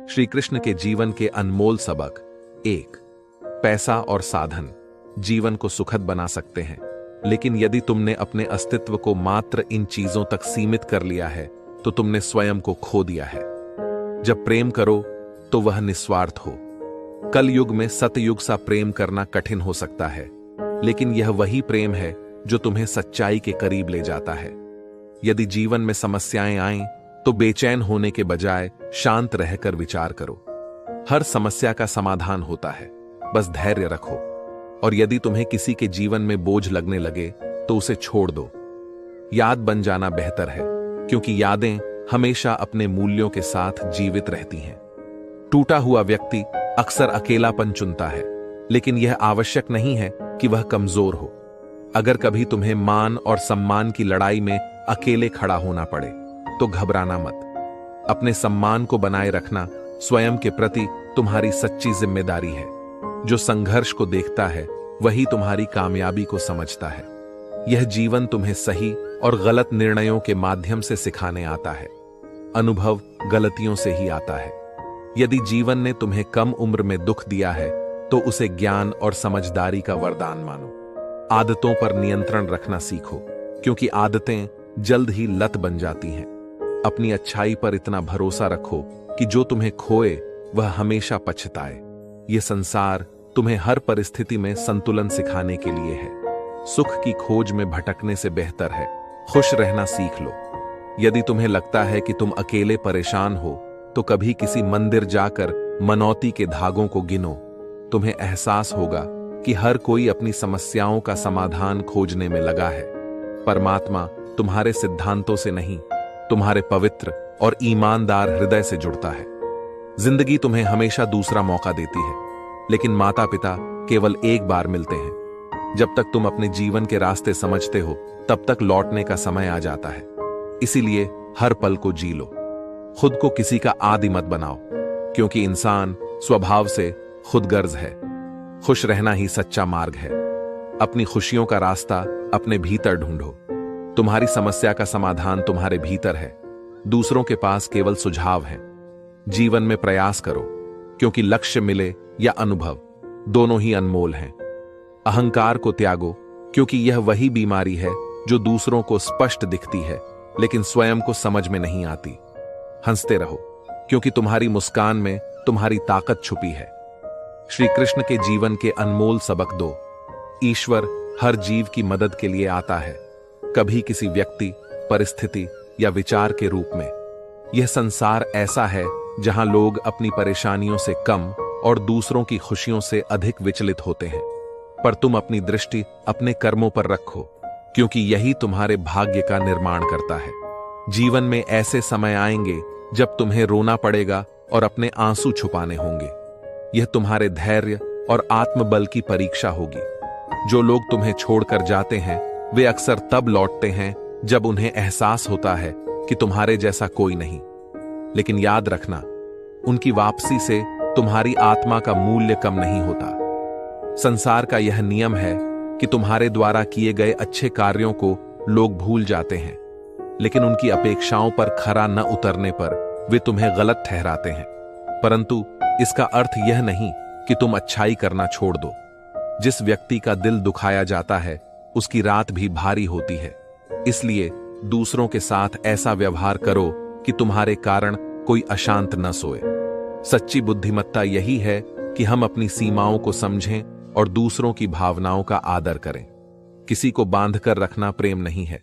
श्री कृष्ण के जीवन के अनमोल सबक। 1। पैसा और साधन जीवन को सुखद बना सकते हैं, लेकिन यदि तुमने अपने अस्तित्व को मात्र इन चीजों तक सीमित कर लिया है तो तुमने स्वयं को खो दिया है। जब प्रेम करो तो वह निस्वार्थ हो। कल युग में सतयुग सा प्रेम करना कठिन हो सकता है, लेकिन यह वही प्रेम है जो तुम्हें सच्चाई के करीब ले जाता है। यदि जीवन में समस्याएं आएं तो बेचैन होने के बजाय शांत रहकर विचार करो। हर समस्या का समाधान होता है, बस धैर्य रखो। और यदि तुम्हें किसी के जीवन में बोझ लगने लगे तो उसे छोड़ दो। याद बन जाना बेहतर है, क्योंकि यादें हमेशा अपने मूल्यों के साथ जीवित रहती हैं। टूटा हुआ व्यक्ति अक्सर अकेलापन चुनता है, लेकिन यह आवश्यक नहीं है कि वह कमजोर हो। अगर कभी तुम्हें मान और सम्मान की लड़ाई में अकेले खड़ा होना पड़े तो घबराना मत। अपने सम्मान को बनाए रखना स्वयं के प्रति तुम्हारी सच्ची जिम्मेदारी है। जो संघर्ष को देखता है वही तुम्हारी कामयाबी को समझता है। यह जीवन तुम्हें सही और गलत निर्णयों के माध्यम से सिखाने आता है। अनुभव गलतियों से ही आता है। यदि जीवन ने तुम्हें कम उम्र में दुख दिया है तो उसे ज्ञान और समझदारी का वरदान मानो। आदतों पर नियंत्रण रखना सीखो, क्योंकि आदतें जल्द ही लत बन जाती हैं। अपनी अच्छाई पर इतना भरोसा रखो कि जो तुम्हें खोए वह हमेशा पछताए। यह संसार तुम्हें हर परिस्थिति में संतुलन सिखाने के लिए है। सुख की खोज में भटकने से बेहतर है खुश रहना सीख लो। यदि तुम्हें लगता है कि तुम अकेले परेशान हो तो कभी किसी मंदिर जाकर मनौती के धागों को गिनो। तुम्हें एहसास होगा कि हर कोई अपनी समस्याओं का समाधान खोजने में लगा है। परमात्मा तुम्हारे सिद्धांतों से नहीं, तुम्हारे पवित्र और ईमानदार हृदय से जुड़ता है। जिंदगी तुम्हें हमेशा दूसरा मौका देती है, लेकिन माता पिता केवल एक बार मिलते हैं। जब तक तुम अपने जीवन के रास्ते समझते हो तब तक लौटने का समय आ जाता है। इसीलिए हर पल को जी लो। खुद को किसी का आदी मत बनाओ, क्योंकि इंसान स्वभाव से खुदगर्ज है। खुश रहना ही सच्चा मार्ग है। अपनी खुशियों का रास्ता अपने भीतर ढूंढो। तुम्हारी समस्या का समाधान तुम्हारे भीतर है। दूसरों के पास केवल सुझाव है। जीवन में प्रयास करो, क्योंकि लक्ष्य मिले या अनुभव दोनों ही अनमोल हैं। अहंकार को त्यागो, क्योंकि यह वही बीमारी है जो दूसरों को स्पष्ट दिखती है लेकिन स्वयं को समझ में नहीं आती। हंसते रहो, क्योंकि तुम्हारी मुस्कान में तुम्हारी ताकत छुपी है। श्री कृष्ण के जीवन के अनमोल सबक 2। ईश्वर हर जीव की मदद के लिए आता है, कभी किसी व्यक्ति, परिस्थिति या विचार के रूप में। यह संसार ऐसा है जहां लोग अपनी परेशानियों से कम और दूसरों की खुशियों से अधिक विचलित होते हैं। पर तुम अपनी दृष्टि अपने कर्मों पर रखो, क्योंकि यही तुम्हारे भाग्य का निर्माण करता है। जीवन में ऐसे समय आएंगे जब तुम्हें रोना पड़ेगा और अपने आंसू छुपाने होंगे। यह तुम्हारे धैर्य और आत्मबल की परीक्षा होगी। जो लोग तुम्हें छोड़कर जाते हैं वे अक्सर तब लौटते हैं जब उन्हें एहसास होता है कि तुम्हारे जैसा कोई नहीं। लेकिन याद रखना, उनकी वापसी से तुम्हारी आत्मा का मूल्य कम नहीं होता। संसार का यह नियम है कि तुम्हारे द्वारा किए गए अच्छे कार्यों को लोग भूल जाते हैं, लेकिन उनकी अपेक्षाओं पर खरा न उतरने पर वे तुम्हें गलत ठहराते हैं। परंतु इसका अर्थ यह नहीं कि तुम अच्छाई करना छोड़ दो। जिस व्यक्ति का दिल दुखाया जाता है उसकी रात भी भारी होती है। इसलिए दूसरों के साथ ऐसा व्यवहार करो कि तुम्हारे कारण कोई अशांत न सोए। सच्ची बुद्धिमत्ता यही है कि हम अपनी सीमाओं को समझें और दूसरों की भावनाओं का आदर करें। किसी को बांधकर रखना प्रेम नहीं है।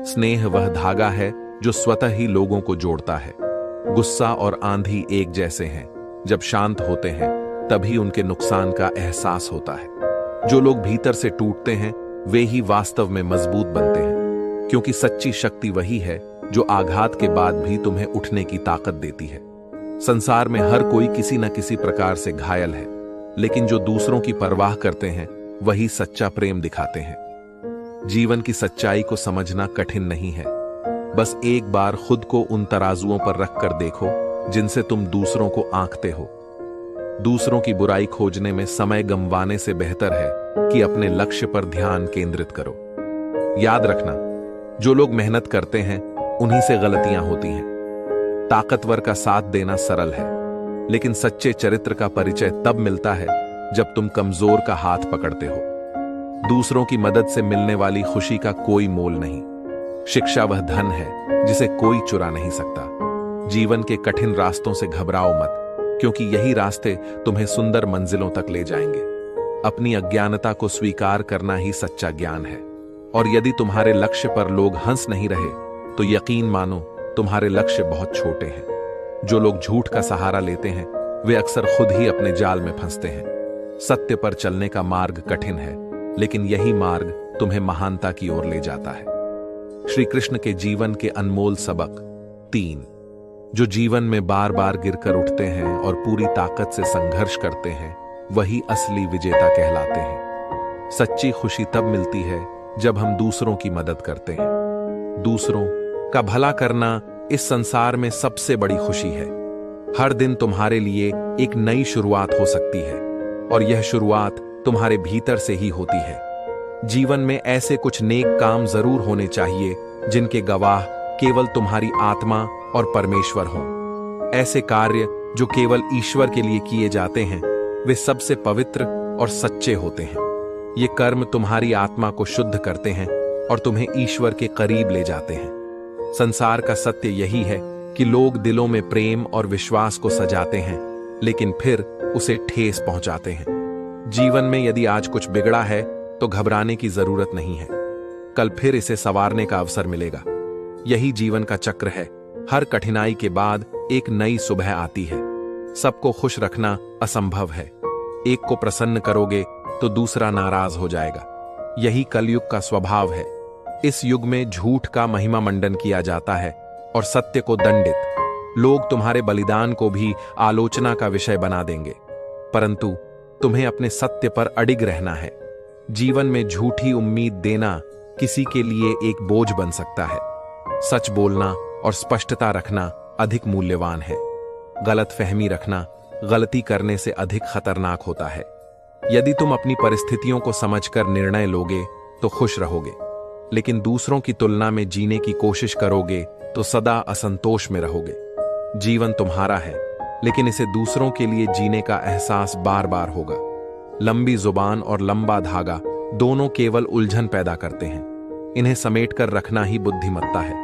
स्नेह वह धागा है जो स्वतः ही लोगों को जोड़ता है। गुस्सा और आंधी एक जैसे हैं। जब शांत होते हैं तभी उनके नुकसान का एहसास होता है। जो लोग भीतर से टूटते हैं वे ही वास्तव में मजबूत बनते हैं, क्योंकि सच्ची शक्ति वही है जो आघात के बाद भी तुम्हें उठने की ताकत देती है। संसार में हर कोई किसी न किसी प्रकार से घायल है, लेकिन जो दूसरों की परवाह करते हैं वही सच्चा प्रेम दिखाते हैं। जीवन की सच्चाई को समझना कठिन नहीं है। बस एक बार खुद को उन तराजुओं पर रखकर देखो जिनसे तुम दूसरों को आंकते हो। दूसरों की बुराई खोजने में समय गंवाने से बेहतर है कि अपने लक्ष्य पर ध्यान केंद्रित करो। याद रखना, जो लोग मेहनत करते हैं उन्हीं से गलतियां होती हैं। ताकतवर का साथ देना सरल है, लेकिन सच्चे चरित्र का परिचय तब मिलता है जब तुम कमजोर का हाथ पकड़ते हो। दूसरों की मदद से मिलने वाली खुशी का कोई मोल नहीं। शिक्षा वह धन है जिसे कोई चुरा नहीं सकता। जीवन के कठिन रास्तों से घबराओ मत, क्योंकि यही रास्ते तुम्हें सुंदर मंजिलों तक ले जाएंगे। अपनी अज्ञानता को स्वीकार करना ही सच्चा ज्ञान है। और यदि तुम्हारे लक्ष्य पर लोग हंस नहीं रहे, तो यकीन मानो तुम्हारे लक्ष्य बहुत छोटे हैं। जो लोग झूठ का सहारा लेते हैं, वे अक्सर खुद ही अपने जाल में फंसते हैं। सत्य पर चलने का मार्ग कठिन है, लेकिन यही मार्ग तुम्हें महानता की ओर ले जाता है। श्री कृष्ण के जीवन के अनमोल सबक 3। जो जीवन में बार बार गिरकर उठते हैं और पूरी ताकत से संघर्ष करते हैं, वही असली विजेता कहलाते हैं। सच्ची खुशी तब मिलती है जब हम दूसरों की मदद करते हैं। दूसरों का भला करना इस संसार में सबसे बड़ी खुशी है। हर दिन तुम्हारे लिए एक नई शुरुआत हो सकती है, और यह शुरुआत तुम्हारे भीतर से ही होती है। जीवन में ऐसे कुछ नेक काम जरूर होने चाहिए जिनके गवाह केवल तुम्हारी आत्मा और परमेश्वर हों। ऐसे कार्य जो केवल ईश्वर के लिए किए जाते हैं, वे सबसे पवित्र और सच्चे होते हैं। ये कर्म तुम्हारी आत्मा को शुद्ध करते हैं और तुम्हें ईश्वर के करीब ले जाते हैं। संसार का सत्य यही है कि लोग दिलों में प्रेम और विश्वास को सजाते हैं, लेकिन फिर उसे ठेस पहुंचाते हैं। जीवन में यदि आज कुछ बिगड़ा है, तो घबराने की जरूरत नहीं है। कल फिर इसे संवारने का अवसर मिलेगा। यही जीवन का चक्र है। हर कठिनाई के बाद एक नई सुबह आती है। सबको खुश रखना असंभव है। एक को प्रसन्न करोगे तो दूसरा नाराज हो जाएगा। यही कलयुग का स्वभाव है। इस युग में झूठ का महिमा मंडन किया जाता है और सत्य को दंडित। लोग तुम्हारे बलिदान को भी आलोचना का विषय बना देंगे, परंतु तुम्हें अपने सत्य पर अडिग रहना है। जीवन में झूठी उम्मीद देना किसी के लिए एक बोझ बन सकता है। सच बोलना और स्पष्टता रखना अधिक मूल्यवान है। गलतफहमी रखना गलती करने से अधिक खतरनाक होता है। यदि तुम अपनी परिस्थितियों को समझकर निर्णय लोगे तो खुश रहोगे, लेकिन दूसरों की तुलना में जीने की कोशिश करोगे तो सदा असंतोष में रहोगे। जीवन तुम्हारा है, लेकिन इसे दूसरों के लिए जीने का एहसास बार बार होगा। लंबी जुबान और लंबा धागा दोनों केवल उलझन पैदा करते हैं। इन्हें समेटकर रखना ही बुद्धिमत्ता है।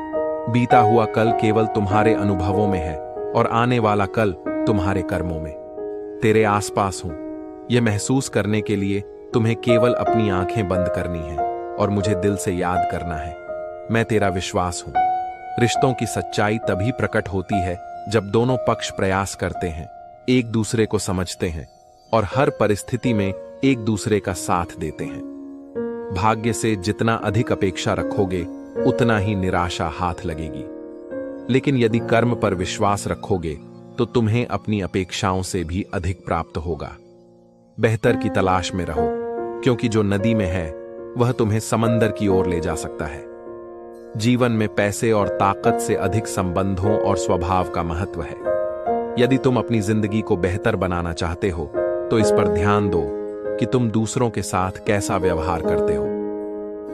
बीता हुआ कल केवल तुम्हारे अनुभवों में है और आने वाला कल तुम्हारे कर्मों में। तेरे आसपास हूं, यह महसूस करने के लिए तुम्हें केवल अपनी आंखें बंद करनी है और मुझे दिल से याद करना है। मैं तेरा विश्वास हूं। रिश्तों की सच्चाई तभी प्रकट होती है जब दोनों पक्ष प्रयास करते हैं, एक दूसरे को समझते हैं और हर परिस्थिति में एक दूसरे का साथ देते हैं। भाग्य से जितना अधिक अपेक्षा रखोगे, उतना ही निराशा हाथ लगेगी। लेकिन यदि कर्म पर विश्वास रखोगे, तो तुम्हें अपनी अपेक्षाओं से भी अधिक प्राप्त होगा। बेहतर की तलाश में रहो, क्योंकि जो नदी में है वह तुम्हें समंदर की ओर ले जा सकता है। जीवन में पैसे और ताकत से अधिक संबंधों और स्वभाव का महत्व है। यदि तुम अपनी जिंदगी को बेहतर बनाना चाहते हो, तो इस पर ध्यान दो कि तुम दूसरों के साथ कैसा व्यवहार करते हो।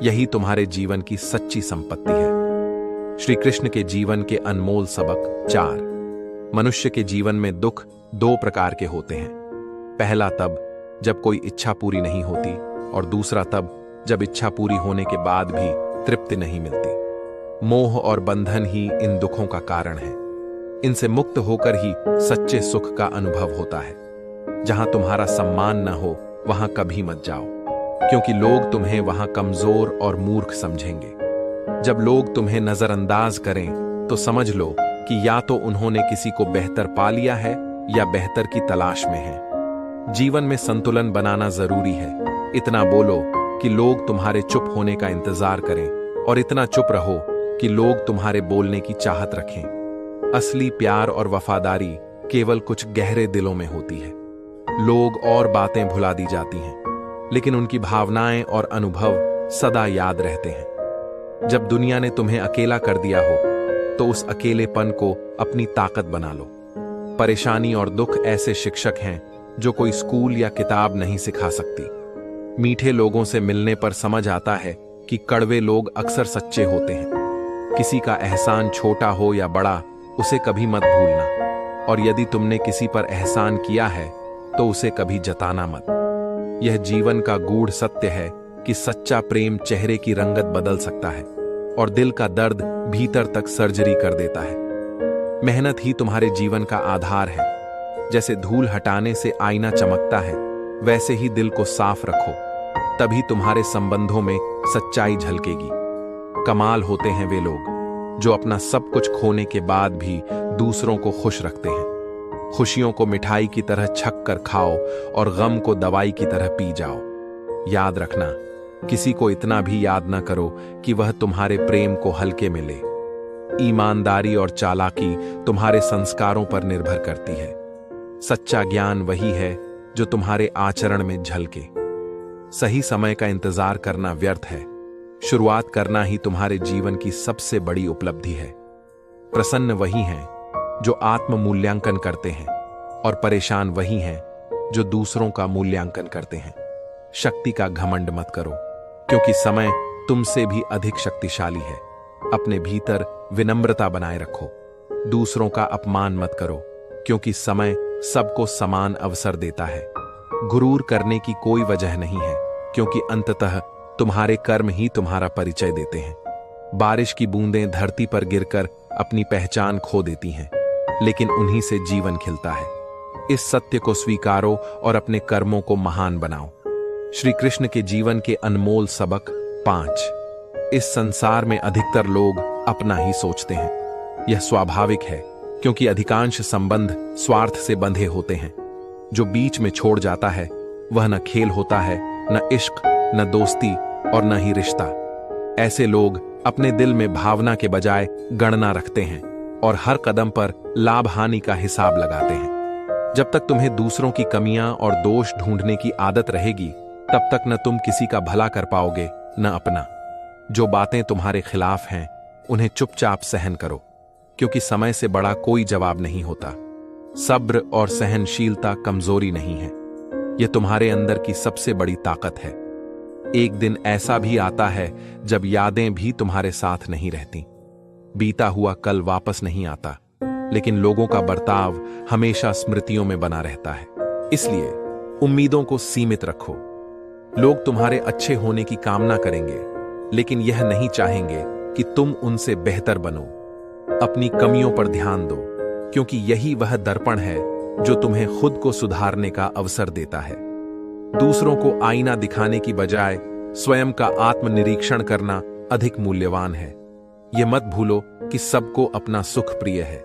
यही तुम्हारे जीवन की सच्ची संपत्ति है। श्री कृष्ण के जीवन के अनमोल सबक 4। मनुष्य के जीवन में दुख 2 प्रकार के होते हैं। पहला तब जब कोई इच्छा पूरी नहीं होती, और दूसरा तब जब इच्छा पूरी होने के बाद भी तृप्ति नहीं मिलती। मोह और बंधन ही इन दुखों का कारण है। इनसे मुक्त होकर ही सच्चे सुख का अनुभव होता है। जहां तुम्हारा सम्मान न हो, वहां कभी मत जाओ, क्योंकि लोग तुम्हें वहां कमजोर और मूर्ख समझेंगे। जब लोग तुम्हें नजरअंदाज करें, तो समझ लो कि या तो उन्होंने किसी को बेहतर पा लिया है या बेहतर की तलाश में है। जीवन में संतुलन बनाना जरूरी है। इतना बोलो कि लोग तुम्हारे चुप होने का इंतजार करें, और इतना चुप रहो कि लोग तुम्हारे बोलने की चाहत रखें। असली प्यार और वफादारी केवल कुछ गहरे दिलों में होती है। लोग और बातें भुला दी जाती हैं, लेकिन उनकी भावनाएं और अनुभव सदा याद रहते हैं। जब दुनिया ने तुम्हें अकेला कर दिया हो, तो उस अकेलेपन को अपनी ताकत बना लो। परेशानी और दुख ऐसे शिक्षक हैं जो कोई स्कूल या किताब नहीं सिखा सकती। मीठे लोगों से मिलने पर समझ आता है कि कड़वे लोग अक्सर सच्चे होते हैं। किसी का एहसान छोटा हो या बड़ा, उसे कभी मत भूलना। और यदि तुमने किसी पर एहसान किया है तो उसे कभी जताना मत। यह जीवन का गूढ़ सत्य है कि सच्चा प्रेम चेहरे की रंगत बदल सकता है और दिल का दर्द भीतर तक सर्जरी कर देता है। मेहनत ही तुम्हारे जीवन का आधार है। जैसे धूल हटाने से आईना चमकता है, वैसे ही दिल को साफ रखो, तभी तुम्हारे संबंधों में सच्चाई झलकेगी। कमाल होते हैं वे लोग जो अपना सब कुछ खोने के बाद भी दूसरों को खुश रखते हैं। खुशियों को मिठाई की तरह छक कर खाओ और गम को दवाई की तरह पी जाओ। याद रखना, किसी को इतना भी याद न करो कि वह तुम्हारे प्रेम को हल्के में ले। ईमानदारी और चालाकी तुम्हारे संस्कारों पर निर्भर करती है। सच्चा ज्ञान वही है जो तुम्हारे आचरण में झलके। सही समय का इंतजार करना व्यर्थ है। शुरुआत करना ही तुम्हारे जीवन की सबसे बड़ी उपलब्धि है। प्रसन्न वही हैं जो आत्म मूल्यांकन करते हैं और परेशान वही हैं जो दूसरों का मूल्यांकन करते हैं। शक्ति का घमंड मत करो, क्योंकि समय तुमसे भी अधिक शक्तिशाली है। अपने भीतर विनम्रता बनाए रखो। दूसरों का अपमान मत करो, क्योंकि समय सबको समान अवसर देता है। गुरूर करने की कोई वजह नहीं है, क्योंकि अंततः तुम्हारे कर्म ही तुम्हारा परिचय देते हैं। बारिश की बूंदें धरती पर गिरकर अपनी पहचान खो देती हैं, लेकिन उन्हीं से जीवन खिलता है। इस सत्य को स्वीकारो और अपने कर्मों को महान बनाओ। श्री कृष्ण के जीवन के अनमोल सबक 5। इस संसार में अधिकतर लोग अपना ही सोचते हैं। यह स्वाभाविक है, क्योंकि अधिकांश संबंध स्वार्थ से बंधे होते हैं। जो बीच में छोड़ जाता है वह न खेल होता है, न इश्क, न दोस्ती और न ही रिश्ता। ऐसे लोग अपने दिल में भावना के बजाय गणना रखते हैं और हर कदम पर लाभ हानि का हिसाब लगाते हैं। जब तक तुम्हें दूसरों की कमियां और दोष ढूंढने की आदत रहेगी, तब तक न तुम किसी का भला कर पाओगे न अपना। जो बातें तुम्हारे खिलाफ हैं उन्हें चुपचाप सहन करो, क्योंकि समय से बड़ा कोई जवाब नहीं होता। सब्र और सहनशीलता कमजोरी नहीं है, यह तुम्हारे अंदर की सबसे बड़ी ताकत है। एक दिन ऐसा भी आता है जब यादें भी तुम्हारे साथ नहीं रहती। बीता हुआ कल वापस नहीं आता, लेकिन लोगों का बर्ताव हमेशा स्मृतियों में बना रहता है। इसलिए उम्मीदों को सीमित रखो। लोग तुम्हारे अच्छे होने की कामना करेंगे, लेकिन यह नहीं चाहेंगे कि तुम उनसे बेहतर बनो। अपनी कमियों पर ध्यान दो, क्योंकि यही वह दर्पण है जो तुम्हें खुद को सुधारने का अवसर देता है। दूसरों को आईना दिखाने की बजाय स्वयं का आत्मनिरीक्षण करना अधिक मूल्यवान है। यह मत भूलो कि सबको अपना सुख प्रिय है।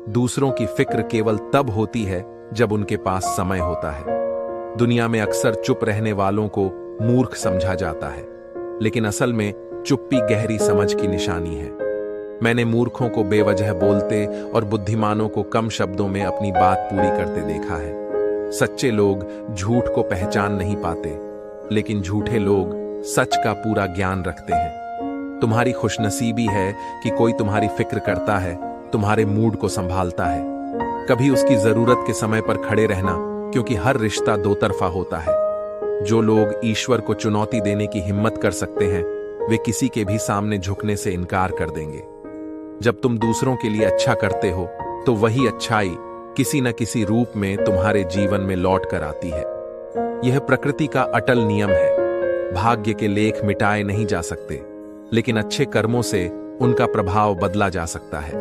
दूसरों की फिक्र केवल तब होती है जब उनके पास समय होता है। दुनिया में अक्सर चुप रहने वालों को मूर्ख समझा जाता है, लेकिन असल में चुप्पी गहरी समझ की निशानी है। मैंने मूर्खों को बेवजह बोलते और बुद्धिमानों को कम शब्दों में अपनी बात पूरी करते देखा है। सच्चे लोग झूठ को पहचान नहीं पाते, लेकिन झूठे लोग सच का पूरा ज्ञान रखते हैं। तुम्हारी खुशनसीबी है कि कोई तुम्हारी फिक्र करता है, तुम्हारे मूड को संभालता है। कभी उसकी जरूरत के समय पर खड़े रहना, क्योंकि हर रिश्ता दो तरफा होता है। जो लोग ईश्वर को चुनौती देने की हिम्मत कर सकते हैं, वे किसी के भी सामने झुकने से इनकार कर देंगे। जब तुम दूसरों के लिए अच्छा करते हो, तो वही अच्छाई किसी न किसी रूप में तुम्हारे जीवन में लौट कर आती है। यह प्रकृति का अटल नियम है। भाग्य के लेख मिटाए नहीं जा सकते, लेकिन अच्छे कर्मों से उनका प्रभाव बदला जा सकता है।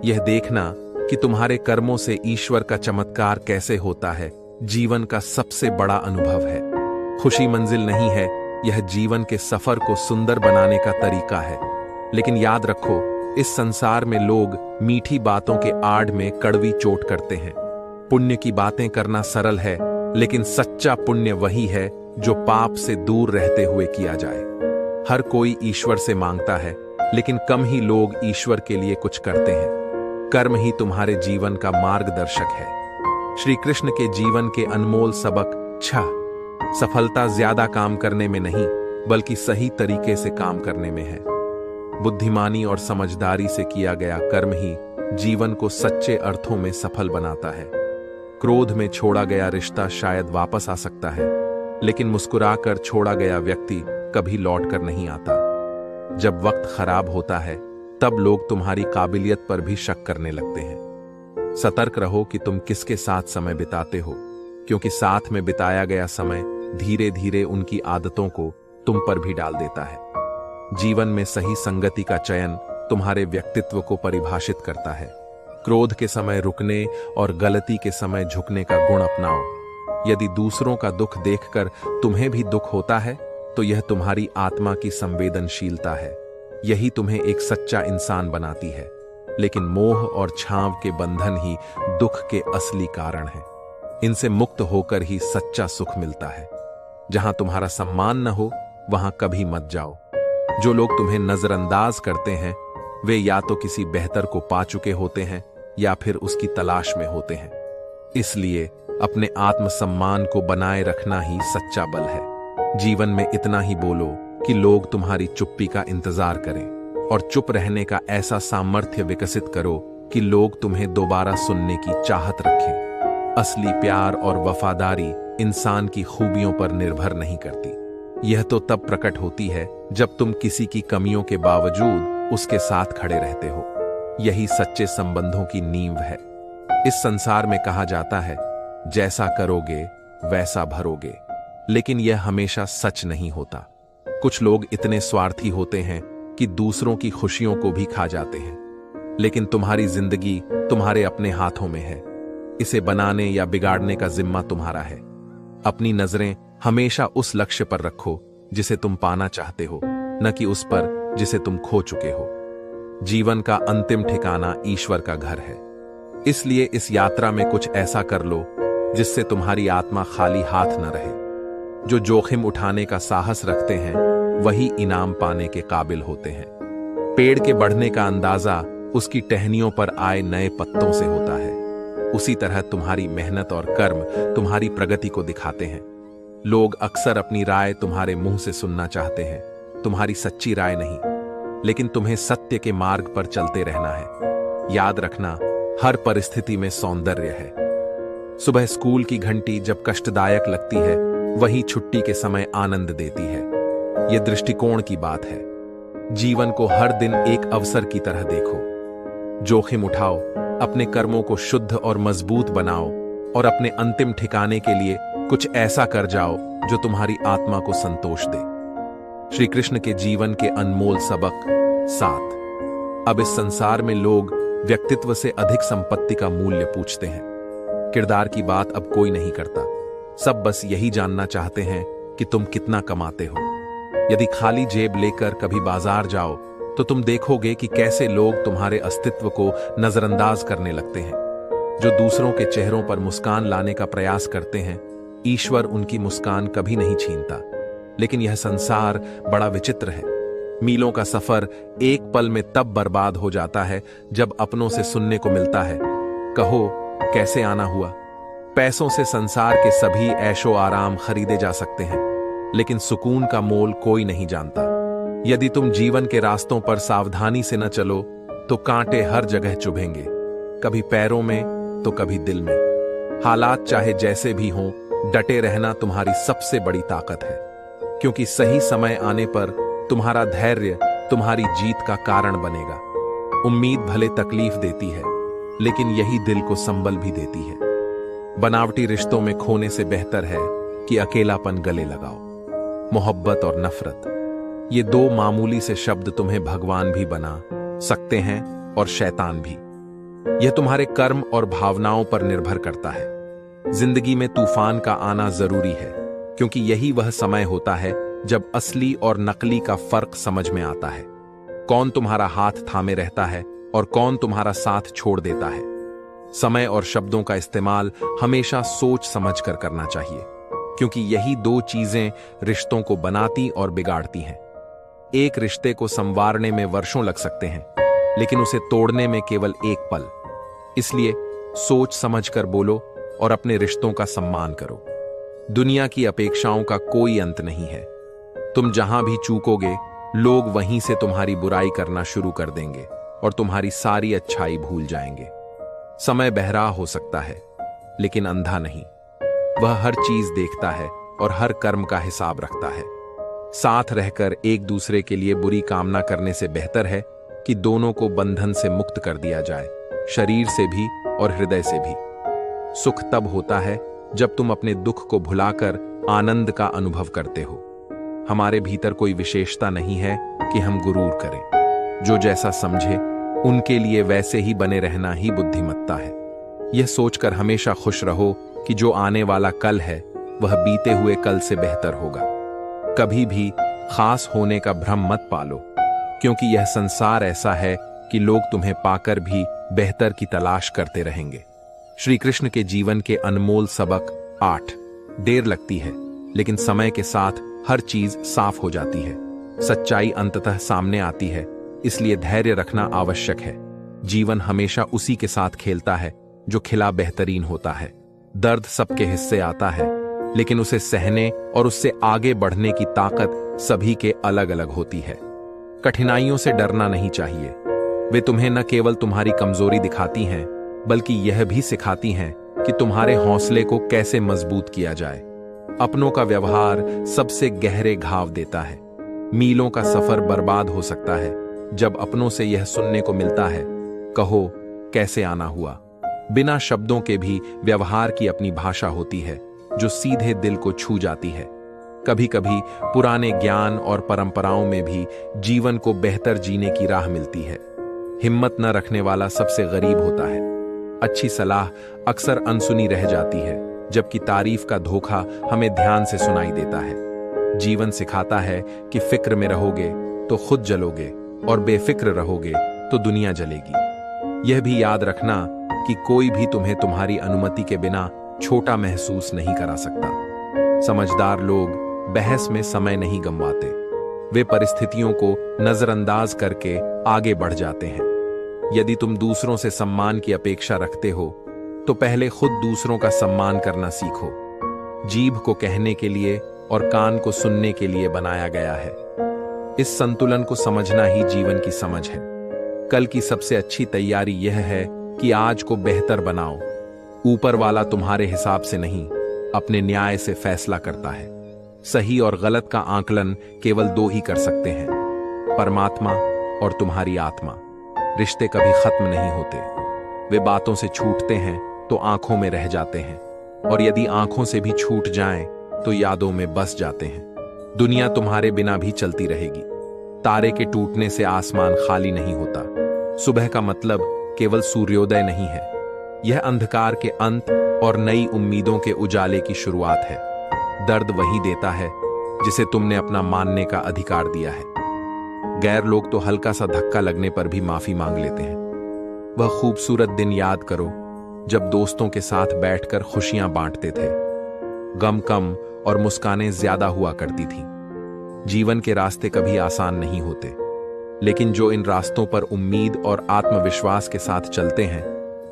यह देखना कि तुम्हारे कर्मों से ईश्वर का चमत्कार कैसे होता है, जीवन का सबसे बड़ा अनुभव है। खुशी मंजिल नहीं है, यह जीवन के सफर को सुंदर बनाने का तरीका है। लेकिन याद रखो, इस संसार में लोग मीठी बातों के आड़ में कड़वी चोट करते हैं। पुण्य की बातें करना सरल है, लेकिन सच्चा पुण्य वही है जो पाप से दूर रहते हुए किया जाए। हर कोई ईश्वर से मांगता है, लेकिन कम ही लोग ईश्वर के लिए कुछ करते हैं। कर्म ही तुम्हारे जीवन का मार्गदर्शक है। श्री कृष्ण के जीवन के अनमोल सबक 6। सफलता ज्यादा काम करने में नहीं, बल्कि सही तरीके से काम करने में है। बुद्धिमानी और समझदारी से किया गया कर्म ही जीवन को सच्चे अर्थों में सफल बनाता है। क्रोध में छोड़ा गया रिश्ता शायद वापस आ सकता है, लेकिन मुस्कुराकर छोड़ा गया व्यक्ति कभी लौट कर नहीं आता। जब वक्त खराब होता है, तब लोग तुम्हारी काबिलियत पर भी शक करने लगते हैं। सतर्क रहो कि तुम किसके साथ समय बिताते हो, क्योंकि साथ में बिताया गया समय धीरे धीरे उनकी आदतों को तुम पर भी डाल देता है। जीवन में सही संगति का चयन तुम्हारे व्यक्तित्व को परिभाषित करता है। क्रोध के समय रुकने और गलती के समय झुकने का गुण अपनाओ। यदि दूसरों का दुख देखकर तुम्हें भी दुख होता है तो यह तुम्हारी आत्मा की संवेदनशीलता है। यही तुम्हें एक सच्चा इंसान बनाती है। लेकिन मोह और छांव के बंधन ही दुख के असली कारण हैं। इनसे मुक्त होकर ही सच्चा सुख मिलता है। जहां तुम्हारा सम्मान न हो वहां कभी मत जाओ। जो लोग तुम्हें नजरअंदाज करते हैं वे या तो किसी बेहतर को पा चुके होते हैं या फिर उसकी तलाश में होते हैं। इसलिए अपने आत्मसम्मान को बनाए रखना ही सच्चा बल है। जीवन में इतना ही बोलो कि लोग तुम्हारी चुप्पी का इंतजार करें, और चुप रहने का ऐसा सामर्थ्य विकसित करो कि लोग तुम्हें दोबारा सुनने की चाहत रखें। असली प्यार और वफादारी इंसान की खूबियों पर निर्भर नहीं करती। यह तो तब प्रकट होती है जब तुम किसी की कमियों के बावजूद उसके साथ खड़े रहते हो। यही सच्चे संबंधों की नींव है। इस संसार में कहा जाता है, जैसा करोगे वैसा भरोगे, लेकिन यह हमेशा सच नहीं होता। कुछ लोग इतने स्वार्थी होते हैं कि दूसरों की खुशियों को भी खा जाते हैं। लेकिन तुम्हारी जिंदगी तुम्हारे अपने हाथों में है। इसे बनाने या बिगाड़ने का जिम्मा तुम्हारा है। अपनी नजरें हमेशा उस लक्ष्य पर रखो जिसे तुम पाना चाहते हो, न कि उस पर जिसे तुम खो चुके हो। जीवन का अंतिम ठिकाना ईश्वर का घर है। इसलिए इस यात्रा में कुछ ऐसा कर लो जिससे तुम्हारी आत्मा खाली हाथ न रहे। जो जोखिम उठाने का साहस रखते हैं वही इनाम पाने के काबिल होते हैं। पेड़ के बढ़ने का अंदाजा उसकी टहनियों पर आए नए पत्तों से होता है। उसी तरह तुम्हारी मेहनत और कर्म तुम्हारी प्रगति को दिखाते हैं। लोग अक्सर अपनी राय तुम्हारे मुंह से सुनना चाहते हैं, तुम्हारी सच्ची राय नहीं। लेकिन तुम्हें सत्य के मार्ग पर चलते रहना है। याद रखना, हर परिस्थिति में सौंदर्य है। सुबह स्कूल की घंटी जब कष्टदायक लगती है, वही छुट्टी के समय आनंद देती है। यह दृष्टिकोण की बात है। जीवन को हर दिन एक अवसर की तरह देखो। जोखिम उठाओ, अपने कर्मों को शुद्ध और मजबूत बनाओ, और अपने अंतिम ठिकाने के लिए कुछ ऐसा कर जाओ जो तुम्हारी आत्मा को संतोष दे। श्री कृष्ण के जीवन के अनमोल सबक 7। अब इस संसार में लोग व्यक्तित्व से अधिक संपत्ति का मूल्य पूछते हैं। किरदार की बात अब कोई नहीं करता। सब बस यही जानना चाहते हैं कि तुम कितना कमाते हो। यदि खाली जेब लेकर कभी बाजार जाओ तो तुम देखोगे कि कैसे लोग तुम्हारे अस्तित्व को नजरअंदाज करने लगते हैं। जो दूसरों के चेहरों पर मुस्कान लाने का प्रयास करते हैं, ईश्वर उनकी मुस्कान कभी नहीं छीनता। लेकिन यह संसार बड़ा विचित्र है। मीलों का सफर एक पल में तब बर्बाद हो जाता है जब अपनों से सुनने को मिलता है, कहो कैसे आना हुआ। पैसों से संसार के सभी ऐशो आराम खरीदे जा सकते हैं, लेकिन सुकून का मोल कोई नहीं जानता। यदि तुम जीवन के रास्तों पर सावधानी से न चलो तो कांटे हर जगह चुभेंगे, कभी पैरों में तो कभी दिल में। हालात चाहे जैसे भी हों, डटे रहना तुम्हारी सबसे बड़ी ताकत है, क्योंकि सही समय आने पर तुम्हारा धैर्य तुम्हारी जीत का कारण बनेगा। उम्मीद भले तकलीफ देती है, लेकिन यही दिल को संबल भी देती है। बनावटी रिश्तों में खोने से बेहतर है कि अकेलापन गले लगाओ। मोहब्बत और नफरत, ये दो मामूली से शब्द तुम्हें भगवान भी बना सकते हैं और शैतान भी। यह तुम्हारे कर्म और भावनाओं पर निर्भर करता है। जिंदगी में तूफान का आना जरूरी है, क्योंकि यही वह समय होता है जब असली और नकली का फर्क समझ में आता है। कौन तुम्हारा हाथ थामे रहता है और कौन तुम्हारा साथ छोड़ देता है। समय और शब्दों का इस्तेमाल हमेशा सोच समझ कर करना चाहिए, क्योंकि यही दो चीजें रिश्तों को बनाती और बिगाड़ती हैं। एक रिश्ते को संवारने में वर्षों लग सकते हैं, लेकिन उसे तोड़ने में केवल एक पल। इसलिए सोच समझकर बोलो और अपने रिश्तों का सम्मान करो। दुनिया की अपेक्षाओं का कोई अंत नहीं है। तुम जहां भी चूकोगे, लोग वहीं से तुम्हारी बुराई करना शुरू कर देंगे और तुम्हारी सारी अच्छाई भूल जाएंगे। समय बहरा हो सकता है, लेकिन अंधा नहीं। वह हर चीज देखता है और हर कर्म का हिसाब रखता है। साथ रहकर एक दूसरे के लिए बुरी कामना करने से बेहतर है कि दोनों को बंधन से मुक्त कर दिया जाए, शरीर से भी और हृदय से भी। सुख तब होता है जब तुम अपने दुख को भुलाकर आनंद का अनुभव करते हो। हमारे भीतर कोई विशेषता नहीं है कि हम गुरूर करें। जो जैसा समझे उनके लिए वैसे ही बने रहना ही बुद्धिमत्ता है। यह सोचकर हमेशा खुश रहो कि जो आने वाला कल है वह बीते हुए कल से बेहतर होगा। कभी भी खास होने का भ्रम मत पालो, क्योंकि यह संसार ऐसा है कि लोग तुम्हें पाकर भी बेहतर की तलाश करते रहेंगे। श्री कृष्ण के जीवन के अनमोल सबक 8। देर लगती है, लेकिन समय के साथ हर चीज साफ हो जाती है। सच्चाई अंततः सामने आती है, इसलिए धैर्य रखना आवश्यक है। जीवन हमेशा उसी के साथ खेलता है जो खिला बेहतरीन होता है। दर्द सबके हिस्से आता है, लेकिन उसे सहने और उससे आगे बढ़ने की ताकत सभी के अलग अलग होती है। कठिनाइयों से डरना नहीं चाहिए। वे तुम्हें न केवल तुम्हारी कमजोरी दिखाती हैं, बल्कि यह भी सिखाती हैं कि तुम्हारे हौसले को कैसे मजबूत किया जाए। अपनों का व्यवहार सबसे गहरे घाव देता है। मीलों का सफर बर्बाद हो सकता है जब अपनों से यह सुनने को मिलता है, कहो कैसे आना हुआ। बिना शब्दों के भी व्यवहार की अपनी भाषा होती है जो सीधे दिल को छू जाती है। कभी कभी पुराने ज्ञान और परंपराओं में भी जीवन को बेहतर जीने की राह मिलती है। हिम्मत न रखने वाला सबसे गरीब होता है। अच्छी सलाह अक्सर अनसुनी रह जाती है, जबकि तारीफ का धोखा हमें ध्यान से सुनाई देता है। जीवन सिखाता है कि फिक्र में रहोगे तो खुद जलोगे और बेफिक्र रहोगे तो दुनिया जलेगी। यह भी याद रखना कि कोई भी तुम्हें तुम्हारी अनुमति के बिना छोटा महसूस नहीं करा सकता। समझदार लोग बहस में समय नहीं गंवाते। वे परिस्थितियों को नजरअंदाज करके आगे बढ़ जाते हैं। यदि तुम दूसरों से सम्मान की अपेक्षा रखते हो तो पहले खुद दूसरों का सम्मान करना सीखो। जीभ को कहने के लिए और कान को सुनने के लिए बनाया गया है। इस संतुलन को समझना ही जीवन की समझ है। कल की सबसे अच्छी तैयारी यह है कि आज को बेहतर बनाओ। ऊपर वाला तुम्हारे हिसाब से नहीं, अपने न्याय से फैसला करता है। सही और गलत का आकलन केवल दो ही कर सकते हैं, परमात्मा और तुम्हारी आत्मा। रिश्ते कभी खत्म नहीं होते। वे बातों से छूटते हैं तो आंखों में रह जाते हैं, और यदि आंखों से भी छूट जाएं तो यादों में बस जाते हैं। दुनिया तुम्हारे बिना भी चलती रहेगी। तारे के टूटने से आसमान खाली नहीं होता। सुबह का मतलब केवल सूर्योदय नहीं है, यह अंधकार के अंत और नई उम्मीदों के उजाले की शुरुआत है। दर्द वही देता है जिसे तुमने अपना मानने का अधिकार दिया है। गैर लोग तो हल्का सा धक्का लगने पर भी माफी मांग लेते हैं। वह खूबसूरत दिन याद करो जब दोस्तों के साथ बैठकर खुशियां बांटते थे। गम कम और मुस्कानें ज्यादा हुआ करती थीं। जीवन के रास्ते कभी आसान नहीं होते, लेकिन जो इन रास्तों पर उम्मीद और आत्मविश्वास के साथ चलते हैं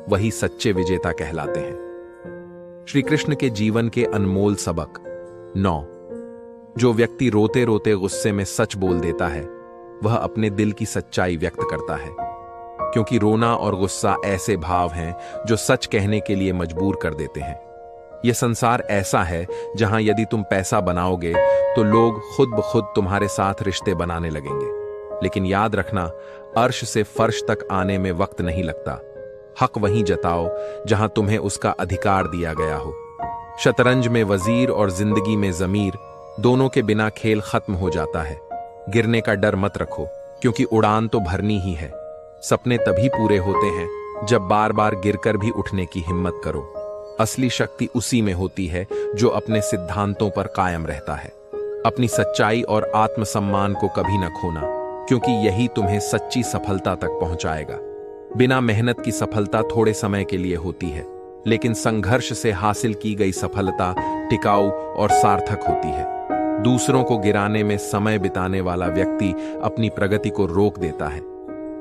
वही सच्चे विजेता कहलाते हैं। श्री कृष्ण के जीवन के अनमोल सबक 9। जो व्यक्ति रोते रोते गुस्से में सच बोल देता है वह अपने दिल की सच्चाई व्यक्त करता है, क्योंकि रोना और गुस्सा ऐसे भाव हैं जो सच कहने के लिए मजबूर कर देते हैं। यह संसार ऐसा है जहां यदि तुम पैसा बनाओगे तो लोग खुद ब खुद तुम्हारे साथ रिश्ते बनाने लगेंगे। लेकिन याद रखना, अर्श से फर्श तक आने में वक्त नहीं लगता। हक वहीं जताओ जहां तुम्हें उसका अधिकार दिया गया हो। शतरंज में वजीर और जिंदगी में जमीर, दोनों के बिना खेल खत्म हो जाता है। गिरने का डर मत रखो, क्योंकि उड़ान तो भरनी ही है। सपने तभी पूरे होते हैं जब बार बार गिरकर भी उठने की हिम्मत करो। असली शक्ति उसी में होती है जो अपने सिद्धांतों पर कायम रहता है। अपनी सच्चाई और आत्मसम्मान को कभी न खोना, क्योंकि यही तुम्हें सच्ची सफलता तक पहुंचाएगा। बिना मेहनत की सफलता थोड़े समय के लिए होती है, लेकिन संघर्ष से हासिल की गई सफलता टिकाऊ और सार्थक होती है। दूसरों को गिराने में समय बिताने वाला व्यक्ति अपनी प्रगति को रोक देता है।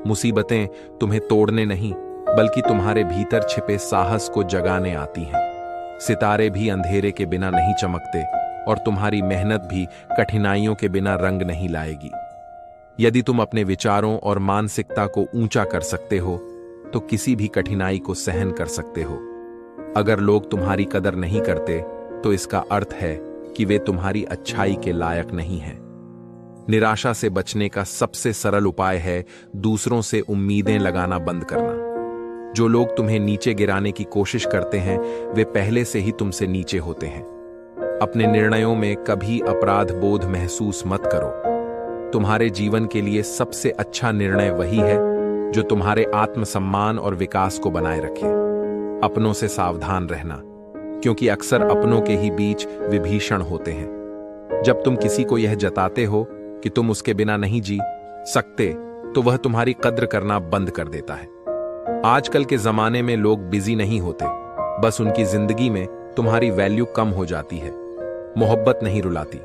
मुसीबतें तुम्हें तोड़ने नहीं, बल्कि तुम्हारे भीतर छिपे साहस को जगाने आती हैं। सितारे भी अंधेरे के बिना नहीं चमकते, और तुम्हारी मेहनत भी कठिनाइयों के बिना रंग नहीं लाएगी। यदि तुम अपने विचारों और मानसिकता को ऊंचा कर सकते हो तो किसी भी कठिनाई को सहन कर सकते हो। अगर लोग तुम्हारी कदर नहीं करते तो इसका अर्थ है कि वे तुम्हारी अच्छाई के लायक नहीं हैं। निराशा से बचने का सबसे सरल उपाय है दूसरों से उम्मीदें लगाना बंद करना। जो लोग तुम्हें नीचे गिराने की कोशिश करते हैं वे पहले से ही तुमसे नीचे होते हैं। अपने निर्णयों में कभी अपराध बोध महसूस मत करो। तुम्हारे जीवन के लिए सबसे अच्छा निर्णय वही है जो तुम्हारे आत्मसम्मान और विकास को बनाए रखे। अपनों से सावधान रहना, क्योंकि अक्सर अपनों के ही बीच विभीषण होते हैं। जब तुम किसी को यह जताते हो कि तुम उसके बिना नहीं जी सकते, तो वह तुम्हारी कद्र करना बंद कर देता है। आजकल के जमाने में लोग बिजी नहीं होते, बस उनकी जिंदगी में तुम्हारी वैल्यू कम हो जाती है। मोहब्बत नहीं रुलाती,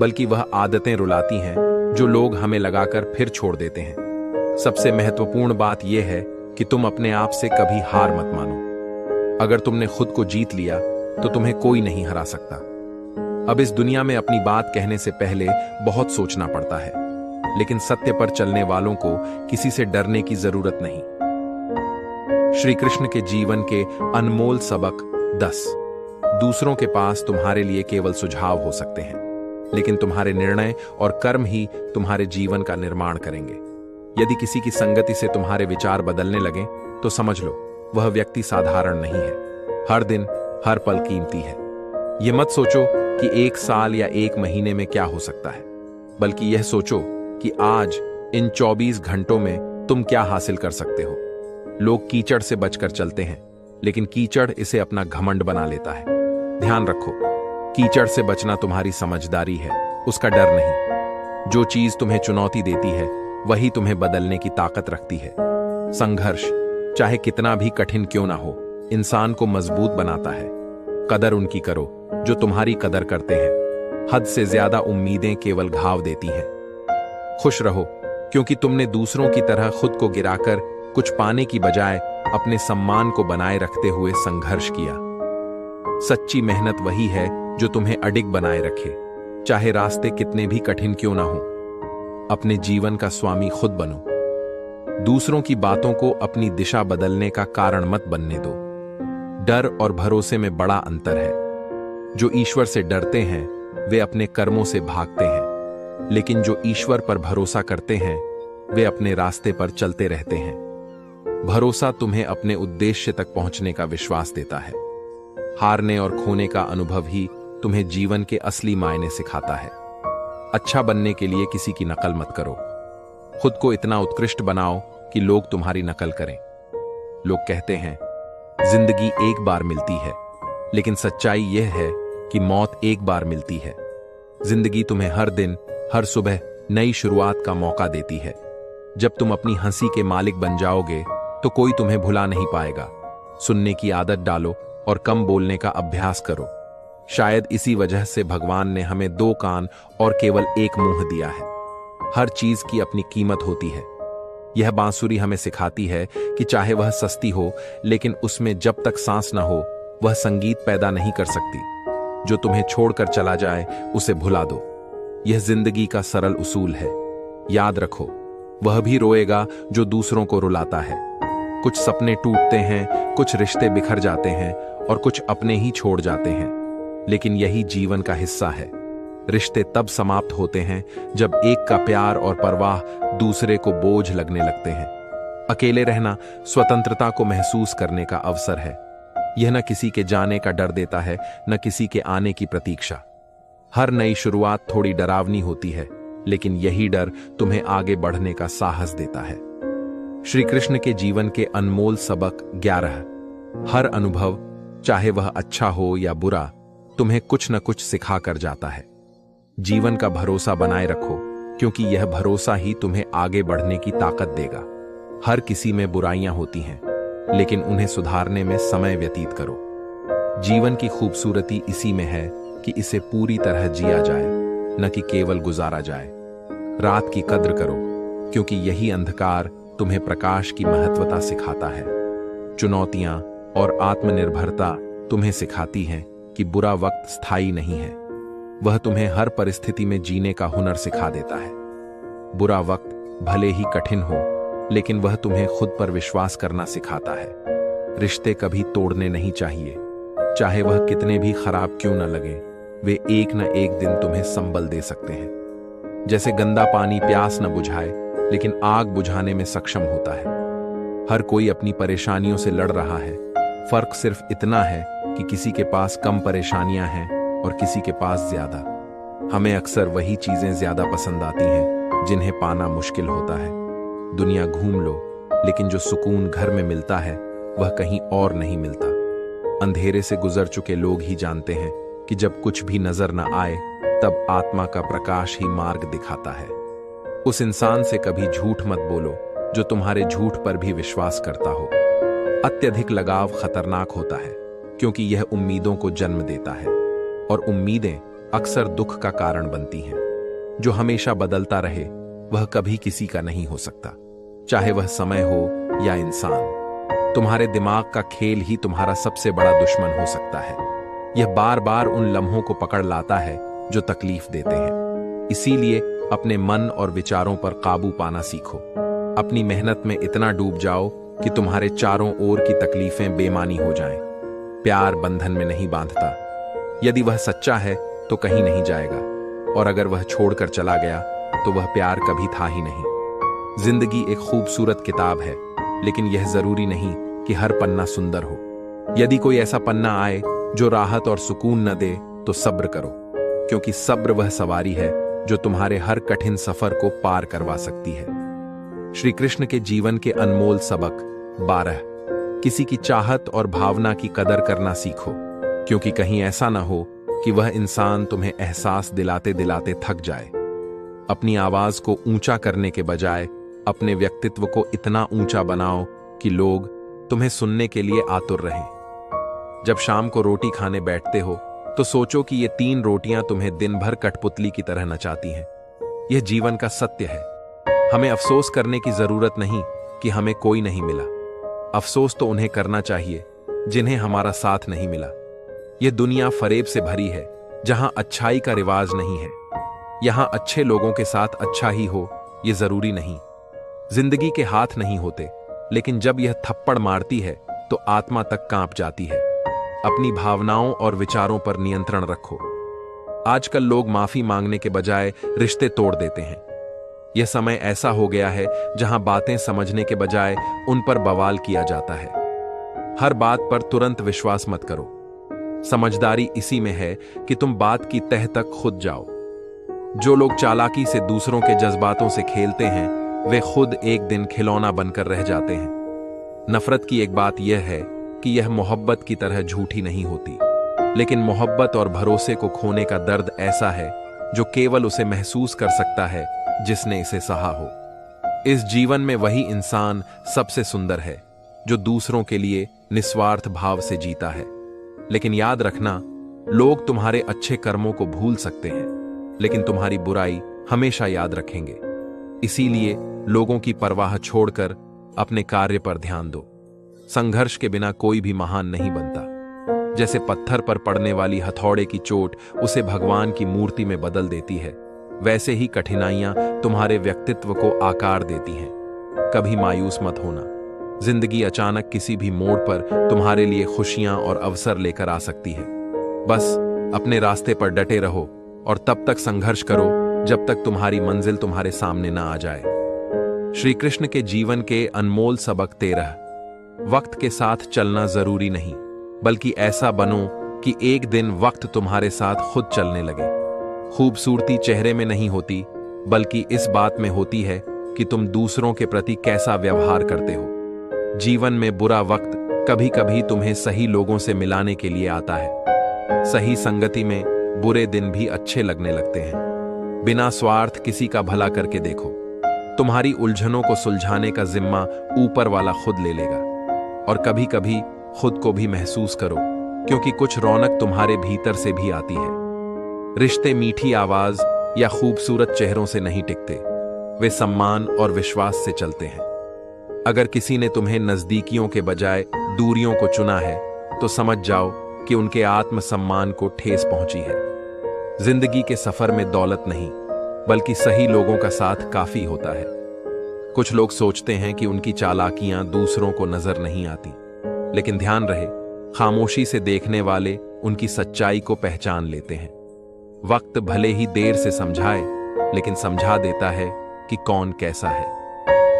बल्कि वह आदतें रुलाती हैं जो लोग हमें लगाकर फिर छोड़ देते हैं। सबसे महत्वपूर्ण बात यह है कि तुम अपने आप से कभी हार मत मानो। अगर तुमने खुद को जीत लिया तो तुम्हें कोई नहीं हरा सकता। अब इस दुनिया में अपनी बात कहने से पहले बहुत सोचना पड़ता है, लेकिन सत्य पर चलने वालों को किसी से डरने की जरूरत नहीं। श्री कृष्ण के जीवन के अनमोल सबक 10। दूसरों के पास तुम्हारे लिए केवल सुझाव हो सकते हैं, लेकिन तुम्हारे निर्णय और कर्म ही तुम्हारे जीवन का निर्माण करेंगे। यदि किसी की संगति से तुम्हारे विचार बदलने लगे तो समझ लो वह व्यक्ति साधारण नहीं है। हर दिन हर पल कीमती है। यह मत सोचो कि 1 साल या 1 महीने में क्या हो सकता है, बल्कि यह सोचो कि आज इन 24 घंटों में तुम क्या हासिल कर सकते हो। लोग कीचड़ से बचकर चलते हैं, लेकिन कीचड़ इसे अपना घमंड बना लेता है। ध्यान रखो, कीचड़ से बचना तुम्हारी समझदारी है, उसका डर नहीं। जो चीज तुम्हें चुनौती देती है वही तुम्हें बदलने की ताकत रखती है। संघर्ष चाहे कितना भी कठिन क्यों ना हो, इंसान को मजबूत बनाता है। कदर उनकी करो जो तुम्हारी कदर करते हैं। हद से ज्यादा उम्मीदें केवल घाव देती हैं। खुश रहो, क्योंकि तुमने दूसरों की तरह खुद को गिराकर कुछ पाने की बजाय अपने सम्मान को बनाए रखते हुए संघर्ष किया। सच्ची मेहनत वही है जो तुम्हें अडिग बनाए रखे, चाहे रास्ते कितने भी कठिन क्यों ना हो। अपने जीवन का स्वामी खुद बनो। दूसरों की बातों को अपनी दिशा बदलने का कारण मत बनने दो। डर और भरोसे में बड़ा अंतर है। जो ईश्वर से डरते हैं वे अपने कर्मों से भागते हैं, लेकिन जो ईश्वर पर भरोसा करते हैं वे अपने रास्ते पर चलते रहते हैं। भरोसा तुम्हें अपने उद्देश्य तक पहुंचने का विश्वास देता है। हारने और खोने का अनुभव ही तुम्हें जीवन के असली मायने सिखाता है। अच्छा बनने के लिए किसी की नकल मत करो। खुद को इतना उत्कृष्ट बनाओ कि लोग तुम्हारी नकल करें। लोग कहते हैं जिंदगी एक बार मिलती है, लेकिन सच्चाई यह है कि मौत एक बार मिलती है। जिंदगी तुम्हें हर दिन हर सुबह नई शुरुआत का मौका देती है। जब तुम अपनी हंसी के मालिक बन जाओगे तो कोई तुम्हें भुला नहीं पाएगा। सुनने की आदत डालो और कम बोलने का अभ्यास करो। शायद इसी वजह से भगवान ने हमें 2 कान और केवल 1 मुंह दिया है। हर चीज की अपनी कीमत होती है। यह बांसुरी हमें सिखाती है कि चाहे वह सस्ती हो, लेकिन उसमें जब तक सांस ना हो वह संगीत पैदा नहीं कर सकती। जो तुम्हें छोड़कर चला जाए उसे भुला दो। यह जिंदगी का सरल उसूल है। याद रखो, वह भी रोएगा जो दूसरों को रुलाता है। कुछ सपने टूटते हैं, कुछ रिश्ते बिखर जाते हैं और कुछ अपने ही छोड़ जाते हैं, लेकिन यही जीवन का हिस्सा है। रिश्ते तब समाप्त होते हैं जब एक का प्यार और परवाह दूसरे को बोझ लगने लगते हैं। अकेले रहना स्वतंत्रता को महसूस करने का अवसर है। यह न किसी के जाने का डर देता है, न किसी के आने की प्रतीक्षा। हर नई शुरुआत थोड़ी डरावनी होती है, लेकिन यही डर तुम्हें आगे बढ़ने का साहस देता है। श्री कृष्ण के जीवन के अनमोल सबक 11। हर अनुभव, चाहे वह अच्छा हो या बुरा, तुम्हें कुछ न कुछ सिखा कर जाता है। जीवन का भरोसा बनाए रखो, क्योंकि यह भरोसा ही तुम्हें आगे बढ़ने की ताकत देगा। हर किसी में बुराइयां होती हैं, लेकिन उन्हें सुधारने में समय व्यतीत करो। जीवन की खूबसूरती इसी में है कि इसे पूरी तरह जिया जाए, न कि केवल गुजारा जाए। रात की कद्र करो, क्योंकि यही अंधकार तुम्हें प्रकाश की महत्वता सिखाता है। चुनौतियां और आत्मनिर्भरता तुम्हें सिखाती हैं कि बुरा वक्त स्थायी नहीं है। वह तुम्हें हर परिस्थिति में जीने का हुनर सिखा देता है। बुरा वक्त भले ही कठिन हो, लेकिन वह तुम्हें खुद पर विश्वास करना सिखाता है। रिश्ते कभी तोड़ने नहीं चाहिए, चाहे वह कितने भी खराब क्यों न लगे। वे एक न एक दिन तुम्हें संबल दे सकते हैं। जैसे गंदा पानी प्यास न बुझाए, लेकिन आग बुझाने में सक्षम होता है। हर कोई अपनी परेशानियों से लड़ रहा है। फर्क सिर्फ इतना है कि किसी के पास कम परेशानियां हैं और किसी के पास ज्यादा। हमें अक्सर वही चीजें ज्यादा पसंद आती हैं जिन्हें पाना मुश्किल होता है। दुनिया घूम लो, लेकिन जो सुकून घर में मिलता है वह कहीं और नहीं मिलता। अंधेरे से गुजर चुके लोग ही जानते हैं कि जब कुछ भी नजर न आए तब आत्मा का प्रकाश ही मार्ग दिखाता है। उस इंसान से कभी झूठ मत बोलो जो तुम्हारे झूठ पर भी विश्वास करता हो। अत्यधिक लगाव खतरनाक होता है क्योंकि यह उम्मीदों को जन्म देता है और उम्मीदें अक्सर दुख का कारण बनती हैं। जो हमेशा बदलता रहे वह कभी किसी का नहीं हो सकता, चाहे वह समय हो या इंसान। तुम्हारे दिमाग का खेल ही तुम्हारा सबसे बड़ा दुश्मन हो सकता है। यह बार बार उन लम्हों को पकड़ लाता है जो तकलीफ देते हैं। इसीलिए अपने मन और विचारों पर काबू पाना सीखो। अपनी मेहनत में इतना डूब जाओ कि तुम्हारे चारों ओर की तकलीफें बेमानी हो जाएं। प्यार बंधन में नहीं बांधता। यदि वह सच्चा है तो कहीं नहीं जाएगा, और अगर वह छोड़कर चला गया तो वह प्यार कभी था ही नहीं। जिंदगी एक खूबसूरत किताब है, लेकिन यह जरूरी नहीं कि हर पन्ना सुंदर हो। यदि कोई ऐसा पन्ना आए जो राहत और सुकून न दे तो सब्र करो, क्योंकि सब्र वह सवारी है जो तुम्हारे हर कठिन सफर को पार करवा सकती है। श्री कृष्ण के जीवन के अनमोल सबक 12। किसी की चाहत और भावना की कदर करना सीखो, क्योंकि कहीं ऐसा ना हो कि वह इंसान तुम्हें एहसास दिलाते दिलाते थक जाए। अपनी आवाज को ऊंचा करने के बजाय अपने व्यक्तित्व को इतना ऊंचा बनाओ कि लोग तुम्हें सुनने के लिए आतुर रहें। जब शाम को रोटी खाने बैठते हो तो सोचो कि ये 3 रोटियां तुम्हें दिन भर कठपुतली की तरह नचाती हैं। यह जीवन का सत्य है। हमें अफसोस करने की जरूरत नहीं कि हमें कोई नहीं मिला। अफसोस तो उन्हें करना चाहिए जिन्हें हमारा साथ नहीं मिला। यह दुनिया फरेब से भरी है, जहां अच्छाई का रिवाज नहीं है। यहां अच्छे लोगों के साथ अच्छा ही हो यह जरूरी नहीं। जिंदगी के हाथ नहीं होते, लेकिन जब यह थप्पड़ मारती है तो आत्मा तक कांप जाती है। अपनी भावनाओं और विचारों पर नियंत्रण रखो। आजकल लोग माफी मांगने के बजाय रिश्ते तोड़ देते हैं। यह समय ऐसा हो गया है जहां बातें समझने के बजाय उन पर बवाल किया जाता है। हर बात पर तुरंत विश्वास मत करो। समझदारी इसी में है कि तुम बात की तह तक खुद जाओ। जो लोग चालाकी से दूसरों के जज्बातों से खेलते हैं वे खुद एक दिन खिलौना बनकर रह जाते हैं। नफरत की एक बात यह है कि यह मोहब्बत की तरह झूठी नहीं होती, लेकिन मोहब्बत और भरोसे को खोने का दर्द ऐसा है जो केवल उसे महसूस कर सकता है जिसने इसे सहा हो। इस जीवन में वही इंसान सबसे सुंदर है जो दूसरों के लिए निस्वार्थ भाव से जीता है। लेकिन याद रखना, लोग तुम्हारे अच्छे कर्मों को भूल सकते हैं, लेकिन तुम्हारी बुराई हमेशा याद रखेंगे। इसीलिए लोगों की परवाह छोड़कर अपने कार्य पर ध्यान दो। संघर्ष के बिना कोई भी महान नहीं बनता। जैसे पत्थर पर पड़ने वाली हथौड़े की चोट उसे भगवान की मूर्ति में बदल देती है, वैसे ही कठिनाइयां तुम्हारे व्यक्तित्व को आकार देती हैं। कभी मायूस मत होना। जिंदगी अचानक किसी भी मोड़ पर तुम्हारे लिए खुशियां और अवसर लेकर आ सकती है। बस अपने रास्ते पर डटे रहो और तब तक संघर्ष करो जब तक तुम्हारी मंजिल तुम्हारे सामने ना आ जाए। श्री कृष्ण के जीवन के अनमोल सबक 13। वक्त के साथ चलना जरूरी नहीं, बल्कि ऐसा बनो कि एक दिन वक्त तुम्हारे साथ खुद चलने लगे। खूबसूरती चेहरे में नहीं होती, बल्कि इस बात में होती है कि तुम दूसरों के प्रति कैसा व्यवहार करते हो। जीवन में बुरा वक्त कभी कभी तुम्हें सही लोगों से मिलाने के लिए आता है। सही संगति में बुरे दिन भी अच्छे लगने लगते हैं। बिना स्वार्थ किसी का भला करके देखो। तुम्हारी उलझनों को सुलझाने का जिम्मा ऊपर वाला खुद ले लेगा। और कभी कभी खुद को भी महसूस करो, क्योंकि कुछ रौनक तुम्हारे भीतर से भी आती है। रिश्ते मीठी आवाज या खूबसूरत चेहरों से नहीं टिकते, वे सम्मान और विश्वास से चलते हैं। अगर किसी ने तुम्हें नजदीकियों के बजाय दूरियों को चुना है तो समझ जाओ कि उनके आत्मसम्मान को ठेस पहुंची है। जिंदगी के सफर में दौलत नहीं, बल्कि सही लोगों का साथ काफी होता है। कुछ लोग सोचते हैं कि उनकी चालाकियां दूसरों को नजर नहीं आती, लेकिन ध्यान रहे, खामोशी से देखने वाले उनकी सच्चाई को पहचान लेते हैं। वक्त भले ही देर से समझाए, लेकिन समझा देता है कि कौन कैसा है।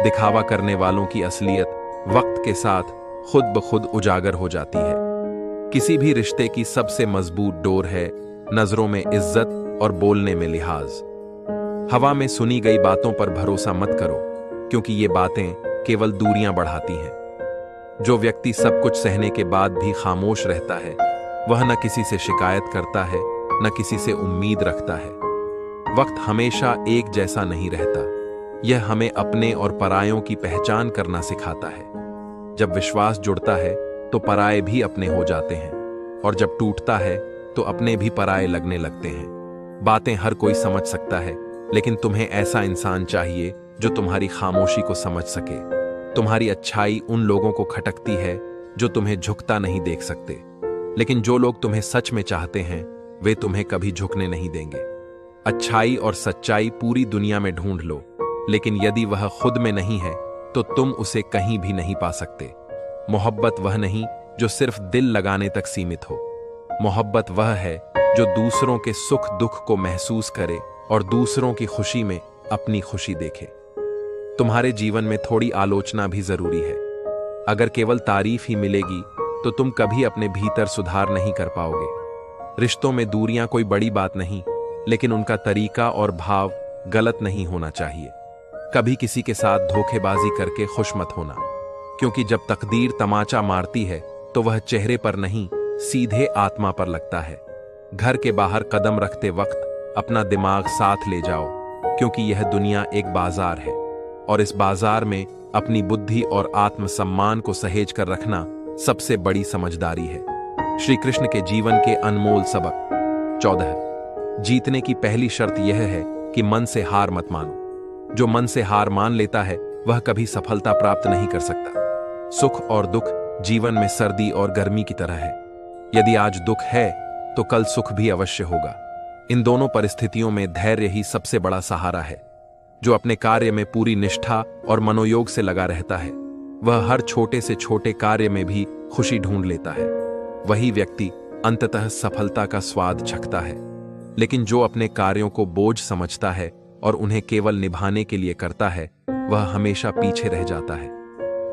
दिखावा करने वालों की असलियत वक्त के साथ खुद ब खुद उजागर हो जाती है। किसी भी रिश्ते की सबसे मजबूत डोर है नजरों में इज्जत और बोलने में लिहाज। हवा में सुनी गई बातों पर भरोसा मत करो, क्योंकि ये बातें केवल दूरियां बढ़ाती हैं। जो व्यक्ति सब कुछ सहने के बाद भी खामोश रहता है, वह न किसी से शिकायत करता है, न किसी से उम्मीद रखता है। वक्त हमेशा एक जैसा नहीं रहता। यह हमें अपने और परायों की पहचान करना सिखाता है। जब विश्वास जुड़ता है तो पराये भी अपने हो जाते हैं, और जब टूटता है तो अपने भी पराये लगने लगते हैं। बातें हर कोई समझ सकता है, लेकिन तुम्हें ऐसा इंसान चाहिए जो तुम्हारी खामोशी को समझ सके। तुम्हारी अच्छाई उन लोगों को खटकती है जो तुम्हें झुकता नहीं देख सकते, लेकिन जो लोग तुम्हें सच में चाहते हैं वे तुम्हें कभी झुकने नहीं देंगे। अच्छाई और सच्चाई पूरी दुनिया में ढूंढ लो, लेकिन यदि वह खुद में नहीं है तो तुम उसे कहीं भी नहीं पा सकते। मोहब्बत वह नहीं जो सिर्फ दिल लगाने तक सीमित हो। मोहब्बत वह है जो दूसरों के सुख दुख को महसूस करे और दूसरों की खुशी में अपनी खुशी देखे। तुम्हारे जीवन में थोड़ी आलोचना भी जरूरी है। अगर केवल तारीफ ही मिलेगी तो तुम कभी अपने भीतर सुधार नहीं कर पाओगे। रिश्तों में दूरियां कोई बड़ी बात नहीं, लेकिन उनका तरीका और भाव गलत नहीं होना चाहिए। कभी किसी के साथ धोखेबाजी करके खुश मत होना, क्योंकि जब तकदीर तमाचा मारती है तो वह चेहरे पर नहीं, सीधे आत्मा पर लगता है। घर के बाहर कदम रखते वक्त अपना दिमाग साथ ले जाओ, क्योंकि यह दुनिया एक बाजार है, और इस बाजार में अपनी बुद्धि और आत्मसम्मान को सहेज कर रखना सबसे बड़ी समझदारी है। श्री कृष्ण के जीवन के अनमोल सबक। 14। जीतने की पहली शर्त यह है कि मन से हार मत मानो। जो मन से हार मान लेता है वह कभी सफलता प्राप्त नहीं कर सकता। सुख और दुख जीवन में सर्दी और गर्मी की तरह है। यदि आज दुख है तो कल सुख भी अवश्य होगा। इन दोनों परिस्थितियों में धैर्य ही सबसे बड़ा सहारा है। जो अपने कार्य में पूरी निष्ठा और मनोयोग से लगा रहता है, वह हर छोटे से छोटे कार्य में भी खुशी ढूंढ लेता है। वही व्यक्ति अंततः सफलता का स्वाद चखता है। लेकिन जो अपने कार्यों को बोझ समझता है और उन्हें केवल निभाने के लिए करता है, वह हमेशा पीछे रह जाता है।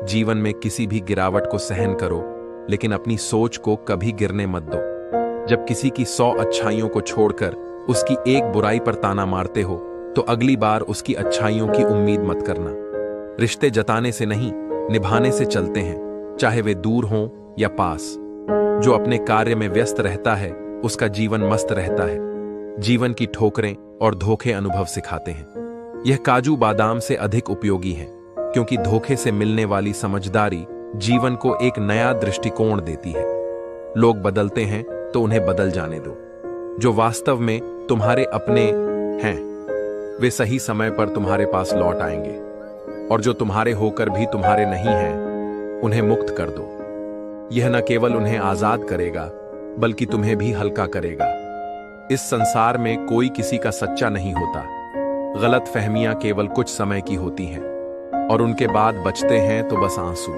जीवन में किसी भी गिरावट को सहन करो, लेकिन अपनी सोच को कभी गिरने मत दो। जब किसी की 100 अच्छाइयों को छोड़कर उसकी एक बुराई पर ताना मारते हो, तो अगली बार उसकी अच्छाइयों की उम्मीद मत करना। रिश्ते जताने से नहीं, निभाने से चलते हैं, चाहे वे दूर हों या पास। जो अपने कार्य में व्यस्त रहता है उसका जीवन मस्त रहता है। जीवन की ठोकरें और धोखे अनुभव सिखाते हैं। यह काजू बादाम से अधिक उपयोगी है, क्योंकि धोखे से मिलने वाली समझदारी जीवन को एक नया दृष्टिकोण देती है। लोग बदलते हैं तो उन्हें बदल जाने दो। जो वास्तव में तुम्हारे अपने हैं वे सही समय पर तुम्हारे पास लौट आएंगे, और जो तुम्हारे होकर भी तुम्हारे नहीं हैं उन्हें मुक्त कर दो। यह न केवल उन्हें आजाद करेगा बल्कि तुम्हें भी हल्का करेगा। इस संसार में कोई किसी का सच्चा नहीं होता। गलत फहमियां केवल कुछ समय की होती हैं, और उनके बाद बचते हैं तो बस आंसू।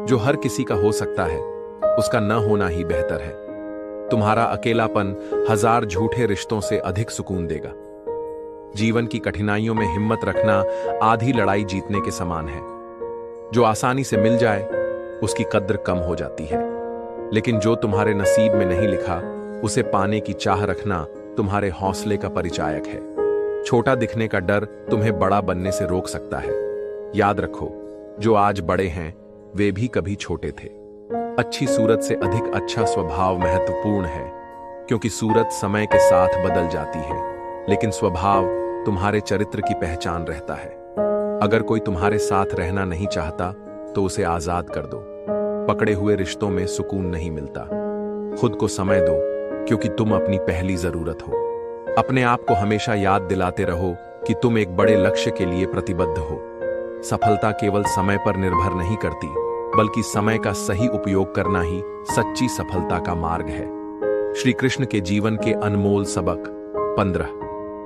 जो हर किसी का हो सकता है उसका न होना ही बेहतर है। तुम्हारा अकेलापन 1000 झूठे रिश्तों से अधिक सुकून देगा। जीवन की कठिनाइयों में हिम्मत रखना आधी लड़ाई जीतने के समान है। जो आसानी से मिल जाए उसकी कद्र कम हो जाती है, लेकिन जो तुम्हारे नसीब में नहीं लिखा उसे पाने की चाह रखना तुम्हारे हौसले का परिचायक है। छोटा दिखने का डर तुम्हें बड़ा बनने से रोक सकता है। याद रखो, जो आज बड़े हैं वे भी कभी छोटे थे। अच्छी सूरत से अधिक अच्छा स्वभाव महत्वपूर्ण है, क्योंकि सूरत समय के साथ बदल जाती है, लेकिन स्वभाव तुम्हारे चरित्र की पहचान रहता है। अगर कोई तुम्हारे साथ रहना नहीं चाहता तो उसे आजाद कर दो। पकड़े हुए रिश्तों में सुकून नहीं मिलता। खुद को समय दो, क्योंकि तुम अपनी पहली जरूरत हो। अपने आप को हमेशा याद दिलाते रहो कि तुम एक बड़े लक्ष्य के लिए प्रतिबद्ध हो। सफलता केवल समय पर निर्भर नहीं करती, बल्कि समय का सही उपयोग करना ही सच्ची सफलता का मार्ग है। श्री कृष्ण के जीवन के अनमोल सबक। 15।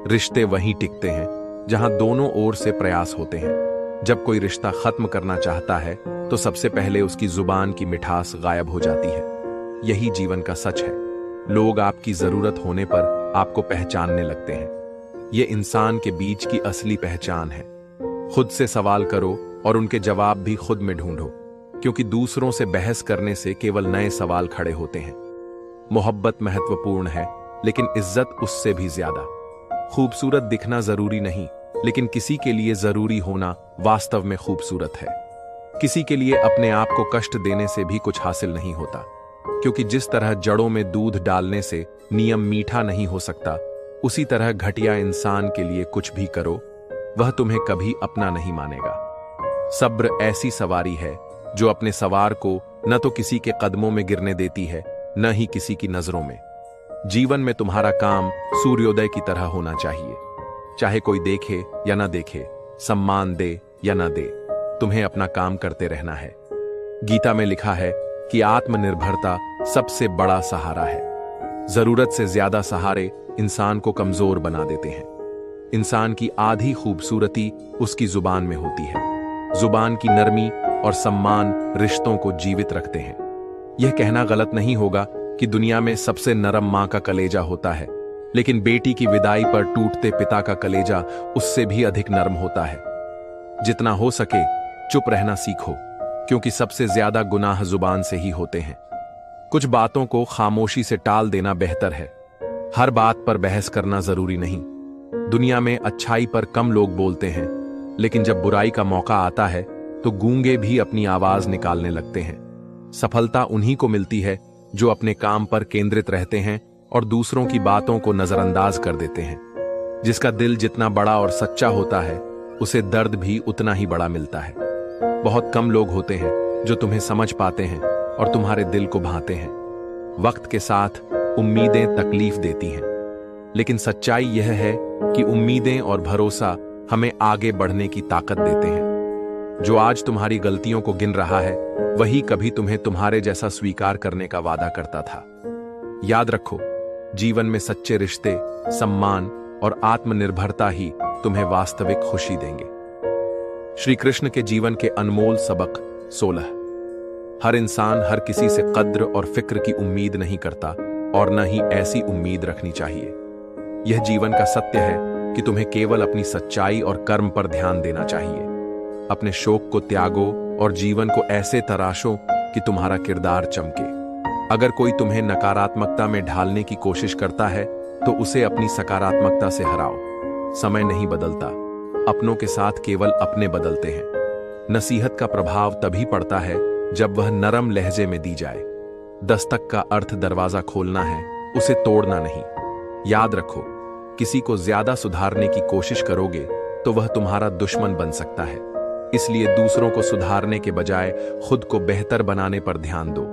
रिश्ते वहीं टिकते हैं जहां दोनों ओर से प्रयास होते हैं। जब कोई रिश्ता खत्म करना चाहता है तो सबसे पहले उसकी जुबान की मिठास गायब हो जाती है। यही जीवन का सच है। लोग आपकी जरूरत होने पर आपको पहचानने लगते हैं। ये इंसान के बीच की असली पहचान है। खुद से सवाल करो और उनके जवाब भी खुद में ढूंढो, क्योंकि दूसरों से बहस करने से केवल नए सवाल खड़े होते हैं। मोहब्बत महत्वपूर्ण है, लेकिन इज्जत उससे भी ज्यादा। खूबसूरत दिखना जरूरी नहीं, लेकिन किसी के लिए जरूरी होना वास्तव में खूबसूरत है। किसी के लिए अपने आप को कष्ट देने से भी कुछ हासिल नहीं होता, क्योंकि जिस तरह जड़ों में दूध डालने से नियम मीठा नहीं हो सकता, उसी तरह घटिया इंसान के लिए कुछ भी करो, वह तुम्हें कभी अपना नहीं मानेगा। सब्र ऐसी सवारी है जो अपने सवार को न तो किसी के कदमों में गिरने देती है, न ही किसी की नजरों में। जीवन में तुम्हारा काम सूर्योदय की तरह होना चाहिए। चाहे कोई देखे या ना देखे, सम्मान दे या ना दे, तुम्हें अपना काम करते रहना है। गीता में लिखा है कि आत्मनिर्भरता सबसे बड़ा सहारा है। जरूरत से ज्यादा सहारे इंसान को कमजोर बना देते हैं। इंसान की आधी खूबसूरती उसकी जुबान में होती है। जुबान की नरमी और सम्मान रिश्तों को जीवित रखते हैं। यह कहना गलत नहीं होगा कि दुनिया में सबसे नरम मां का कलेजा होता है, लेकिन बेटी की विदाई पर टूटते पिता का कलेजा उससे भी अधिक नरम होता है। जितना हो सके चुप रहना सीखो, क्योंकि सबसे ज्यादा गुनाह जुबान से ही होते हैं। कुछ बातों को खामोशी से टाल देना बेहतर है। हर बात पर बहस करना जरूरी नहीं। दुनिया में अच्छाई पर कम लोग बोलते हैं, लेकिन जब बुराई का मौका आता है तो गूंगे भी अपनी आवाज निकालने लगते हैं। सफलता उन्हीं को मिलती है जो अपने काम पर केंद्रित रहते हैं और दूसरों की बातों को नजरअंदाज कर देते हैं। जिसका दिल जितना बड़ा और सच्चा होता है, उसे दर्द भी उतना ही बड़ा मिलता है। बहुत कम लोग होते हैं जो तुम्हें समझ पाते हैं और तुम्हारे दिल को भाते हैं। वक्त के साथ उम्मीदें तकलीफ देती हैं, लेकिन सच्चाई यह है कि उम्मीदें और भरोसा हमें आगे बढ़ने की ताकत देते हैं। जो आज तुम्हारी गलतियों को गिन रहा है, वही कभी तुम्हें तुम्हारे जैसा स्वीकार करने का वादा करता था। याद रखो, जीवन में सच्चे रिश्ते, सम्मान और आत्मनिर्भरता ही तुम्हें वास्तविक खुशी देंगे। श्री कृष्ण के जीवन के अनमोल सबक 16। हर इंसान हर किसी से कद्र और फिक्र की उम्मीद नहीं करता, और न ही ऐसी उम्मीद रखनी चाहिए। यह जीवन का सत्य है कि तुम्हें केवल अपनी सच्चाई और कर्म पर ध्यान देना चाहिए। अपने शौक को त्यागो और जीवन को ऐसे तराशो कि तुम्हारा किरदार चमके। अगर कोई तुम्हें नकारात्मकता में ढालने की कोशिश करता है, तो उसे अपनी सकारात्मकता से हराओ। समय नहीं बदलता, अपनों के साथ केवल अपने बदलते हैं। नसीहत का प्रभाव तभी पड़ता है जब वह नरम लहजे में दी जाए। दस्तक का अर्थ दरवाजा खोलना है, उसे तोड़ना नहीं। याद रखो, किसी को ज्यादा सुधारने की कोशिश करोगे तो वह तुम्हारा दुश्मन बन सकता है। इसलिए दूसरों को सुधारने के बजाय खुद को बेहतर बनाने पर ध्यान दो।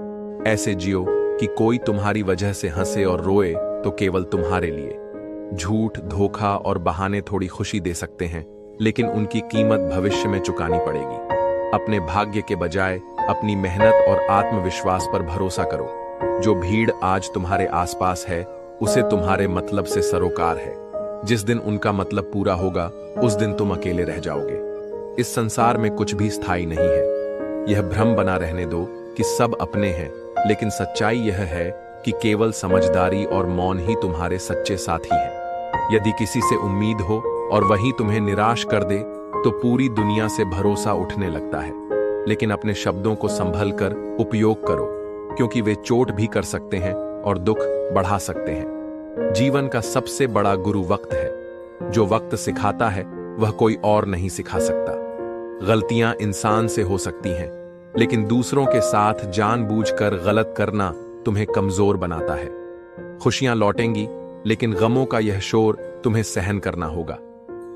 ऐसे जियो कि कोई तुम्हारी वजह से हंसे और रोए तो केवल तुम्हारे लिए। झूठ, धोखा और बहाने थोड़ी खुशी दे सकते हैं, लेकिन उनकी कीमत भविष्य में चुकानी पड़ेगी। अपने भाग्य के बजाय अपनी मेहनत और आत्मविश्वास पर भरोसा करो। जो भीड़ आज तुम्हारे आसपास है, उसे तुम्हारे मतलब से सरोकार है। जिस दिन उनका मतलब पूरा होगा, उस दिन तुम अकेले रह जाओगे। इस संसार में कुछ भी स्थायी नहीं है। यह भ्रम बना रहने दो कि सब अपने हैं, लेकिन सच्चाई यह है कि केवल समझदारी और मौन ही तुम्हारे सच्चे साथी हैं। यदि किसी से उम्मीद हो और वही तुम्हें निराश कर दे, तो पूरी दुनिया से भरोसा उठने लगता है। लेकिन अपने शब्दों को संभल कर उपयोग करो, क्योंकि वे चोट भी कर सकते हैं और दुख बढ़ा सकते हैं। जीवन का सबसे बड़ा गुरु वक्त है। जो वक्त सिखाता है, वह कोई और नहीं सिखा सकता। गलतियां इंसान से हो सकती हैं, लेकिन दूसरों के साथ जानबूझकर गलत करना तुम्हें कमजोर बनाता है। खुशियां लौटेंगी, लेकिन गमों का यह शोर तुम्हें सहन करना होगा।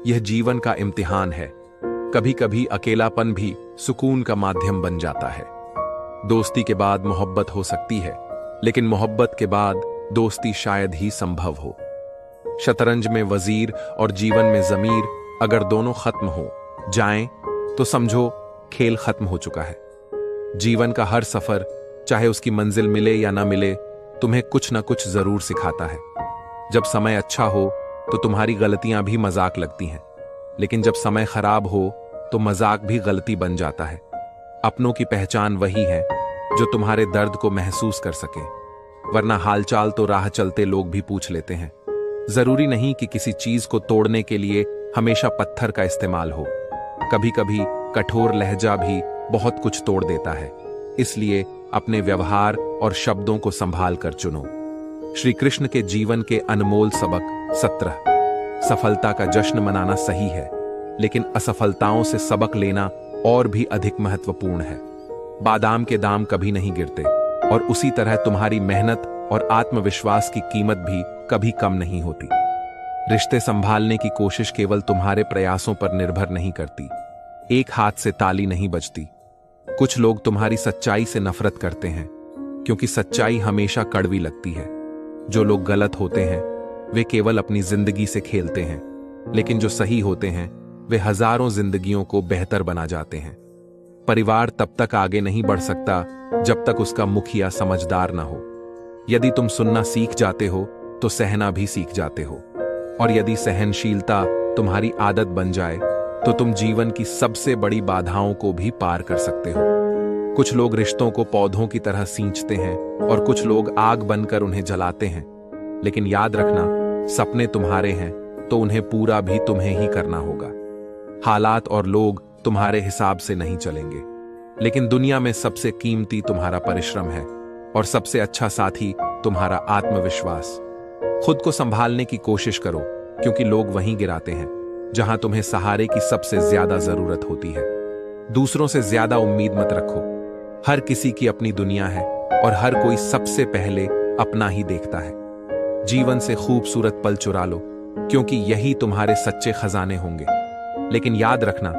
यह जीवन का इम्तिहान है। कभी कभी अकेलापन भी सुकून का माध्यम बन जाता है। दोस्ती के बाद मोहब्बत हो सकती है, लेकिन मोहब्बत के बाद दोस्ती शायद ही संभव हो। शतरंज में वजीर और जीवन में जमीर अगर दोनों खत्म हो जाएं, तो समझो खेल खत्म हो चुका है। जीवन का हर सफर, चाहे उसकी मंजिल मिले या ना मिले, तुम्हें कुछ ना कुछ जरूर सिखाता है। जब समय अच्छा हो तो तुम्हारी गलतियां भी मजाक लगती हैं, लेकिन जब समय खराब हो तो मजाक भी गलती बन जाता है। अपनों की पहचान वही है जो तुम्हारे दर्द को महसूस कर सके, वरना हालचाल तो राह चलते लोग भी पूछ लेते हैं। जरूरी नहीं कि किसी चीज को तोड़ने के लिए हमेशा पत्थर का इस्तेमाल हो। कभी कभी कठोर लहजा भी बहुत कुछ तोड़ देता है। इसलिए अपने व्यवहार और शब्दों को संभाल कर चुनो। श्री कृष्ण के जीवन के अनमोल सबक 17। सफलता का जश्न मनाना सही है, लेकिन असफलताओं से सबक लेना और भी अधिक महत्वपूर्ण है। बादाम के दाम कभी नहीं गिरते, और उसी तरह तुम्हारी मेहनत और आत्मविश्वास की कीमत भी कभी कम नहीं होती। रिश्ते संभालने की कोशिश केवल तुम्हारे प्रयासों पर निर्भर नहीं करती। एक हाथ से ताली नहीं बजती। कुछ लोग तुम्हारी सच्चाई से नफरत करते हैं, क्योंकि सच्चाई हमेशा कड़वी लगती है। जो लोग गलत होते हैं वे केवल अपनी जिंदगी से खेलते हैं, लेकिन जो सही होते हैं वे हजारों जिंदगियों को बेहतर बना जाते हैं। परिवार तब तक आगे नहीं बढ़ सकता जब तक उसका मुखिया समझदार ना हो। यदि तुम सुनना सीख जाते हो तो सहना भी सीख जाते हो, और यदि सहनशीलता तुम्हारी आदत बन जाए तो तुम जीवन की सबसे बड़ी बाधाओं को भी पार कर सकते हो। कुछ लोग रिश्तों को पौधों की तरह सींचते हैं और कुछ लोग आग बनकर उन्हें जलाते हैं, लेकिन याद रखना, सपने तुम्हारे हैं तो उन्हें पूरा भी तुम्हें ही करना होगा। हालात और लोग तुम्हारे हिसाब से नहीं चलेंगे, लेकिन दुनिया में सबसे कीमती तुम्हारा परिश्रम है, और सबसे अच्छा साथी तुम्हारा आत्मविश्वास। खुद को संभालने की कोशिश करो, क्योंकि लोग वहीं गिराते हैं जहां तुम्हें सहारे की सबसे ज्यादा जरूरत होती है। दूसरों से ज्यादा उम्मीद मत रखो। हर किसी की अपनी दुनिया है, और हर कोई सबसे पहले अपना ही देखता है। जीवन से खूबसूरत पल चुरा लो, क्योंकि यही तुम्हारे सच्चे खजाने होंगे। लेकिन याद रखना,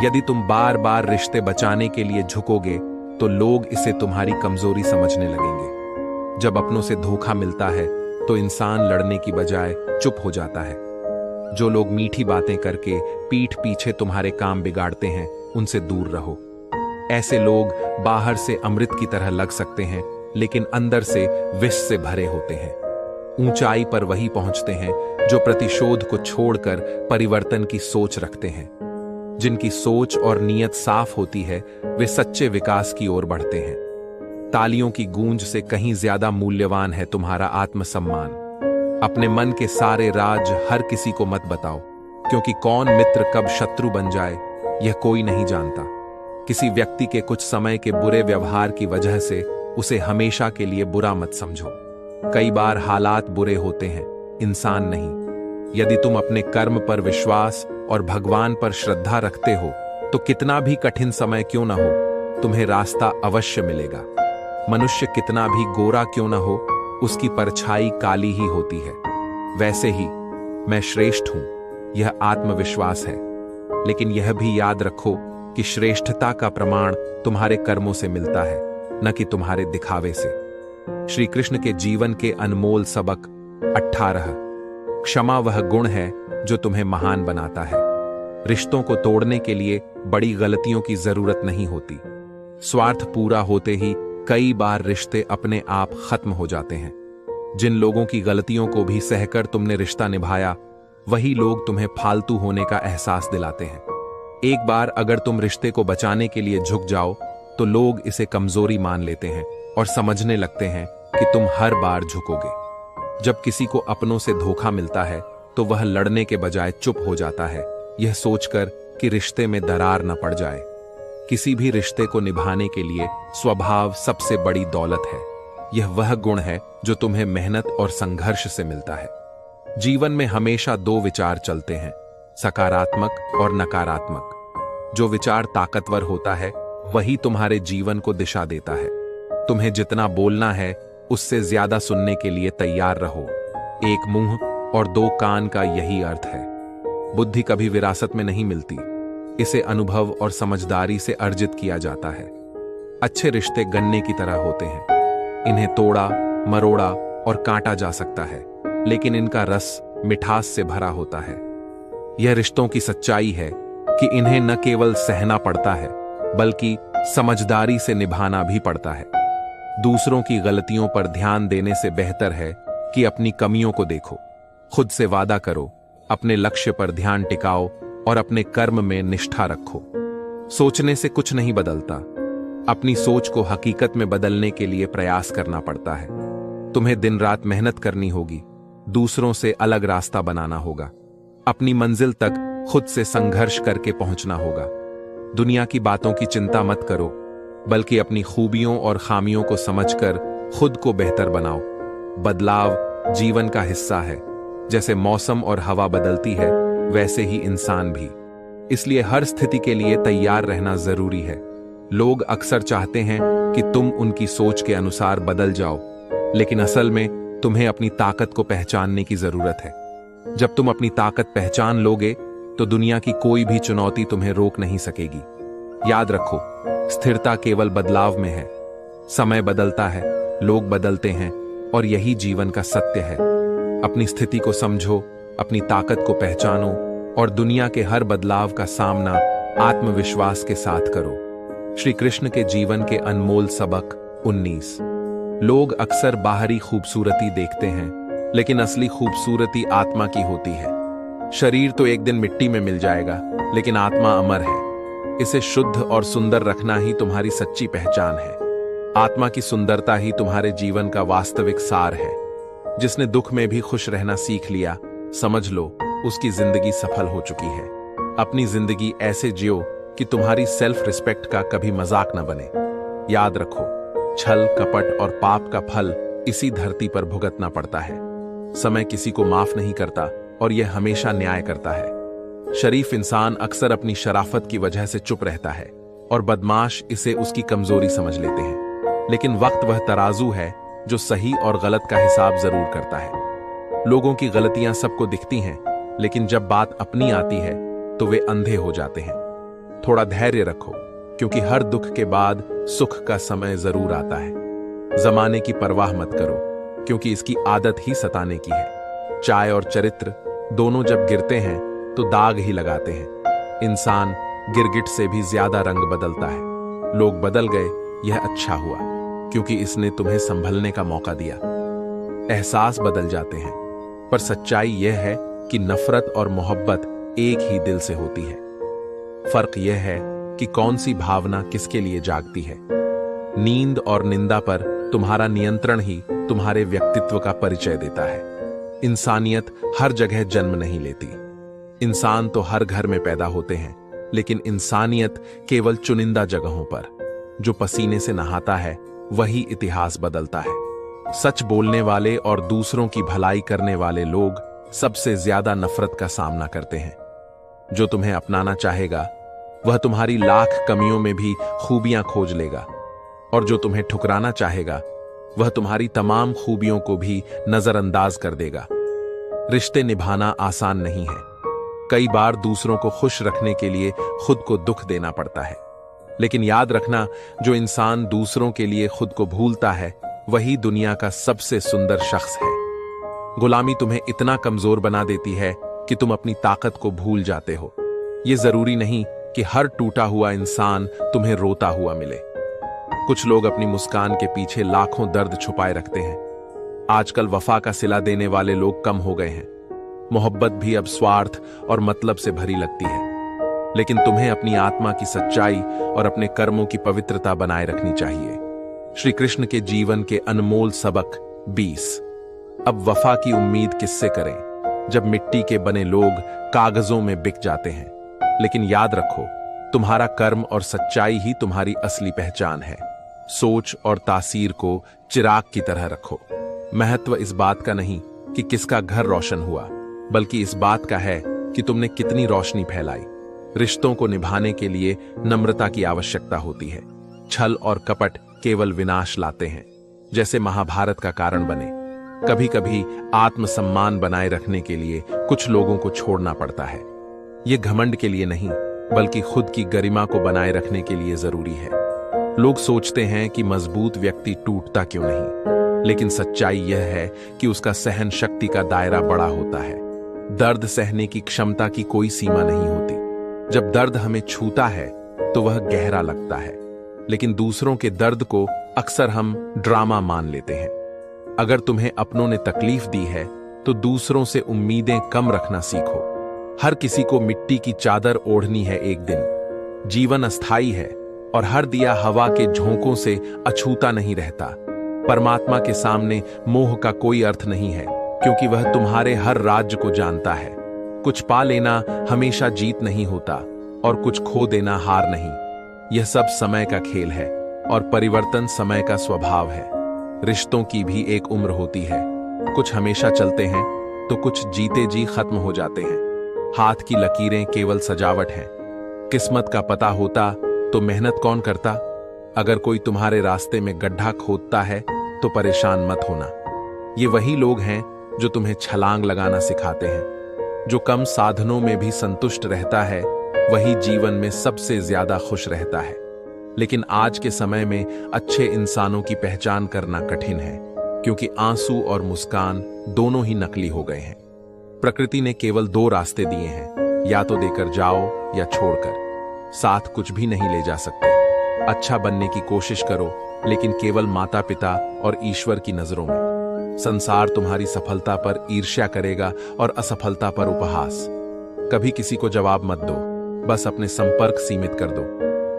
यदि तुम बार बार रिश्ते बचाने के लिए झुकोगे तो लोग इसे तुम्हारी कमजोरी समझने लगेंगे। जब अपनों से धोखा मिलता है तो इंसान लड़ने की बजाय चुप हो जाता है। जो लोग मीठी बातें करके पीठ पीछे तुम्हारे काम बिगाड़ते हैं, उनसे दूर रहो। ऐसे लोग बाहर से अमृत की तरह लग सकते हैं, लेकिन अंदर से विष से भरे होते हैं। ऊंचाई पर वही पहुंचते हैं जो प्रतिशोध को छोड़कर परिवर्तन की सोच रखते हैं। जिनकी सोच और नीयत साफ होती है वे सच्चे विकास की ओर बढ़ते हैं। तालियों की गूंज से कहीं ज्यादा मूल्यवान है तुम्हारा आत्मसम्मान। अपने मन के सारे राज हर किसी को मत बताओ, क्योंकि कौन मित्र कब शत्रु बन जाए यह कोई नहीं जानता। किसी व्यक्ति के कुछ समय के बुरे व्यवहार की वजह से उसे हमेशा के लिए बुरा मत समझो। कई बार हालात बुरे होते हैं, इंसान नहीं। यदि तुम अपने कर्म पर विश्वास और भगवान पर श्रद्धा रखते हो तो कितना भी कठिन समय क्यों ना हो, तुम्हें रास्ता अवश्य मिलेगा। मनुष्य कितना भी गोरा क्यों ना हो, उसकी परछाई काली ही होती है। वैसे ही मैं श्रेष्ठ हूं, यह आत्मविश्वास है। लेकिन यह भी याद रखो कि श्रेष्ठता का प्रमाण तुम्हारे कर्मों से मिलता है, न कि तुम्हारे दिखावे से। श्री कृष्ण के जीवन के अनमोल सबक 18। क्षमा वह गुण है जो तुम्हें महान बनाता है। रिश्तों को तोड़ने के लिए बड़ी गलतियों की जरूरत नहीं होती। स्वार्थ पूरा होते ही कई बार रिश्ते अपने आप खत्म हो जाते हैं। जिन लोगों की गलतियों को भी सहकर तुमने रिश्ता निभाया, वही लोग तुम्हें फालतू होने का एहसास दिलाते हैं। एक बार अगर तुम रिश्ते को बचाने के लिए झुक जाओ तो लोग इसे कमजोरी मान लेते हैं और समझने लगते हैं कि तुम हर बार झुकोगे। जब किसी को अपनों से धोखा मिलता है तो वह लड़ने के बजाय चुप हो जाता है, यह सोचकर कि रिश्ते में दरार न पड़ जाए। किसी भी रिश्ते को निभाने के लिए स्वभाव सबसे बड़ी दौलत है। यह वह गुण है जो तुम्हें मेहनत और संघर्ष से मिलता है। जीवन में हमेशा दो विचार चलते हैं, सकारात्मक और नकारात्मक। जो विचार ताकतवर होता है वही तुम्हारे जीवन को दिशा देता है। तुम्हें जितना बोलना है उससे ज्यादा सुनने के लिए तैयार रहो। एक मुंह और दो कान का यही अर्थ है। बुद्धि कभी विरासत में नहीं मिलती, इसे अनुभव और समझदारी से अर्जित किया जाता है। अच्छे रिश्ते गन्ने की तरह होते हैं। इन्हें तोड़ा, मरोड़ा और काटा जा सकता है, लेकिन इनका रस मिठास से भरा होता है। यह रिश्तों की सच्चाई है कि इन्हें न केवल सहना पड़ता है, बल्कि समझदारी से निभाना भी पड़ता है। दूसरों की गलतियों पर ध्यान देने से बेहतर है कि अपनी कमियों को देखो। खुद से वादा करो, अपने लक्ष्य पर ध्यान टिकाओ और अपने कर्म में निष्ठा रखो। सोचने से कुछ नहीं बदलता, अपनी सोच को हकीकत में बदलने के लिए प्रयास करना पड़ता है। तुम्हें दिन रात मेहनत करनी होगी, दूसरों से अलग रास्ता बनाना होगा, अपनी मंजिल तक खुद से संघर्ष करके पहुंचना होगा। दुनिया की बातों की चिंता मत करो, बल्कि अपनी खूबियों और खामियों को समझकर खुद को बेहतर बनाओ। बदलाव जीवन का हिस्सा है। जैसे मौसम और हवा बदलती है, वैसे ही इंसान भी। इसलिए हर स्थिति के लिए तैयार रहना जरूरी है। लोग अक्सर चाहते हैं कि तुम उनकी सोच के अनुसार बदल जाओ, लेकिन असल में तुम्हें अपनी ताकत को पहचानने की जरूरत है। जब तुम अपनी ताकत पहचान लोगे, तो दुनिया की कोई भी चुनौती तुम्हें रोक नहीं सकेगी। याद रखो, स्थिरता केवल बदलाव में है। समय बदलता है, लोग बदलते हैं, और यही जीवन का सत्य है। अपनी स्थिति को समझो, अपनी ताकत को पहचानो, और दुनिया के हर बदलाव का सामना आत्मविश्वास के साथ करो। श्री कृष्ण के जीवन के अनमोल सबक 19। लोग अक्सर बाहरी खूबसूरती देखते हैं, लेकिन असली खूबसूरती आत्मा की होती है। शरीर तो एक दिन मिट्टी में मिल जाएगा, लेकिन आत्मा अमर है। इसे शुद्ध और सुंदर रखना ही तुम्हारी सच्ची पहचान है। आत्मा की सुंदरता ही तुम्हारे जीवन का वास्तविक सार है। जिसने दुख में भी खुश रहना सीख लिया, समझ लो उसकी जिंदगी सफल हो चुकी है। अपनी जिंदगी ऐसे जियो कि तुम्हारी सेल्फ रिस्पेक्ट का कभी मजाक न बने। याद रखो, छल, कपट और पाप का फल इसी धरती पर भुगतना पड़ता है। समय किसी को माफ नहीं करता, और यह हमेशा न्याय करता है। शरीफ इंसान अक्सर अपनी शराफत की वजह से चुप रहता है, और बदमाश इसे उसकी कमजोरी समझ लेते हैं। लेकिन वक्त वह तराजू है जो सही और गलत का हिसाब जरूर करता है। लोगों की गलतियां सबको दिखती हैं, लेकिन जब बात अपनी आती है तो वे अंधे हो जाते हैं। थोड़ा धैर्य रखो, क्योंकि हर दुख के बाद सुख का समय जरूर आता है। जमाने की परवाह मत करो, क्योंकि इसकी आदत ही सताने की है। चाय और चरित्र दोनों जब गिरते हैं तो दाग ही लगाते हैं। इंसान गिरगिट से भी ज्यादा रंग बदलता है। लोग बदल गए, यह अच्छा हुआ, क्योंकि इसने तुम्हें संभलने का मौका दिया। एहसास बदल जाते हैं, पर सच्चाई यह है कि नफरत और मोहब्बत एक ही दिल से होती है। फर्क यह है कि कौन सी भावना किसके लिए जागती है। नींद और निंदा पर तुम्हारा नियंत्रण ही तुम्हारे व्यक्तित्व का परिचय देता है। इंसानियत हर जगह जन्म नहीं लेती। इंसान तो हर घर में पैदा होते हैं, लेकिन इंसानियत केवल चुनिंदा जगहों पर। जो पसीने से नहाता है, वही इतिहास बदलता है। सच बोलने वाले और दूसरों की भलाई करने वाले लोग सबसे ज्यादा नफरत का सामना करते हैं। जो तुम्हें अपनाना चाहेगा, वह तुम्हारी लाख कमियों में भी खूबियां खोज लेगा, और जो तुम्हें ठुकराना चाहेगा, वह तुम्हारी तमाम खूबियों को भी नजरअंदाज कर देगा। रिश्ते निभाना आसान नहीं है। कई बार दूसरों को खुश रखने के लिए खुद को दुख देना पड़ता है। लेकिन याद रखना, जो इंसान दूसरों के लिए खुद को भूलता है, वही दुनिया का सबसे सुंदर शख्स है। गुलामी तुम्हें इतना कमजोर बना देती है कि तुम अपनी ताकत को भूल जाते हो। यह जरूरी नहीं कि हर टूटा हुआ इंसान तुम्हें रोता हुआ मिले। कुछ लोग अपनी मुस्कान के पीछे लाखों दर्द छुपाए रखते हैं। आजकल वफा का सिला देने वाले लोग कम हो गए हैं। मोहब्बत भी अब स्वार्थ और मतलब से भरी लगती है। लेकिन तुम्हें अपनी आत्मा की सच्चाई और अपने कर्मों की पवित्रता बनाए रखनी चाहिए। श्री कृष्ण के जीवन के अनमोल सबक 20। अब वफा की उम्मीद किससे करें, जब मिट्टी के बने लोग कागजों में बिक जाते हैं। लेकिन याद रखो, तुम्हारा कर्म और सच्चाई ही तुम्हारी असली पहचान है। सोच और तासीर को चिराग की तरह रखो। महत्व इस बात का नहीं कि किसका घर रोशन हुआ, बल्कि इस बात का है कि तुमने कितनी रोशनी फैलाई। रिश्तों को निभाने के लिए नम्रता की आवश्यकता होती है। छल और कपट केवल विनाश लाते हैं, जैसे महाभारत का कारण बने। कभी कभी आत्मसम्मान बनाए रखने के लिए कुछ लोगों को छोड़ना पड़ता है। यह घमंड के लिए नहीं, बल्कि खुद की गरिमा को बनाए रखने के लिए जरूरी है। लोग सोचते हैं कि मजबूत व्यक्ति टूटता क्यों नहीं, लेकिन सच्चाई यह है कि उसका सहन शक्ति का दायरा बड़ा होता है। दर्द सहने की क्षमता की कोई सीमा नहीं होती। जब दर्द हमें छूता है तो वह गहरा लगता है, लेकिन दूसरों के दर्द को अक्सर हम ड्रामा मान लेते हैं। अगर तुम्हें अपनों ने तकलीफ दी है, तो दूसरों से उम्मीदें कम रखना सीखो। हर किसी को मिट्टी की चादर ओढ़नी है एक दिन। जीवन अस्थाई है, और हर दिया हवा के झोंकों से अछूता नहीं रहता। परमात्मा के सामने मोह का कोई अर्थ नहीं है, क्योंकि वह तुम्हारे हर राज्य को जानता है। कुछ पा लेना हमेशा जीत नहीं होता, और कुछ खो देना हार नहीं। यह सब समय का खेल है और परिवर्तन समय का स्वभाव है। रिश्तों की भी एक उम्र होती है, कुछ हमेशा चलते हैं तो कुछ जीते जी खत्म हो जाते हैं। हाथ की लकीरें केवल सजावट हैं। किस्मत का पता होता तो मेहनत कौन करता। अगर कोई तुम्हारे रास्ते में गड्ढा खोदता है तो परेशान मत होना। ये वही लोग हैं जो तुम्हें छलांग लगाना सिखाते हैं। जो कम साधनों में भी संतुष्ट रहता है वही जीवन में सबसे ज्यादा खुश रहता है। लेकिन आज के समय में अच्छे इंसानों की पहचान करना कठिन है, क्योंकि आंसू और मुस्कान दोनों ही नकली हो गए हैं। प्रकृति ने केवल दो रास्ते दिए हैं, या तो देकर जाओ या छोड़कर। साथ कुछ भी नहीं ले जा सकते। अच्छा बनने की कोशिश करो, लेकिन केवल माता पिता और ईश्वर की नजरों में। संसार तुम्हारी सफलता पर ईर्ष्या करेगा और असफलता पर उपहास। कभी किसी को जवाब मत दो, बस अपने संपर्क सीमित कर दो।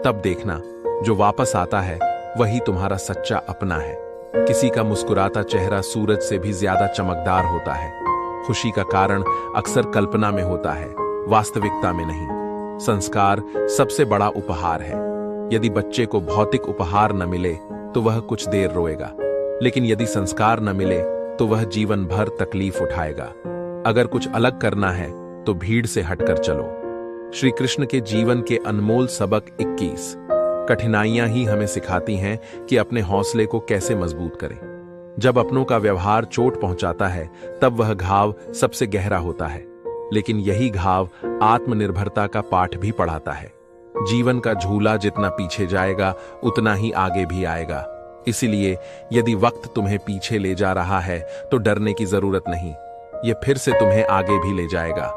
तब देखना, जो वापस आता है वही तुम्हारा सच्चा अपना है। किसी का मुस्कुराता चेहरा सूरज से भी ज्यादा चमकदार होता है। खुशी का कारण अक्सर कल्पना में होता है, वास्तविकता में नहीं। संस्कार सबसे बड़ा उपहार है। यदि बच्चे को भौतिक उपहार न मिले तो वह कुछ देर रोएगा, लेकिन यदि संस्कार न मिले तो वह जीवन भर तकलीफ उठाएगा। अगर कुछ अलग करना है तो भीड़ से हटकर चलो। श्री कृष्ण के जीवन के अनमोल सबक 21। कठिनाइयां ही हमें सिखाती हैं कि अपने हौसले को कैसे मजबूत करें। जब अपनों का व्यवहार चोट पहुंचाता है तब वह घाव सबसे गहरा होता है, लेकिन यही घाव आत्मनिर्भरता का पाठ भी पढ़ाता है। जीवन का झूला जितना पीछे जाएगा उतना ही आगे भी आएगा। इसीलिए यदि वक्त तुम्हें पीछे ले जा रहा है तो डरने की जरूरत नहीं, यह फिर से तुम्हें आगे भी ले जाएगा।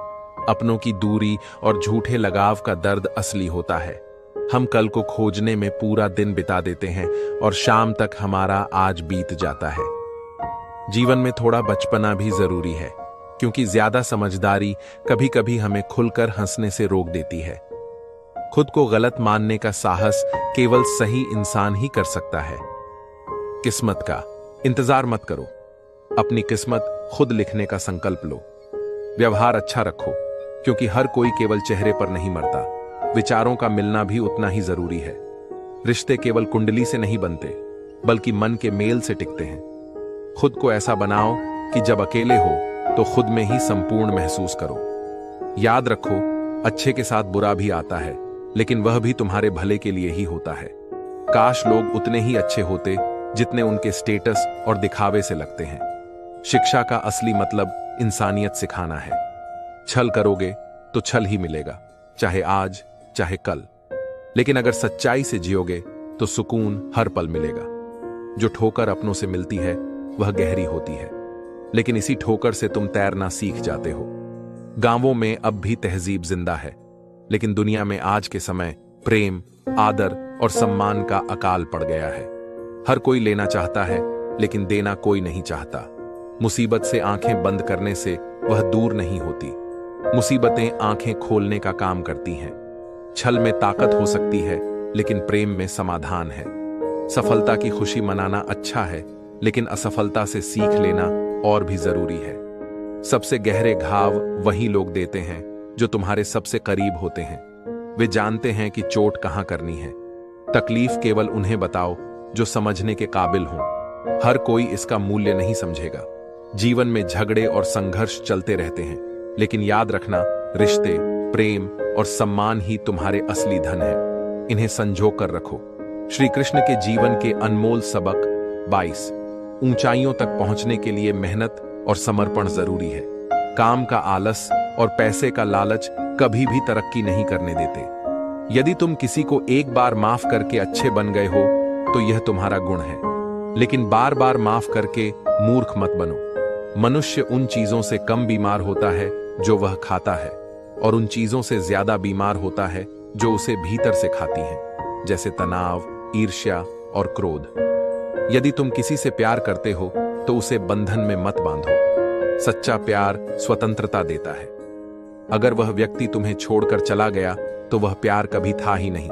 अपनों की दूरी और झूठे लगाव का दर्द असली होता है। हम कल को खोजने में पूरा दिन बिता देते हैं और शाम तक हमारा आज बीत जाता है। जीवन में थोड़ा बचपना भी जरूरी है, क्योंकि ज्यादा समझदारी कभी कभी हमें खुलकर हंसने से रोक देती है। खुद को गलत मानने का साहस केवल सही इंसान ही कर सकता है। किस्मत का इंतजार मत करो, अपनी किस्मत खुद लिखने का संकल्प लो। व्यवहार अच्छा रखो, क्योंकि हर कोई केवल चेहरे पर नहीं मरता। विचारों का मिलना भी उतना ही जरूरी है। रिश्ते केवल कुंडली से नहीं बनते, बल्कि मन के मेल से टिकते हैं। खुद को ऐसा बनाओ कि जब अकेले हो तो खुद में ही संपूर्ण महसूस करो। याद रखो, अच्छे के साथ बुरा भी आता है, लेकिन वह भी तुम्हारे भले के लिए ही होता है। काश लोग उतने ही अच्छे होते जितने उनके स्टेटस और दिखावे से लगते हैं। शिक्षा का असली मतलब इंसानियत सिखाना है। छल करोगे तो छल ही मिलेगा, चाहे आज चाहे कल। लेकिन अगर सच्चाई से जियोगे तो सुकून हर पल मिलेगा। जो ठोकर अपनों से मिलती है वह गहरी होती है, लेकिन इसी ठोकर से तुम तैरना सीख जाते हो। गांवों में अब भी तहजीब जिंदा है, लेकिन दुनिया में आज के समय प्रेम, आदर और सम्मान का अकाल पड़ गया है। हर कोई लेना चाहता है, लेकिन देना कोई नहीं चाहता। मुसीबत से आंखें बंद करने से वह दूर नहीं होती। मुसीबतें आंखें खोलने का काम करती हैं। छल में ताकत हो सकती है, लेकिन प्रेम में समाधान है। सफलता की खुशी मनाना अच्छा है, लेकिन असफलता से सीख लेना और भी जरूरी है। सबसे गहरे घाव वही लोग देते हैं जो तुम्हारे सबसे करीब होते हैं। वे जानते हैं कि चोट कहां करनी है। तकलीफ केवल उन्हें बताओ जो समझने के काबिल हों। हर कोई इसका मूल्य नहीं समझेगा। जीवन में झगड़े और संघर्ष चलते रहते हैं, लेकिन याद रखना, रिश्ते, प्रेम और सम्मान ही तुम्हारे असली धन है। इन्हें संजो कर रखो। श्री कृष्ण के जीवन के अनमोल सबक 22। ऊंचाइयों तक पहुंचने के लिए मेहनत और समर्पण जरूरी है। काम का आलस और पैसे का लालच कभी भी तरक्की नहीं करने देते। यदि तुम किसी को एक बार माफ करके अच्छे बन गए हो तो यह तुम्हारा गुण है, लेकिन बार बार माफ करके मूर्ख मत बनो। मनुष्य उन चीजों से कम बीमार होता है जो वह खाता है, और उन चीजों से ज्यादा बीमार होता है जो उसे भीतर से खाती हैं, जैसे तनाव, ईर्ष्या और क्रोध। यदि तुम किसी से प्यार करते हो तो उसे बंधन में मत बांधो। सच्चा प्यार स्वतंत्रता देता है। अगर वह व्यक्ति तुम्हें छोड़कर चला गया तो वह प्यार कभी था ही नहीं।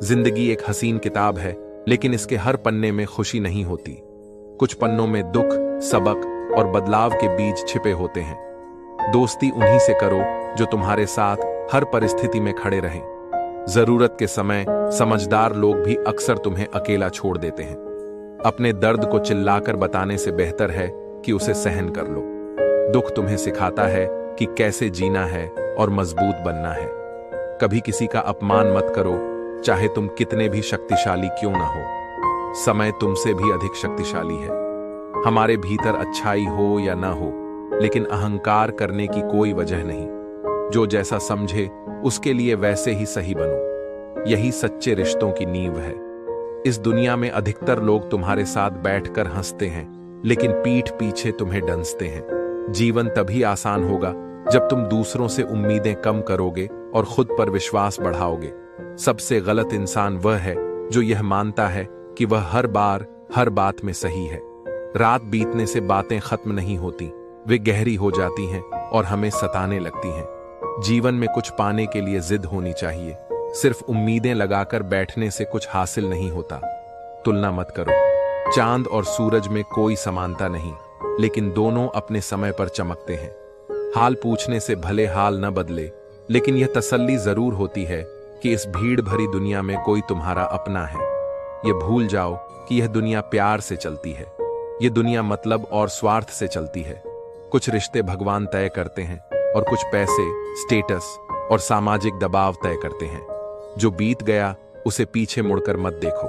जिंदगी एक हसीन किताब है, लेकिन इसके हर पन्ने में खुशी नहीं होती। कुछ पन्नों में दुख, सबक और बदलाव के बीज छिपे होते हैं। दोस्ती उन्हीं से करो जो तुम्हारे साथ हर परिस्थिति में खड़े रहें। जरूरत के समय समझदार लोग भी अक्सर तुम्हें अकेला छोड़ देते हैं। अपने दर्द को चिल्लाकर बताने से बेहतर है कि उसे सहन कर लो। दुख तुम्हें सिखाता है कि कैसे जीना है और मजबूत बनना है। कभी किसी का अपमान मत करो, चाहे तुम कितने भी शक्तिशाली क्यों ना हो। समय तुमसे भी अधिक शक्तिशाली है। हमारे भीतर अच्छाई हो या ना हो, लेकिन अहंकार करने की कोई वजह नहीं। जो जैसा समझे उसके लिए वैसे ही सही बनो। यही सच्चे रिश्तों की नींव है। इस दुनिया में अधिकतर लोग तुम्हारे साथ बैठकर हंसते हैं, लेकिन पीठ पीछे तुम्हें डंसते हैं। जीवन तभी आसान होगा जब तुम दूसरों से उम्मीदें कम करोगे और खुद पर विश्वास बढ़ाओगे। सबसे गलत इंसान वह है जो यह मानता है कि वह हर बार हर बात में सही है। रात बीतने से बातें खत्म नहीं होती, वे गहरी हो जाती हैं और हमें सताने लगती हैं। जीवन में कुछ पाने के लिए जिद होनी चाहिए। सिर्फ उम्मीदें लगाकर बैठने से कुछ हासिल नहीं होता। तुलना मत करो। चांद और सूरज में कोई समानता नहीं, लेकिन दोनों अपने समय पर चमकते हैं। हाल पूछने से भले हाल न बदले, लेकिन यह तसल्ली जरूर होती है कि इस भीड़ भरी दुनिया में कोई तुम्हारा अपना है। यह भूल जाओ कि यह दुनिया प्यार से चलती है। यह दुनिया मतलब और स्वार्थ से चलती है। कुछ रिश्ते भगवान तय करते हैं और कुछ पैसे, स्टेटस और सामाजिक दबाव तय करते हैं। जो बीत गया उसे पीछे मुड़कर मत देखो,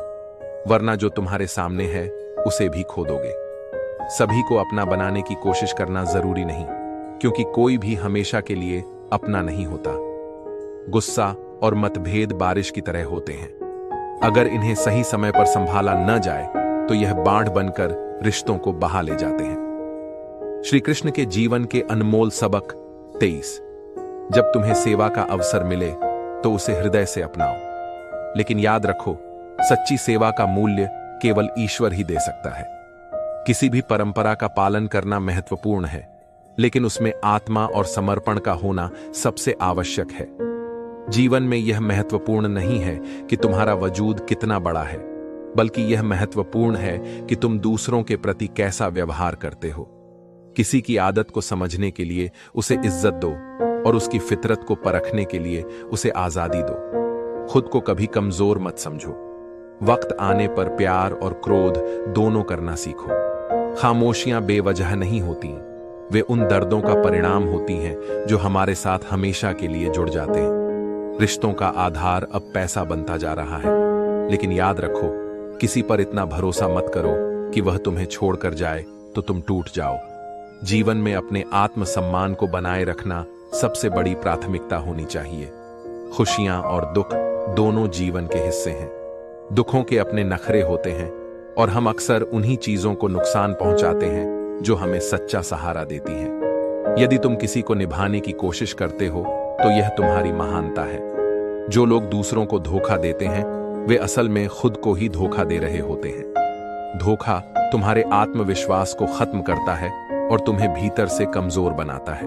वरना जो तुम्हारे सामने है उसे भी खो दोगे। सभी को अपना बनाने की कोशिश करना जरूरी नहीं, क्योंकि कोई भी हमेशा के लिए अपना नहीं होता। गुस्सा और मतभेद बारिश की तरह होते हैं। अगर इन्हें सही समय पर संभाला न जाए तो यह बाढ़ बनकर रिश्तों को बहा ले जाते हैं। श्री कृष्ण के जीवन के अनमोल सबक 23। जब तुम्हें सेवा का अवसर मिले तो उसे हृदय से अपनाओ, लेकिन याद रखो, सच्ची सेवा का मूल्य केवल ईश्वर ही दे सकता है। किसी भी परंपरा का पालन करना महत्वपूर्ण है, लेकिन उसमें आत्मा और समर्पण का होना सबसे आवश्यक है। जीवन में यह महत्वपूर्ण नहीं है कि तुम्हारा वजूद कितना बड़ा है, बल्कि यह महत्वपूर्ण है कि तुम दूसरों के प्रति कैसा व्यवहार करते हो। किसी की आदत को समझने के लिए उसे इज्जत दो और उसकी फितरत को परखने के लिए उसे आजादी दो। खुद को कभी कमजोर मत समझो। वक्त आने पर प्यार और क्रोध दोनों करना सीखो। खामोशियां बेवजह नहीं होती, वे उन दर्दों का परिणाम होती हैं जो हमारे साथ हमेशा के लिए जुड़ जाते हैं। रिश्तों का आधार अब पैसा बनता जा रहा है, लेकिन याद रखो, किसी पर इतना भरोसा मत करो कि वह तुम्हें छोड़कर जाए तो तुम टूट जाओ। जीवन में अपने आत्मसम्मान को बनाए रखना सबसे बड़ी प्राथमिकता होनी चाहिए। खुशियां और दुख दोनों जीवन के हिस्से हैं। दुखों के अपने नखरे होते हैं और हम अक्सर उन्हीं चीजों को नुकसान पहुंचाते हैं जो हमें सच्चा सहारा देती हैं। यदि तुम किसी को निभाने की कोशिश करते हो तो यह तुम्हारी महानता है। जो लोग दूसरों को धोखा देते हैं वे असल में खुद को ही धोखा दे रहे होते हैं। धोखा तुम्हारे आत्मविश्वास को खत्म करता है और तुम्हें भीतर से कमजोर बनाता है।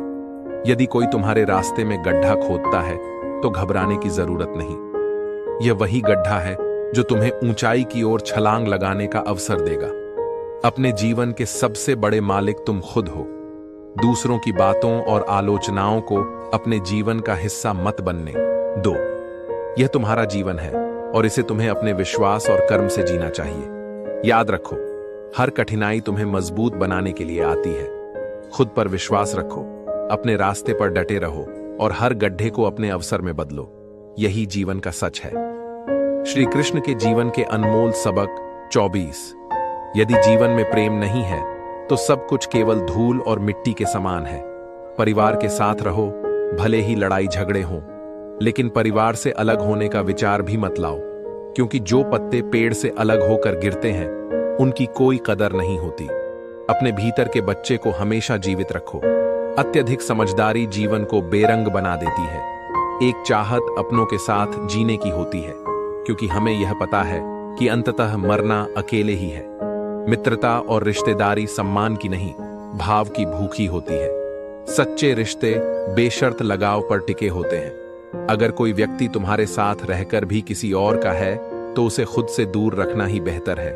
यदि कोई तुम्हारे रास्ते में गड्ढा खोदता है तो घबराने की जरूरत नहीं। यह वही गड्ढा है जो तुम्हें ऊंचाई की ओर छलांग लगाने का अवसर देगा। अपने जीवन के सबसे बड़े मालिक तुम खुद हो। दूसरों की बातों और आलोचनाओं को अपने जीवन का हिस्सा मत बनने दो। यह तुम्हारा जीवन है और इसे तुम्हें अपने विश्वास और कर्म से जीना चाहिए। याद रखो, हर कठिनाई तुम्हें मजबूत बनाने के लिए आती है। खुद पर विश्वास रखो, अपने रास्ते पर डटे रहो और हर गड्ढे को अपने अवसर में बदलो। यही जीवन का सच है। श्री कृष्ण के जीवन के अनमोल सबक 24। यदि जीवन में प्रेम नहीं है तो सब कुछ केवल धूल और मिट्टी के समान है। परिवार के साथ रहो, भले ही लड़ाई झगड़े हों, लेकिन परिवार से अलग होने का विचार भी मत लाओ, क्योंकि जो पत्ते पेड़ से अलग होकर गिरते हैं उनकी कोई कदर नहीं होती। अपने भीतर के बच्चे को हमेशा जीवित रखो। अत्यधिक समझदारी जीवन को बेरंग बना देती है। एक चाहत अपनों के साथ जीने की होती है, क्योंकि हमें यह पता है कि अंततः मरना अकेले ही है। मित्रता और रिश्तेदारी सम्मान की नहीं, भाव की भूखी होती है। सच्चे रिश्ते बेशर्त लगाव पर टिके होते हैं। अगर कोई व्यक्ति तुम्हारे साथ रहकर भी किसी और का है तो उसे खुद से दूर रखना ही बेहतर है।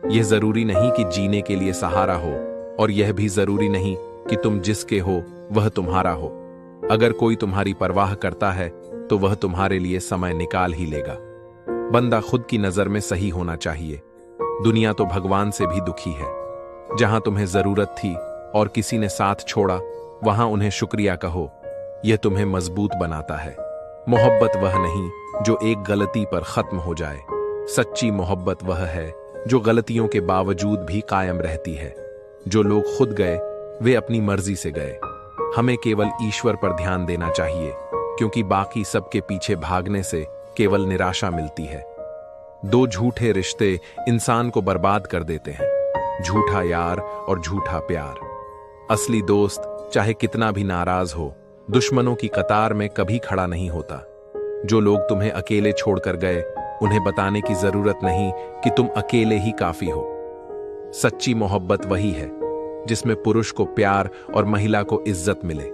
यह जरूरी नहीं कि जीने के लिए सहारा हो, और यह भी जरूरी नहीं कि तुम जिसके हो वह तुम्हारा हो। अगर कोई तुम्हारी परवाह करता है तो वह तुम्हारे लिए समय निकाल ही लेगा। बंदा खुद की नजर में सही होना चाहिए। दुनिया तो भगवान से भी दुखी है। जहां तुम्हें जरूरत थी और किसी ने साथ छोड़ा, वहां उन्हें शुक्रिया कहो। यह तुम्हें मजबूत बनाता है। मोहब्बत वह नहीं जो एक गलती पर खत्म हो जाए। सच्ची मोहब्बत वह है जो गलतियों के बावजूद भी कायम रहती है। जो लोग खुद गए वे अपनी मर्जी से गए। हमें केवल ईश्वर पर ध्यान देना चाहिए, क्योंकि बाकी सबके पीछे भागने से केवल निराशा मिलती है। दो झूठे रिश्ते इंसान को बर्बाद कर देते हैं, झूठा यार और झूठा प्यार। असली दोस्त चाहे कितना भी नाराज हो, दुश्मनों की कतार में कभी खड़ा नहीं होता। जो लोग तुम्हें अकेले छोड़कर गए, उन्हें बताने की जरूरत नहीं कि तुम अकेले ही काफी हो। सच्ची मोहब्बत वही है जिसमें पुरुष को प्यार और महिला को इज्जत मिले।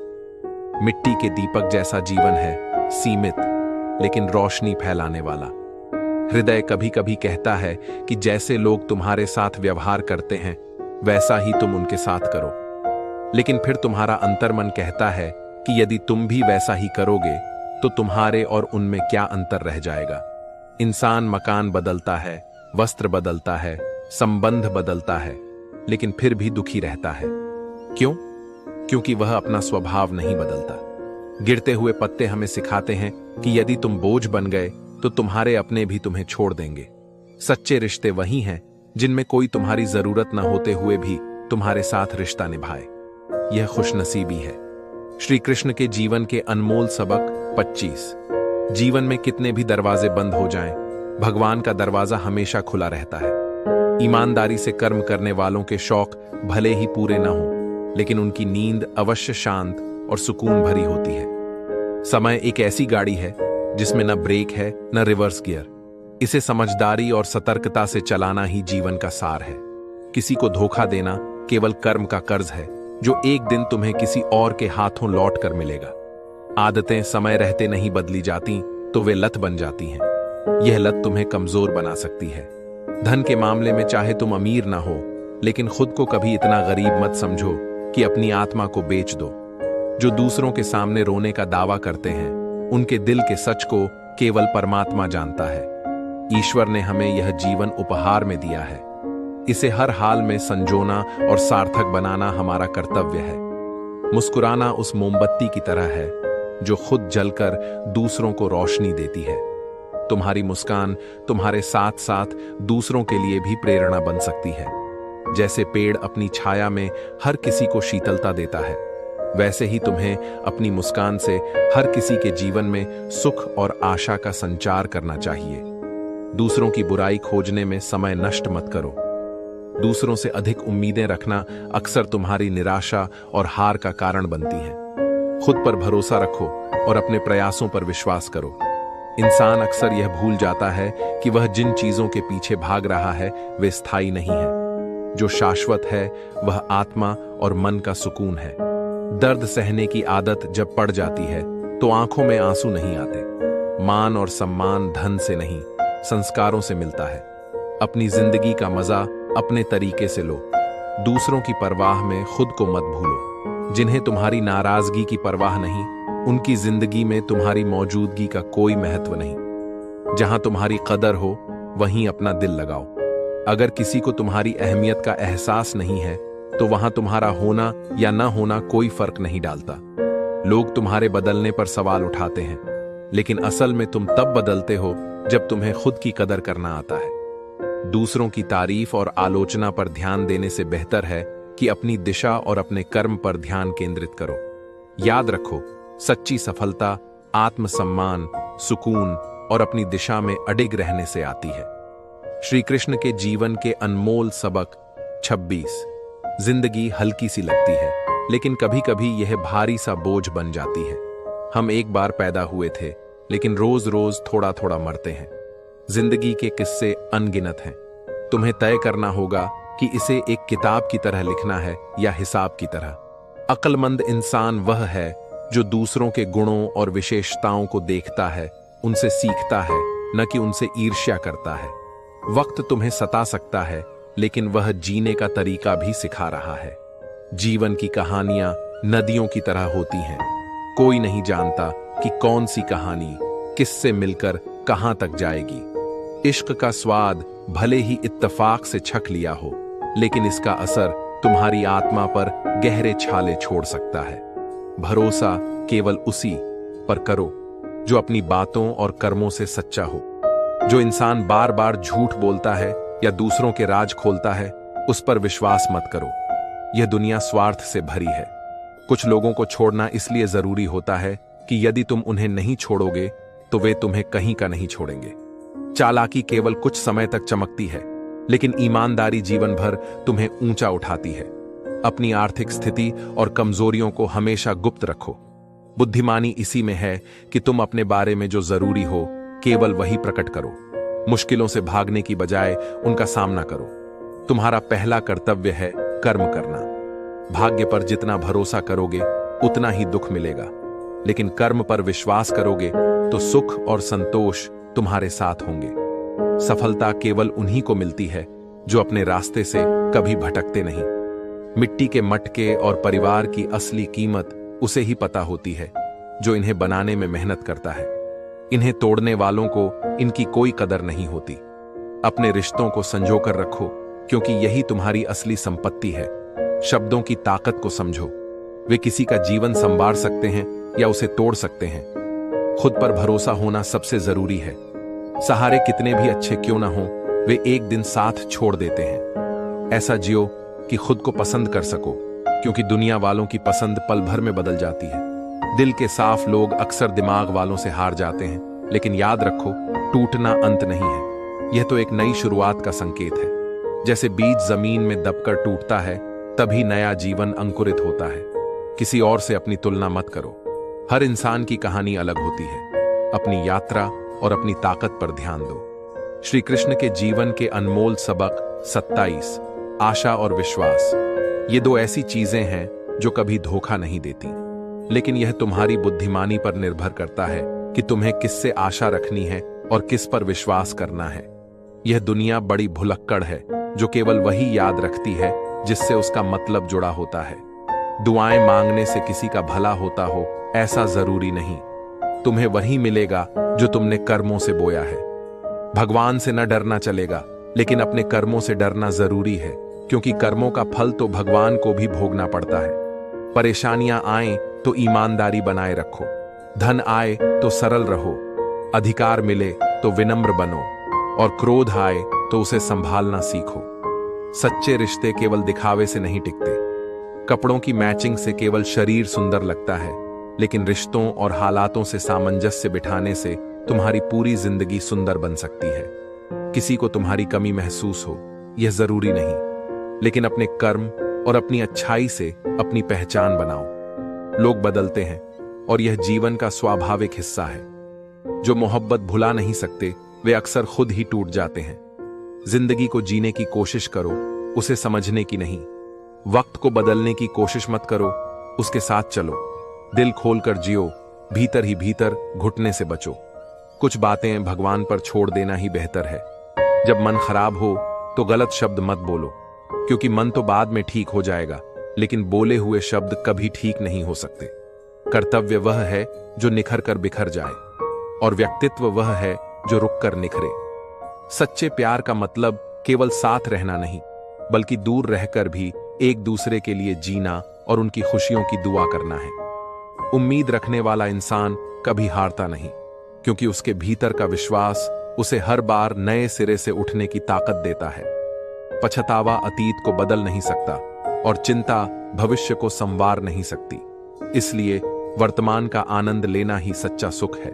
मिट्टी के दीपक जैसा जीवन है, सीमित लेकिन रोशनी फैलाने वाला। हृदय कभी कभी कहता है कि जैसे लोग तुम्हारे साथ व्यवहार करते हैं, वैसा ही तुम उनके साथ करो। लेकिन फिर तुम्हारा अंतर्मन कहता है कि यदि तुम भी वैसा ही करोगे तो तुम्हारे और उनमें क्या अंतर रह जाएगा। इंसान मकान बदलता है, वस्त्र बदलता है, संबंध बदलता है, लेकिन फिर भी दुखी रहता है। क्यों? क्योंकि वह अपना स्वभाव नहीं बदलता। गिरते हुए पत्ते हमें सिखाते हैं कि यदि तुम बोझ बन गए तो तुम्हारे अपने भी तुम्हें छोड़ देंगे। सच्चे रिश्ते वही हैं जिनमें कोई तुम्हारी जरूरत न होते हुए भी तुम्हारे साथ रिश्ता निभाए। यह खुशनसीबी है। श्री कृष्ण के जीवन के अनमोल सबक 25। जीवन में कितने भी दरवाजे बंद हो जाएं, भगवान का दरवाजा हमेशा खुला रहता है। ईमानदारी से कर्म करने वालों के शौक भले ही पूरे न हों, लेकिन उनकी नींद अवश्य शांत और सुकून भरी होती है। समय एक ऐसी गाड़ी है जिसमें न ब्रेक है न रिवर्स गियर। इसे समझदारी और सतर्कता से चलाना ही जीवन का सार है। किसी को धोखा देना केवल कर्म का कर्ज है, जो एक दिन तुम्हें किसी और के हाथों लौट कर मिलेगा। आदतें समय रहते नहीं बदली जाती तो वे लत बन जाती हैं। यह लत तुम्हें कमजोर बना सकती है। धन के मामले में चाहे तुम अमीर ना हो, लेकिन खुद को कभी इतना गरीब मत समझो कि अपनी आत्मा को बेच दो। जो दूसरों के सामने रोने का दावा करते हैं, उनके दिल के सच को केवल परमात्मा जानता है। ईश्वर ने हमें यह जीवन उपहार में दिया है। इसे हर हाल में संजोना और सार्थक बनाना हमारा कर्तव्य है। मुस्कुराना उस मोमबत्ती की तरह है जो खुद जलकर दूसरों को रोशनी देती है। तुम्हारी मुस्कान तुम्हारे साथ साथ दूसरों के लिए भी प्रेरणा बन सकती है। जैसे पेड़ अपनी छाया में हर किसी को शीतलता देता है, वैसे ही तुम्हें अपनी मुस्कान से हर किसी के जीवन में सुख और आशा का संचार करना चाहिए। दूसरों की बुराई खोजने में समय नष्ट मत करो। दूसरों से अधिक उम्मीदें रखना अक्सर तुम्हारी निराशा और हार का कारण बनती है। खुद पर भरोसा रखो और अपने प्रयासों पर विश्वास करो। इंसान अक्सर यह भूल जाता है कि वह जिन चीजों के पीछे भाग रहा है वे स्थायी नहीं है। जो शाश्वत है वह आत्मा और मन का सुकून है। दर्द सहने की आदत जब पड़ जाती है तो आंखों में आंसू नहीं आते। मान और सम्मान धन से नहीं, संस्कारों से मिलता है। अपनी जिंदगी का मजा अपने तरीके से लो। दूसरों की परवाह में खुद को मत भूलो। जिन्हें तुम्हारी नाराजगी की परवाह नहीं, उनकी जिंदगी में तुम्हारी मौजूदगी का कोई महत्व नहीं। जहां तुम्हारी कदर हो वहीं अपना दिल लगाओ। अगर किसी को तुम्हारी अहमियत का एहसास नहीं है तो वहां तुम्हारा होना या न होना कोई फर्क नहीं डालता। लोग तुम्हारे बदलने पर सवाल उठाते हैं, लेकिन असल में तुम तब बदलते हो जब तुम्हें खुद की कदर करना आता है। दूसरों की तारीफ और आलोचना पर ध्यान देने से बेहतर है कि अपनी दिशा और अपने कर्म पर ध्यान केंद्रित करो। याद रखो, सच्ची सफलता आत्मसम्मान, सुकून और अपनी दिशा में अडिग रहने से आती है। श्री कृष्ण के जीवन के अनमोल सबक 26। जिंदगी हल्की सी लगती है, लेकिन कभी कभी यह भारी सा बोझ बन जाती है। हम एक बार पैदा हुए थे, लेकिन रोज रोज थोड़ा थोड़ा मरते हैं। जिंदगी के किस्से अनगिनत हैं। तुम्हें तय करना होगा कि इसे एक किताब की तरह लिखना है या हिसाब की तरह। अक्लमंद इंसान वह है जो दूसरों के गुणों और विशेषताओं को देखता है, उनसे सीखता है, न कि उनसे ईर्ष्या करता है। वक्त तुम्हें सता सकता है, लेकिन वह जीने का तरीका भी सिखा रहा है। जीवन की कहानियां नदियों की तरह होती हैं। कोई नहीं जानता कि कौन सी कहानी किससे मिलकर कहां तक जाएगी। इश्क का स्वाद भले ही इत्तफाक से छक लिया हो, लेकिन इसका असर तुम्हारी आत्मा पर गहरे छाले छोड़ सकता है। भरोसा केवल उसी पर करो जो अपनी बातों और कर्मों से सच्चा हो। जो इंसान बार बार झूठ बोलता है या दूसरों के राज खोलता है, उस पर विश्वास मत करो। यह दुनिया स्वार्थ से भरी है। कुछ लोगों को छोड़ना इसलिए जरूरी होता है कि यदि तुम उन्हें नहीं छोड़ोगे तो वे तुम्हें कहीं का नहीं छोड़ेंगे। चालाकी केवल कुछ समय तक चमकती है, लेकिन ईमानदारी जीवन भर तुम्हें ऊंचा उठाती है। अपनी आर्थिक स्थिति और कमजोरियों को हमेशा गुप्त रखो। बुद्धिमानी इसी में है कि तुम अपने बारे में जो जरूरी हो केवल वही प्रकट करो। मुश्किलों से भागने की बजाय उनका सामना करो। तुम्हारा पहला कर्तव्य है कर्म करना। भाग्य पर जितना भरोसा करोगे उतना ही दुख मिलेगा, लेकिन कर्म पर विश्वास करोगे तो सुख और संतोष तुम्हारे साथ होंगे। सफलता केवल उन्हीं को मिलती है जो अपने रास्ते से कभी भटकते नहीं। मिट्टी के मटके और परिवार की असली कीमत उसे ही पता होती है जो इन्हें बनाने में मेहनत करता है। इन्हें तोड़ने वालों को इनकी कोई कदर नहीं होती। अपने रिश्तों को संजोकर रखो, क्योंकि यही तुम्हारी असली संपत्ति है। शब्दों की ताकत को समझो। वे किसी का जीवन संवार सकते हैं या उसे तोड़ सकते हैं। खुद पर भरोसा होना सबसे जरूरी है। सहारे कितने भी अच्छे क्यों ना हो, वे एक दिन साथ छोड़ देते हैं। ऐसा जियो कि खुद को पसंद कर सको, क्योंकि दुनिया वालों की पसंद पल भर में बदल जाती है। दिल के साफ लोग अक्सर दिमाग वालों से हार जाते हैं, लेकिन याद रखो, टूटना अंत नहीं है। यह तो एक नई शुरुआत का संकेत है। जैसे बीज जमीन में दबकर टूटता है, तभी नया जीवन अंकुरित होता है। किसी और से अपनी तुलना मत करो। हर इंसान की कहानी अलग होती है। अपनी यात्रा और अपनी ताकत पर ध्यान दो। श्री कृष्ण के जीवन के अनमोल सबक 27, आशा और विश्वास। ये दो ऐसी चीजें हैं जो कभी धोखा नहीं देती, लेकिन यह तुम्हारी बुद्धिमानी पर निर्भर करता है कि तुम्हें किससे आशा रखनी है और किस पर विश्वास करना है। यह दुनिया बड़ी भुलक्कड़ है जो केवल वही याद रखती है जिससे उसका मतलब जुड़ा होता है। दुआएं मांगने से किसी का भला होता हो ऐसा जरूरी नहीं। तुम्हें वही मिलेगा जो तुमने कर्मों से बोया है। भगवान से न डरना चलेगा, लेकिन अपने कर्मों से डरना जरूरी है, क्योंकि कर्मों का फल तो भगवान को भी भोगना पड़ता है। परेशानियां आएं तो ईमानदारी बनाए रखो। धन आए तो सरल रहो। अधिकार मिले तो विनम्र बनो, और क्रोध आए तो उसे संभालना सीखो। सच्चे रिश्ते केवल दिखावे से नहीं टिकते। कपड़ों की मैचिंग से केवल शरीर सुंदर लगता है, लेकिन रिश्तों और हालातों से सामंजस्य बिठाने से तुम्हारी पूरी जिंदगी सुंदर बन सकती है। किसी को तुम्हारी कमी महसूस हो यह जरूरी नहीं, लेकिन अपने कर्म और अपनी अच्छाई से अपनी पहचान बनाओ। लोग बदलते हैं और यह जीवन का स्वाभाविक हिस्सा है। जो मोहब्बत भुला नहीं सकते वे अक्सर खुद ही टूट जाते हैं। जिंदगी को जीने की कोशिश करो, उसे समझने की नहीं। वक्त को बदलने की कोशिश मत करो, उसके साथ चलो। दिल खोलकर जियो, भीतर ही भीतर घुटने से बचो। कुछ बातें भगवान पर छोड़ देना ही बेहतर है। जब मन खराब हो तो गलत शब्द मत बोलो, क्योंकि मन तो बाद में ठीक हो जाएगा, लेकिन बोले हुए शब्द कभी ठीक नहीं हो सकते। कर्तव्य वह है जो निखर कर बिखर जाए, और व्यक्तित्व वह है जो रुक कर निखरे। सच्चे प्यार का मतलब केवल साथ रहना नहीं, बल्कि दूर रहकर भी एक दूसरे के लिए जीना और उनकी खुशियों की दुआ करना है। उम्मीद रखने वाला इंसान कभी हारता नहीं, क्योंकि उसके भीतर का विश्वास उसे हर बार नए सिरे से उठने की ताकत देता है। पछतावा अतीत को बदल नहीं सकता, और चिंता भविष्य को संवार नहीं सकती। इसलिए वर्तमान का आनंद लेना ही सच्चा सुख है।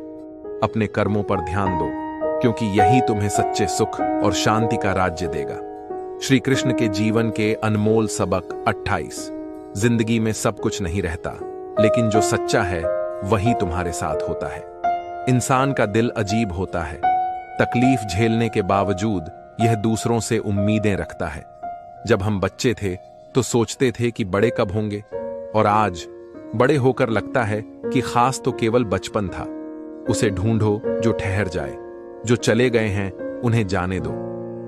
अपने कर्मों पर ध्यान दो, क्योंकि यही तुम्हें सच्चे सुख और शांति का राज्य देगा। श्री कृष्ण के जीवन के अनमोल सबक 28। जिंदगी में सब कुछ नहीं रहता, लेकिन जो सच्चा है वही तुम्हारे साथ होता है। इंसान का दिल अजीब होता है। तकलीफ झेलने के बावजूद यह दूसरों से उम्मीदें रखता है। जब हम बच्चे थे तो सोचते थे कि बड़े कब होंगे, और आज बड़े होकर लगता है कि खास तो केवल बचपन था। उसे ढूंढो जो ठहर जाए। जो चले गए हैं उन्हें जाने दो।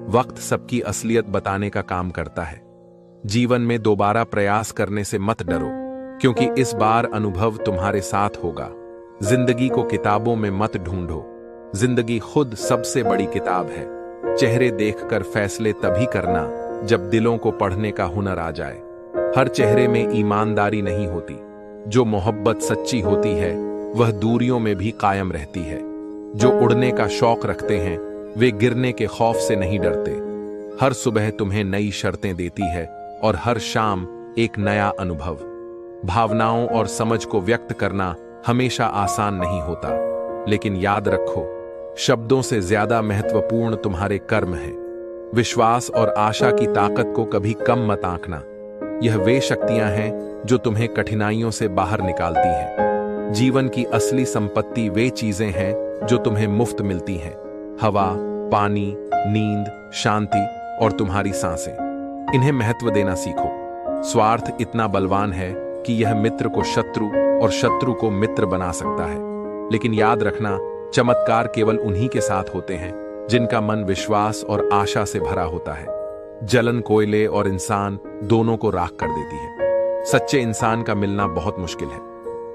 वक्त सबकी असलियत बताने का काम करता है। जीवन में दोबारा प्रयास करने से मत डरो, क्योंकि इस बार अनुभव तुम्हारे साथ होगा। जिंदगी को किताबों में मत ढूंढो, जिंदगी खुद सबसे बड़ी किताब है। चेहरे देखकर फैसले तभी करना जब दिलों को पढ़ने का हुनर आ जाए। हर चेहरे में ईमानदारी नहीं होती, जो मोहब्बत सच्ची होती है वह दूरियों में भी कायम रहती है। जो उड़ने का शौक रखते हैं वे गिरने के खौफ से नहीं डरते। हर सुबह तुम्हें नई शर्तें देती है और हर शाम एक नया अनुभव। भावनाओं और समझ को व्यक्त करना हमेशा आसान नहीं होता, लेकिन याद रखो, शब्दों से ज्यादा महत्वपूर्ण तुम्हारे कर्म हैं। विश्वास और आशा की ताकत को कभी कम मत आंकना। यह वे शक्तियां हैं जो तुम्हें कठिनाइयों से बाहर निकालती हैं। जीवन की असली संपत्ति वे चीजें हैं जो तुम्हें मुफ्त मिलती हैं। हवा, पानी, नींद, शांति और तुम्हारी सांसें। इन्हें महत्व देना सीखो। स्वार्थ इतना बलवान है कि यह मित्र को शत्रु और शत्रु को मित्र बना सकता है। लेकिन याद रखना, चमत्कार केवल उन्हीं के साथ होते हैं जिनका मन विश्वास और आशा से भरा होता है। जलन कोयले और इंसान दोनों को राख कर देती है। सच्चे इंसान का मिलना बहुत मुश्किल है।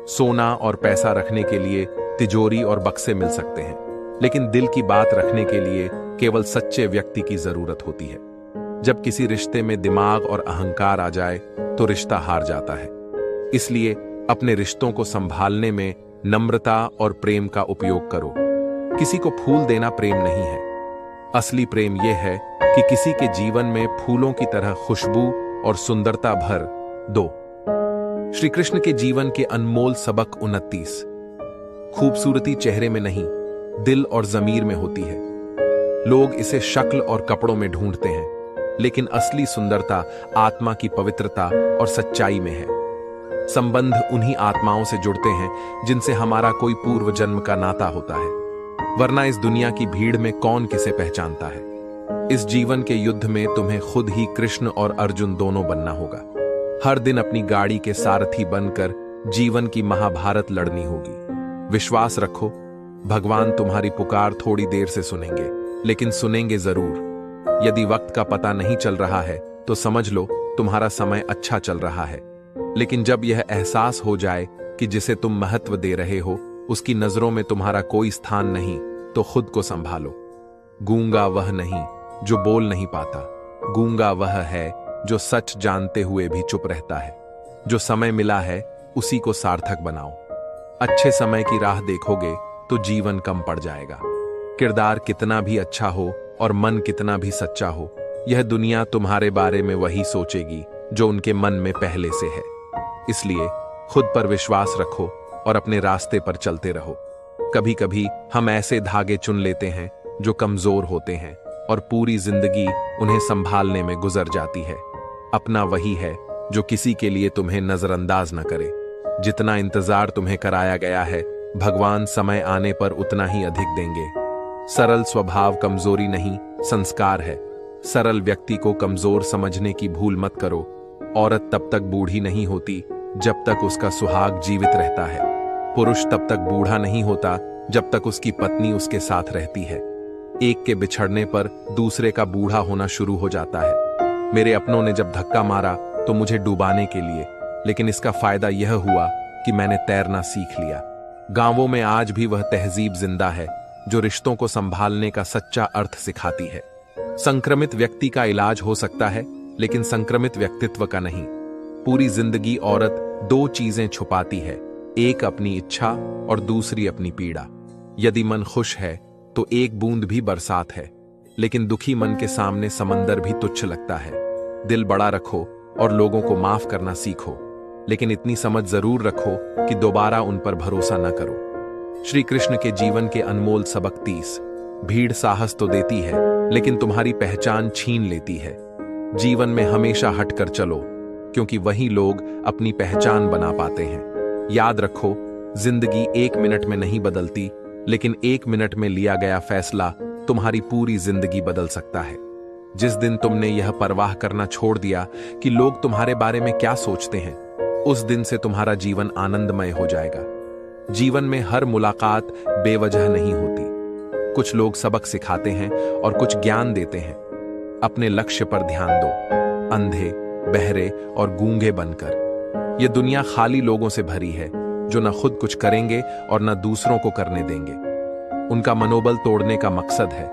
सोना और पैसा रखने के लिए तिजोरी और बक्से मिल सकते हैं, लेकिन दिल की बात रखने के लिए केवल सच्चे व्यक्ति की जरूरत होती है। जब किसी रिश्ते में दिमाग और अहंकार आ जाए तो रिश्ता हार जाता है। इसलिए अपने रिश्तों को संभालने में नम्रता और प्रेम का उपयोग करो। किसी को फूल देना प्रेम नहीं है। असली प्रेम यह है कि किसी के जीवन में फूलों की तरह खुशबू और सुंदरता भर दो। श्री कृष्ण के जीवन के अनमोल सबक 29। खूबसूरती चेहरे में नहीं, दिल और जमीर में होती है। लोग इसे शक्ल और कपड़ों में ढूंढते हैं, लेकिन असली सुंदरता आत्मा की पवित्रता और सच्चाई में है। संबंध उन्हीं आत्माओं से जुड़ते हैं जिनसे हमारा कोई पूर्व जन्म का नाता होता है, वरना इस दुनिया की भीड़ में कौन किसे पहचानता है। इस जीवन के युद्ध में तुम्हें खुद ही कृष्ण और अर्जुन दोनों बनना होगा। हर दिन अपनी गाड़ी के सारथी बनकर जीवन की महाभारत लड़नी होगी। विश्वास रखो, भगवान तुम्हारी पुकार थोड़ी देर से सुनेंगे, लेकिन सुनेंगे जरूर। यदि वक्त का पता नहीं चल रहा है तो समझ लो तुम्हारा समय अच्छा चल रहा है। लेकिन जब यह एहसास हो जाए कि जिसे तुम महत्व दे रहे हो उसकी नजरों में तुम्हारा कोई स्थान नहीं, तो खुद को संभालो। गूंगा वह नहीं जो बोल नहीं पाता, गूंगा वह है जो सच जानते हुए भी चुप रहता है। जो समय मिला है उसी को सार्थक बनाओ। अच्छे समय की राह देखोगे तो जीवन कम पड़ जाएगा। किरदार कितना भी अच्छा हो और मन कितना भी सच्चा हो, यह दुनिया तुम्हारे बारे में वही सोचेगी जो उनके मन में पहले से है। इसलिए खुद पर विश्वास रखो और अपने रास्ते पर चलते रहो। कभी कभी हम ऐसे धागे चुन लेते हैं जो कमजोर होते हैं और पूरी जिंदगी उन्हें संभालने में गुजर जाती है। अपना वही है जो किसी के लिए तुम्हें नजरअंदाज न करे। जितना इंतजार तुम्हें कराया गया है, भगवान समय आने पर उतना ही अधिक देंगे। सरल स्वभाव कमजोरी नहीं, संस्कार है। सरल व्यक्ति को कमजोर समझने की भूल मत करो। औरत तब तक बूढ़ी नहीं होती जब तक उसका सुहाग जीवित रहता है। पुरुष तब तक बूढ़ा नहीं होता जब तक उसकी पत्नी उसके साथ रहती है। एक के बिछड़ने पर दूसरे का बूढ़ा होना शुरू हो जाता है। मेरे अपनों ने जब धक्का मारा तो मुझे डुबाने के लिए, लेकिन इसका फायदा यह हुआ कि मैंने तैरना सीख लिया। गांवों में आज भी वह तहजीब जिंदा है जो रिश्तों को संभालने का सच्चा अर्थ सिखाती है। संक्रमित व्यक्ति का इलाज हो सकता है, लेकिन संक्रमित व्यक्तित्व का नहीं। पूरी जिंदगी औरत दो चीजें छुपाती है, एक अपनी इच्छा और दूसरी अपनी पीड़ा। यदि मन खुश है तो एक बूंद भी बरसात है, लेकिन दुखी मन के सामने समंदर भी तुच्छ लगता है। दिल बड़ा रखो और लोगों को माफ करना सीखो, लेकिन इतनी समझ जरूर रखो कि दोबारा उन पर भरोसा न करो। श्री कृष्ण के जीवन के अनमोल सबक 30। भीड़ साहस तो देती है, लेकिन तुम्हारी पहचान छीन लेती है। जीवन में हमेशा हटकर चलो, क्योंकि वही लोग अपनी पहचान बना पाते हैं। याद रखो, जिंदगी 1 मिनट में नहीं बदलती, लेकिन 1 मिनट में लिया गया फैसला तुम्हारी पूरी जिंदगी बदल सकता है। जिस दिन तुमने यह परवाह करना छोड़ दिया कि लोग तुम्हारे बारे में क्या सोचते हैं, उस दिन से तुम्हारा जीवन आनंदमय हो जाएगा। जीवन में हर मुलाकात बेवजह नहीं होती। कुछ लोग सबक सिखाते हैं और कुछ ज्ञान देते हैं। अपने लक्ष्य पर ध्यान दो, अंधे, बहरे और गूंगे बनकर। यह दुनिया खाली लोगों से भरी है जो न खुद कुछ करेंगे और न दूसरों को करने देंगे। उनका मनोबल तोड़ने का मकसद है,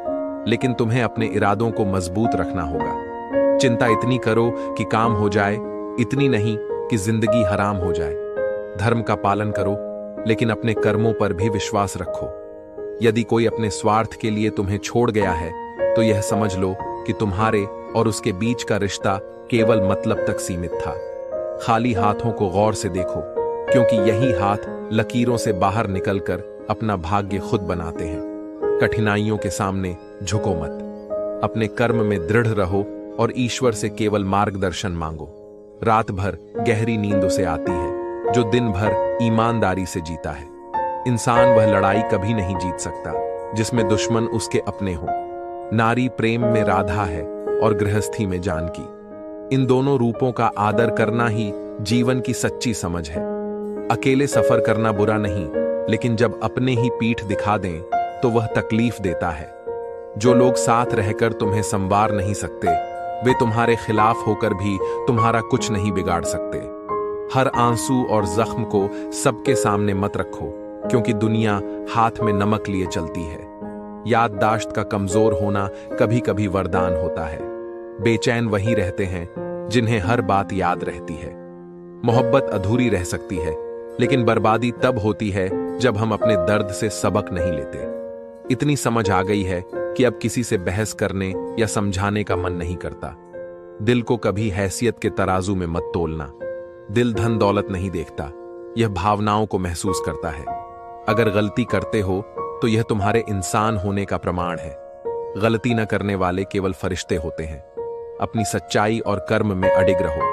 लेकिन तुम्हें अपने इरादों को मजबूत रखना होगा। चिंता इतनी करो कि काम हो जाए, इतनी नहीं कि जिंदगी हराम हो जाए। धर्म का पालन करो, लेकिन अपने कर्मों पर भी विश्वास रखो। यदि कोई अपने स्वार्थ के लिए तुम्हें छोड़ गया है, तो यह समझ लो कि तुम्हारे और उसके बीच का रिश्ता केवल मतलब तक सीमित था। खाली हाथों को गौर से देखो, क्योंकि यही हाथ लकीरों से बाहर निकलकर अपना भाग्य खुद बनाते हैं। कठिनाइयों के सामने झुको मत, अपने कर्म में दृढ़ रहो और ईश्वर से केवल मार्गदर्शन मांगो। रात भर गहरी नींद उसे आती है जो दिन भर ईमानदारी से जीता है। इंसान वह लड़ाई कभी नहीं जीत सकता जिसमें दुश्मन उसके अपने हो। नारी प्रेम में राधा है और गृहस्थी में जानकी। इन दोनों रूपों का आदर करना ही जीवन की सच्ची समझ है। अकेले सफर करना बुरा नहीं, लेकिन जब अपने ही पीठ दिखा दें तो वह तकलीफ देता है। जो लोग साथ रहकर तुम्हें संवार नहीं सकते, वे तुम्हारे खिलाफ होकर भी तुम्हारा कुछ नहीं बिगाड़ सकते। हर आंसू और जख्म को सबके सामने मत रखो, क्योंकि दुनिया हाथ में नमक लिए चलती है। याददाश्त का कमजोर होना कभी कभी वरदान होता है। बेचैन वही रहते हैं जिन्हें हर बात याद रहती है। मोहब्बत अधूरी रह सकती है, लेकिन बर्बादी तब होती है जब हम अपने दर्द से सबक नहीं लेते। इतनी समझ आ गई है कि अब किसी से बहस करने या समझाने का मन नहीं करता। दिल को कभी हैसियत के तराजू में मत तोलना। दिल धन दौलत नहीं देखता, यह भावनाओं को महसूस करता है। अगर गलती करते हो तो यह तुम्हारे इंसान होने का प्रमाण है। गलती न करने वाले केवल फरिश्ते होते हैं। अपनी सच्चाई और कर्म में अडिग रहो,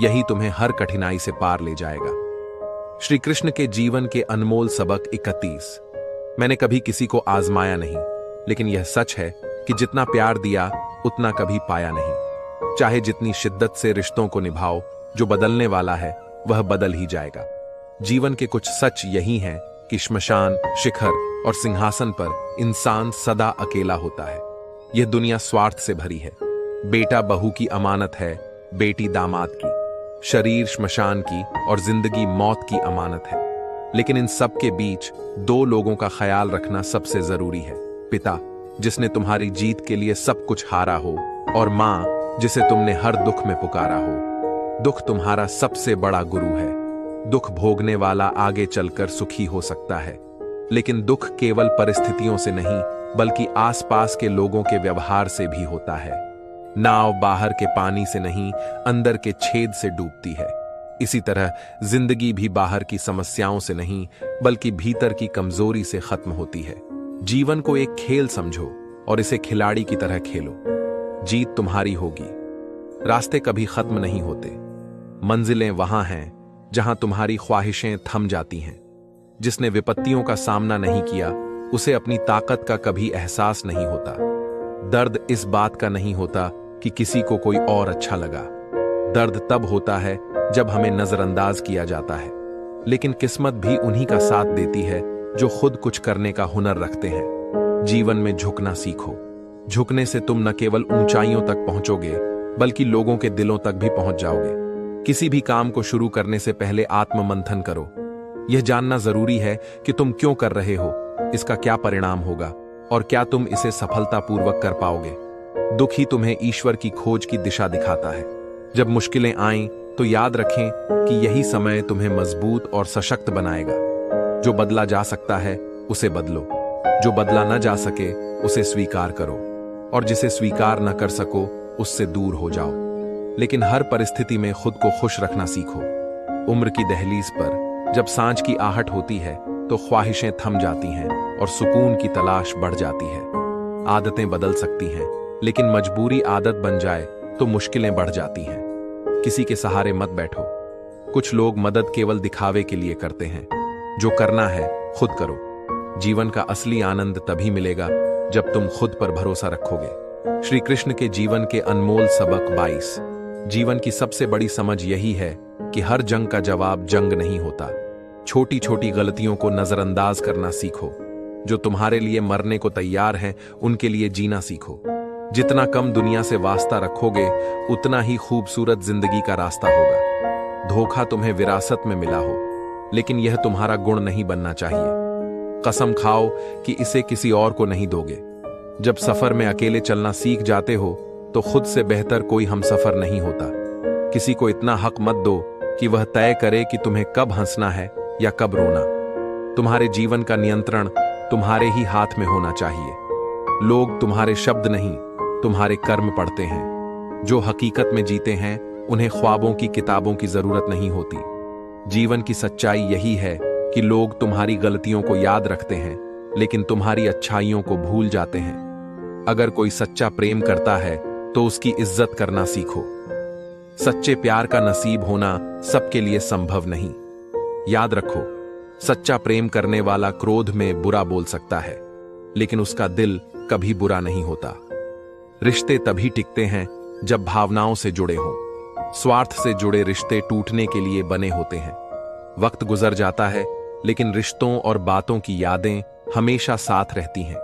यही तुम्हें हर कठिनाई से पार ले जाएगा। श्री कृष्ण के जीवन के अनमोल सबक 31। मैंने कभी किसी को आजमाया नहीं, लेकिन यह सच है कि जितना प्यार दिया उतना कभी पाया नहीं। चाहे जितनी शिद्दत से रिश्तों को निभाओ, जो बदलने वाला है वह बदल ही जाएगा। जीवन के कुछ सच यही हैं कि श्मशान, शिखर और सिंहासन पर इंसान सदा अकेला होता है। यह दुनिया स्वार्थ से भरी है। बेटा बहू की अमानत है, बेटी दामाद की, शरीर श्मशान की और जिंदगी मौत की अमानत है। लेकिन इन सब के बीच दो लोगों का ख्याल रखना सबसे जरूरी है। पिता, जिसने तुम्हारी जीत के लिए सब कुछ हारा हो, और मां, जिसे तुमने हर दुख में पुकारा हो। दुख तुम्हारा सबसे बड़ा गुरु है। दुख भोगने वाला आगे चलकर सुखी हो सकता है, लेकिन दुख केवल परिस्थितियों से नहीं, बल्कि आसपास के लोगों के व्यवहार से भी होता है। नाव बाहर के पानी से नहीं, अंदर के छेद से डूबती है। इसी तरह जिंदगी भी बाहर की समस्याओं से नहीं, बल्कि भीतर की कमजोरी से खत्म होती है। जीवन को एक खेल समझो और इसे खिलाड़ी की तरह खेलो। जीत तुम्हारी होगी। रास्ते कभी खत्म नहीं होते। मंजिलें वहां हैं जहां तुम्हारी ख्वाहिशें थम जाती हैं। जिसने विपत्तियों का सामना नहीं किया, उसे अपनी ताकत का कभी एहसास नहीं होता। दर्द इस बात का नहीं होता कि किसी को कोई और अच्छा लगा। दर्द तब होता है जब हमें नजरअंदाज किया जाता है। लेकिन किस्मत भी उन्हीं का साथ देती है जो खुद कुछ करने का हुनर रखते हैं। जीवन में झुकना सीखो। झुकने से तुम न केवल ऊंचाइयों तक पहुंचोगे, बल्कि लोगों के दिलों तक भी पहुंच जाओगे। किसी भी काम को शुरू करने से पहले आत्ममंथन करो। यह जानना जरूरी है कि तुम क्यों कर रहे हो, इसका क्या परिणाम होगा और क्या तुम इसे सफलतापूर्वक कर पाओगे। दुख ही तुम्हें ईश्वर की खोज की दिशा दिखाता है। जब मुश्किलें आएं तो याद रखें कि यही समय तुम्हें मजबूत और सशक्त बनाएगा। जो बदला जा सकता है उसे बदलो, जो बदला न जा सके उसे स्वीकार करो, और जिसे स्वीकार न कर सको उससे दूर हो जाओ। लेकिन हर परिस्थिति में खुद को खुश रखना सीखो। उम्र की दहलीज पर जब सांझ की आहट होती है तो ख्वाहिशें थम जाती हैं और सुकून की तलाश बढ़ जाती है। आदतें बदल सकती हैं, लेकिन मजबूरी आदत बन जाए तो मुश्किलें बढ़ जाती हैं। किसी के सहारे मत बैठो। कुछ लोग मदद केवल दिखावे के लिए करते हैं। जो करना है खुद करो। जीवन का असली आनंद तभी मिलेगा जब तुम खुद पर भरोसा रखोगे। श्री कृष्ण के जीवन के अनमोल सबक 22। जीवन की सबसे बड़ी समझ यही है कि हर जंग का जवाब जंग नहीं होता। छोटी छोटी गलतियों को नजरअंदाज करना सीखो। जो तुम्हारे लिए मरने को तैयार हैं, उनके लिए जीना सीखो। जितना कम दुनिया से वास्ता रखोगे, उतना ही खूबसूरत जिंदगी का रास्ता होगा। धोखा तुम्हें विरासत में मिला हो, लेकिन यह तुम्हारा गुण नहीं बनना चाहिए। कसम खाओ कि इसे किसी और को नहीं दोगे। जब सफर में अकेले चलना सीख जाते हो तो खुद से बेहतर कोई हमसफर नहीं होता। किसी को इतना हक मत दो कि वह तय करे कि तुम्हें कब हंसना है या कब रोना। तुम्हारे जीवन का नियंत्रण तुम्हारे ही हाथ में होना चाहिए। लोग तुम्हारे शब्द नहीं, तुम्हारे कर्म पढ़ते हैं। जो हकीकत में जीते हैं उन्हें ख्वाबों की किताबों की जरूरत नहीं होती। जीवन की सच्चाई यही है कि लोग तुम्हारी गलतियों को याद रखते हैं, लेकिन तुम्हारी अच्छाइयों को भूल जाते हैं। अगर कोई सच्चा प्रेम करता है तो उसकी इज्जत करना सीखो। सच्चे प्यार का नसीब होना सबके लिए संभव नहीं। याद रखो, सच्चा प्रेम करने वाला क्रोध में बुरा बोल सकता है, लेकिन उसका दिल कभी बुरा नहीं होता। रिश्ते तभी टिकते हैं जब भावनाओं से जुड़े हों। स्वार्थ से जुड़े रिश्ते टूटने के लिए बने होते हैं। वक्त गुजर जाता है, लेकिन रिश्तों और बातों की यादें हमेशा साथ रहती हैं।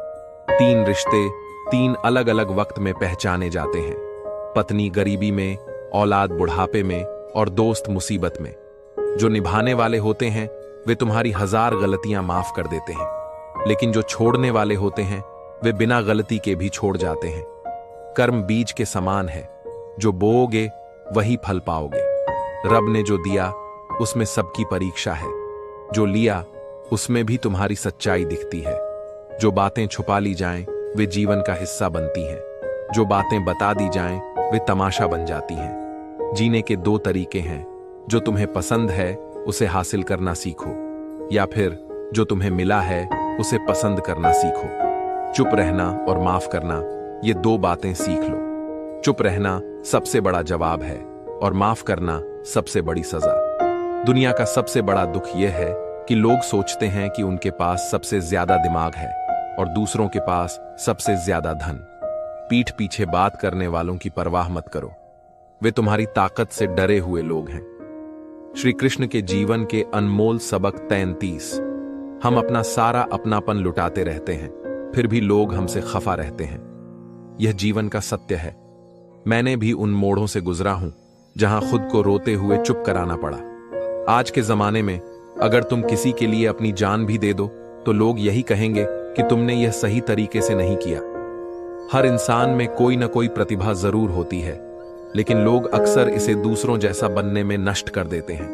3 रिश्ते 3 अलग अलग वक्त में पहचाने जाते हैं। पत्नी गरीबी में, औलाद बुढ़ापे में और दोस्त मुसीबत में। जो निभाने वाले होते हैं वे तुम्हारी 1000 गलतियां माफ कर देते हैं, लेकिन जो छोड़ने वाले होते हैं वे बिना गलती के भी छोड़ जाते हैं। कर्म बीज के समान है, जो बोओगे वही फल पाओगे। रब ने जो दिया उसमें सबकी परीक्षा है। जो लिया उसमें भी तुम्हारी सच्चाई दिखती है। जो बातें छुपा ली जाएं वे जीवन का हिस्सा बनती हैं। जो बातें बता दी जाएं वे तमाशा बन जाती हैं। जीने के 2 तरीके हैं, जो तुम्हें पसंद है उसे हासिल करना सीखो, या फिर जो तुम्हें मिला है उसे पसंद करना सीखो। चुप रहना और माफ करना, ये 2 बातें सीख लो। चुप रहना सबसे बड़ा जवाब है और माफ करना सबसे बड़ी सजा। दुनिया का सबसे बड़ा दुख यह है कि लोग सोचते हैं कि उनके पास सबसे ज्यादा दिमाग है और दूसरों के पास सबसे ज्यादा धन। पीठ पीछे बात करने वालों की परवाह मत करो, वे तुम्हारी ताकत से डरे हुए लोग हैं। श्री कृष्ण के जीवन के अनमोल सबक 33। हम अपना सारा अपनापन लुटाते रहते हैं, फिर भी लोग हमसे खफा रहते हैं। यह जीवन का सत्य है। मैंने भी उन मोड़ों से गुजरा हूं जहां खुद को रोते हुए चुप कराना पड़ा। आज के जमाने में अगर तुम किसी के लिए अपनी जान भी दे दो तो लोग यही कहेंगे कि तुमने यह सही तरीके से नहीं किया। हर इंसान में कोई ना कोई प्रतिभा जरूर होती है, लेकिन लोग अक्सर इसे दूसरों जैसा बनने में नष्ट कर देते हैं।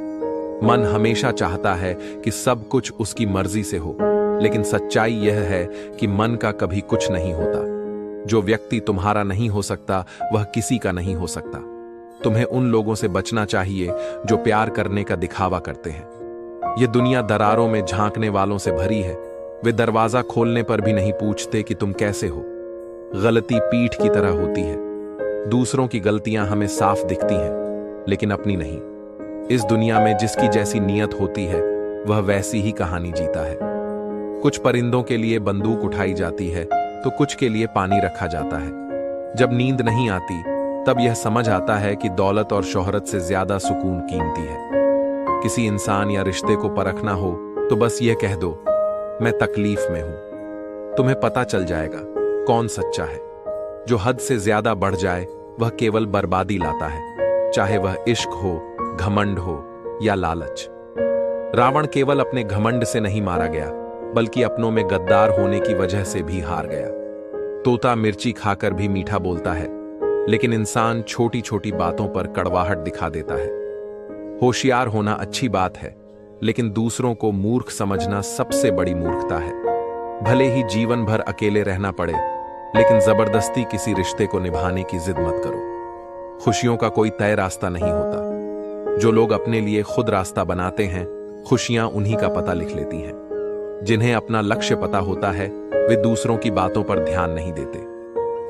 मन हमेशा चाहता है कि सब कुछ उसकी मर्जी से हो, लेकिन सच्चाई यह है कि मन का कभी कुछ नहीं होता। जो व्यक्ति तुम्हारा नहीं हो सकता वह किसी का नहीं हो सकता। तुम्हें उन लोगों से बचना चाहिए जो प्यार करने का दिखावा करते हैं। यह दुनिया दरारों में झांकने वालों से भरी है। वे दरवाजा खोलने पर भी नहीं पूछते कि तुम कैसे हो। गलती पीठ की तरह होती है। दूसरों की गलतियां हमें साफ दिखती हैं, लेकिन अपनी नहीं। इस दुनिया में जिसकी जैसी नीयत होती है वह वैसी ही कहानी जीता है। कुछ परिंदों के लिए बंदूक उठाई जाती है तो कुछ के लिए पानी रखा जाता है। जब नींद नहीं आती तब यह समझ आता है कि दौलत और शोहरत से ज्यादा सुकून कीमती है। किसी इंसान या रिश्ते को परखना हो तो बस यह कह दो, मैं तकलीफ में हूं। तुम्हें पता चल जाएगा कौन सच्चा है। जो हद से ज्यादा बढ़ जाए वह केवल बर्बादी लाता है, चाहे वह इश्क हो, घमंड हो या लालच। रावण केवल अपने घमंड से नहीं मारा गया, बल्कि अपनों में गद्दार होने की वजह से भी हार गया। तोता मिर्ची खाकर भी मीठा बोलता है, लेकिन इंसान छोटी छोटी बातों पर कड़वाहट दिखा देता है। होशियार होना अच्छी बात है, लेकिन दूसरों को मूर्ख समझना सबसे बड़ी मूर्खता है। भले ही जीवन भर अकेले रहना पड़े, लेकिन जबरदस्ती किसी रिश्ते को निभाने की जिद मत करो। खुशियों का कोई तय रास्ता नहीं होता। जो लोग अपने लिए खुद रास्ता बनाते हैं, खुशियां उन्हीं का पता लिख लेती हैं। जिन्हें अपना लक्ष्य पता होता है वे दूसरों की बातों पर ध्यान नहीं देते।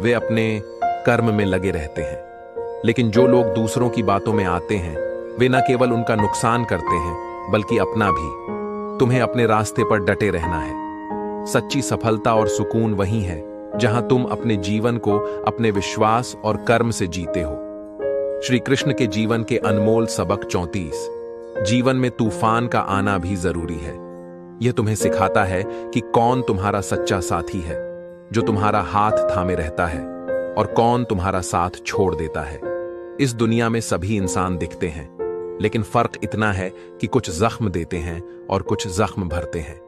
वे अपने कर्म में लगे रहते हैं। लेकिन जो लोग दूसरों की बातों में आते हैं वे न केवल उनका नुकसान करते हैं बल्कि अपना भी। तुम्हें अपने रास्ते पर डटे रहना है। सच्ची सफलता और सुकून वही है जहां तुम अपने जीवन को अपने विश्वास और कर्म से जीते हो। श्री कृष्ण के जीवन के अनमोल सबक 34। जीवन में तूफान का आना भी जरूरी है। यह तुम्हें सिखाता है कि कौन तुम्हारा सच्चा साथी है, जो तुम्हारा हाथ थामे रहता है, और कौन तुम्हारा साथ छोड़ देता है। इस दुनिया में सभी इंसान दिखते हैं, लेकिन फर्क इतना है कि कुछ जख्म देते हैं और कुछ जख्म भरते हैं।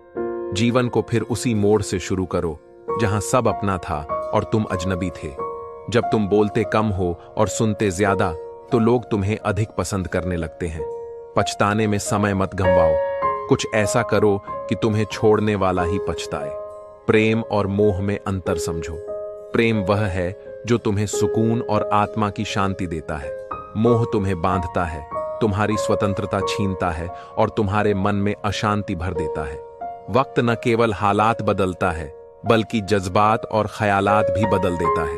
जीवन को फिर उसी मोड़ से शुरू करो जहां सब अपना था और तुम अजनबी थे। जब तुम बोलते कम हो और सुनते ज्यादा तो लोग तुम्हें अधिक पसंद करने लगते हैं। पछताने में समय मत गंवाओ, कुछ ऐसा करो कि तुम्हें छोड़ने वाला ही पछताए। प्रेम और मोह में अंतर समझो। प्रेम वह है जो तुम्हें सुकून और आत्मा की शांति देता है। मोह तुम्हें बांधता है, तुम्हारी स्वतंत्रता छीनता है और तुम्हारे मन में अशांति भर देता है। वक्त न केवल हालात बदलता है बल्कि जज्बात और ख्यालात भी बदल देता है।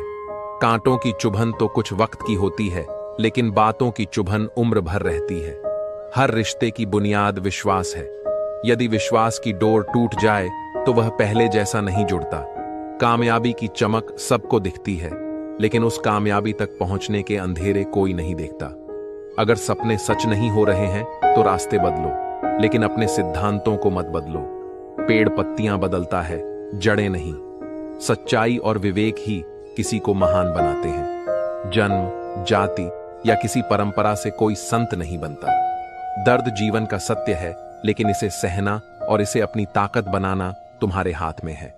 कांटों की चुभन तो कुछ वक्त की होती है, लेकिन बातों की चुभन उम्र भर रहती है। हर रिश्ते की बुनियाद विश्वास है। यदि विश्वास की डोर टूट जाए तो वह पहले जैसा नहीं जुड़ता। कामयाबी की चमक सबको दिखती है, लेकिन उस कामयाबी तक पहुंचने के अंधेरे कोई नहीं देखता। अगर सपने सच नहीं हो रहे हैं तो रास्ते बदलो, लेकिन अपने सिद्धांतों को मत बदलो। पेड़ पत्तियां बदलता है, जड़ें नहीं। सच्चाई और विवेक ही किसी को महान बनाते हैं। जन्म, जाति या किसी परंपरा से कोई संत नहीं बनता। दर्द जीवन का सत्य है, लेकिन इसे सहना और इसे अपनी ताकत बनाना तुम्हारे हाथ में है।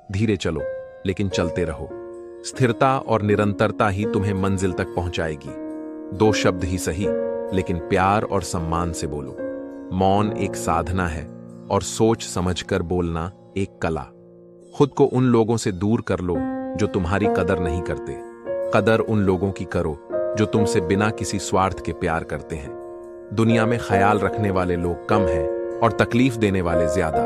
धीरे चलो, लेकिन चलते रहो। स्थिरता और निरंतरता ही तुम्हें मंजिल तक पहुंचाएगी। दो शब्द ही सही, लेकिन प्यार और सम्मान से बोलो। मौन एक साधना है और सोच समझकर बोलना एक कला। खुद को उन लोगों से दूर कर लो जो तुम्हारी कदर नहीं करते। कदर उन लोगों की करो जो तुमसे बिना किसी स्वार्थ के प्यार करते हैं। दुनिया में ख्याल रखने वाले लोग कम हैं और तकलीफ देने वाले ज्यादा।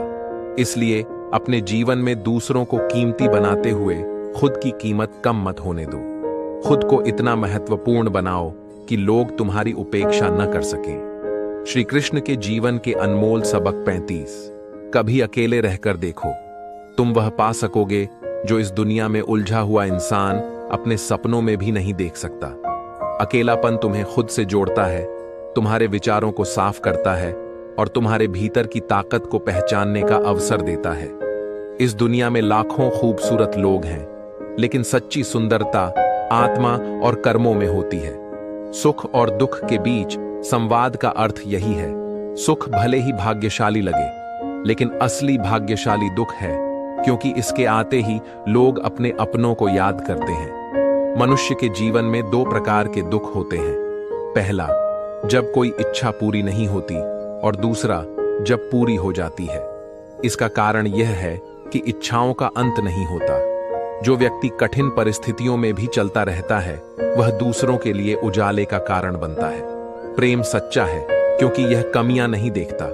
इसलिए अपने जीवन में दूसरों को कीमती बनाते हुए खुद की कीमत कम मत होने दो। खुद को इतना महत्वपूर्ण बनाओ कि लोग तुम्हारी उपेक्षा न कर सकें। श्री कृष्ण के जीवन के अनमोल सबक 35। कभी अकेले रहकर देखो, तुम वह पा सकोगे जो इस दुनिया में उलझा हुआ इंसान अपने सपनों में भी नहीं देख सकता। अकेलापन तुम्हें खुद से जोड़ता है, तुम्हारे विचारों को साफ करता है और तुम्हारे भीतर की ताकत को पहचानने का अवसर देता है। इस दुनिया में लाखों खूबसूरत लोग हैं, लेकिन सच्ची सुंदरता आत्मा और कर्मों में होती है। सुख और दुख के बीच संवाद का अर्थ यही है। सुख भले ही भाग्यशाली लगे, लेकिन असली भाग्यशाली दुख है, क्योंकि इसके आते ही लोग अपने अपनों को याद करते हैं। मनुष्य के जीवन में दो प्रकार के दुख होते हैं। पहला, जब कोई इच्छा पूरी नहीं होती, और दूसरा, जब पूरी हो जाती है। इसका कारण यह है कि इच्छाओं का अंत नहीं होता। जो व्यक्ति कठिन परिस्थितियों में भी चलता रहता है, वह दूसरों के लिए उजाले का कारण बनता है। प्रेम सच्चा है क्योंकि यह कमियां नहीं देखता।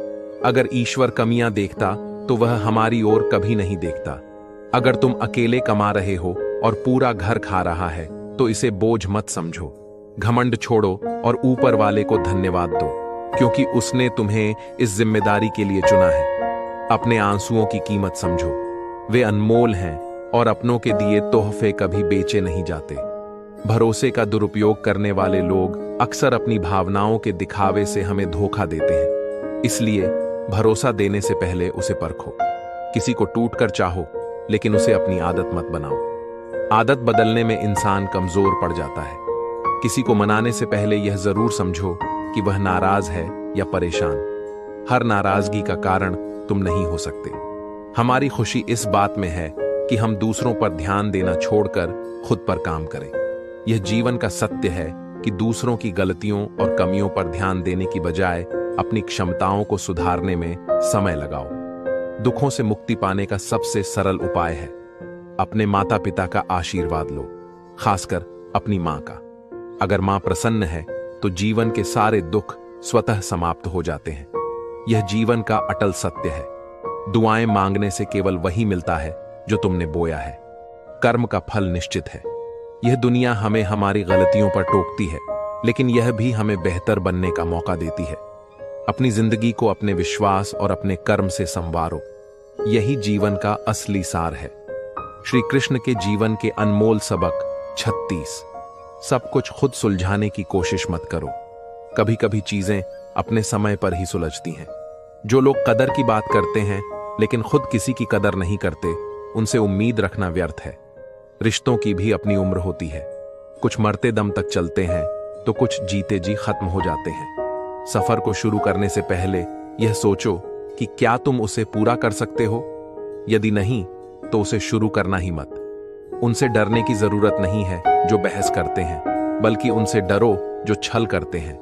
अगर ईश्वर कमियां देखता तो वह हमारी ओर कभी नहीं देखता। अगर तुम अकेले कमा रहे हो और पूरा घर खा रहा है तो इसे बोझ मत समझो। घमंड छोड़ो और ऊपर वाले को धन्यवाद दो, क्योंकि उसने तुम्हें इस जिम्मेदारी के लिए चुना है। अपने आंसुओं की कीमत समझो, वे अनमोल हैं और अपनों के दिए तोहफे कभी बेचे नहीं जाते। भरोसे का दुरुपयोग करने वाले लोग अक्सर अपनी भावनाओं के दिखावे से हमें धोखा देते हैं। इसलिए भरोसा देने से पहले उसे परखो। किसी को टूटकर चाहो, लेकिन उसे अपनी आदत मत बनाओ। आदत बदलने में इंसान कमजोर पड़ जाता है। किसी को मनाने से पहले यह जरूर समझो कि वह नाराज है या परेशान। हर नाराजगी का कारण तुम नहीं हो सकते। हमारी खुशी इस बात में है कि हम दूसरों पर ध्यान देना छोड़कर खुद पर काम करें। यह जीवन का सत्य है कि दूसरों की गलतियों और कमियों पर ध्यान देने की बजाय अपनी क्षमताओं को सुधारने में समय लगाओ। दुखों से मुक्ति पाने का सबसे सरल उपाय है अपने माता पिता का आशीर्वाद लो, खासकर अपनी मां का। अगर मां प्रसन्न है तो जीवन के सारे दुख स्वतः समाप्त हो जाते हैं। यह जीवन का अटल सत्य है। दुआएं मांगने से केवल वही मिलता है जो तुमने बोया है। कर्म का फल निश्चित है। यह दुनिया हमें हमारी गलतियों पर टोकती है, लेकिन यह भी हमें बेहतर बनने का मौका देती है। अपनी जिंदगी को अपने विश्वास और अपने कर्म से संवारो। यही जीवन का असली सार है। श्री कृष्ण के जीवन के अनमोल सबक 36। सब कुछ खुद सुलझाने की कोशिश मत करो। कभी कभी चीजें अपने समय पर ही सुलझती हैं। जो लोग कदर की बात करते हैं लेकिन खुद किसी की कदर नहीं करते, उनसे उम्मीद रखना व्यर्थ है। रिश्तों की भी अपनी उम्र होती है। कुछ मरते दम तक चलते हैं तो कुछ जीते जी खत्म हो जाते हैं। सफर को शुरू करने से पहले यह सोचो कि क्या तुम उसे पूरा कर सकते हो। यदि नहीं, तो उसे शुरू करना ही मत। उनसे डरने की जरूरत नहीं है जो बहस करते हैं, बल्कि उनसे डरो जो छल करते हैं।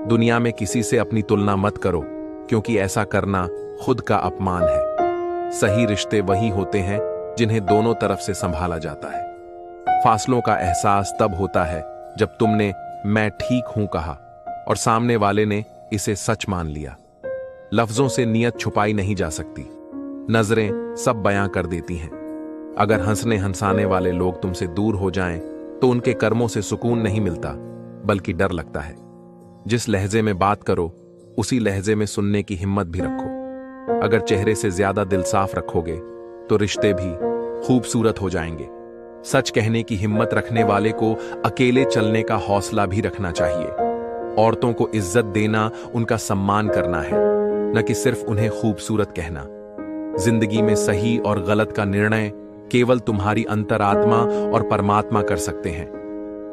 दुनिया में किसी से अपनी तुलना मत करो, क्योंकि ऐसा करना खुद का अपमान है। सही रिश्ते वही होते हैं जिन्हें दोनों तरफ से संभाला जाता है। फासलों का एहसास तब होता है जब तुमने मैं ठीक हूं कहा और सामने वाले ने इसे सच मान लिया। लफ्जों से नियत छुपाई नहीं जा सकती, नजरें सब बयां कर देती हैं। अगर हंसने हंसाने वाले लोग तुमसे दूर हो जाएं, तो उनके कर्मों से सुकून नहीं मिलता, बल्कि डर लगता है। जिस लहजे में बात करो, उसी लहजे में सुनने की हिम्मत भी रखो। अगर चेहरे से ज्यादा दिल साफ रखोगे, तो रिश्ते भी खूबसूरत हो जाएंगे। सच कहने की हिम्मत रखने वाले को अकेले चलने का हौसला भी रखना चाहिए। औरतों को इज्जत देना उनका सम्मान करना है, न कि सिर्फ उन्हें खूबसूरत कहना। जिंदगी में सही और गलत का निर्णय केवल तुम्हारी अंतरात्मा और परमात्मा कर सकते हैं।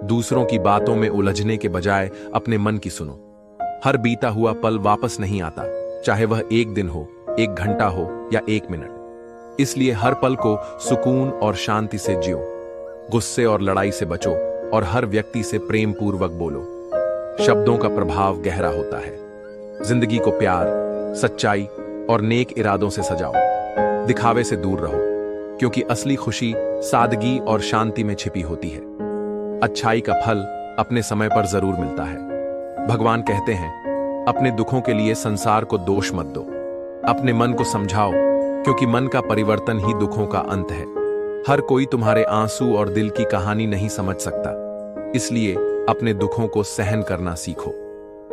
दूसरों की बातों में उलझने के बजाय अपने मन की सुनो। हर बीता हुआ पल वापस नहीं आता, चाहे वह एक दिन हो, एक घंटा हो या एक मिनट। इसलिए हर पल को सुकून और शांति से जियो। गुस्से और लड़ाई से बचो और हर व्यक्ति से प्रेम पूर्वक बोलो। शब्दों का प्रभाव गहरा होता है। जिंदगी को प्यार, सच्चाई और नेक इरादों से सजाओ। दिखावे से दूर रहो, क्योंकि असली खुशी सादगी और शांति में छिपी होती है। अच्छाई का फल अपने समय पर जरूर मिलता है। भगवान कहते हैं, अपने दुखों के लिए संसार को दोष मत दो। अपने मन को समझाओ, क्योंकि मन का परिवर्तन ही दुखों का अंत है। हर कोई तुम्हारे आंसू और दिल की कहानी नहीं समझ सकता, इसलिए अपने दुखों को सहन करना सीखो।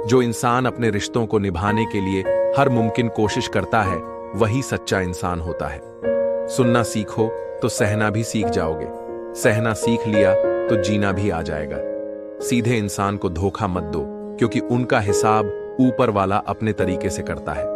जो इंसान अपने रिश्तों को निभाने के लिए हर मुमकिन कोशिश करता है, वही सच्चा इंसान होता है। सुनना सीखो तो सहना भी सीख जाओगे। सहना सीख लिया तो जीना भी आ जाएगा। सीधे इंसान को धोखा मत दो, क्योंकि उनका हिसाब ऊपर वाला अपने तरीके से करता है।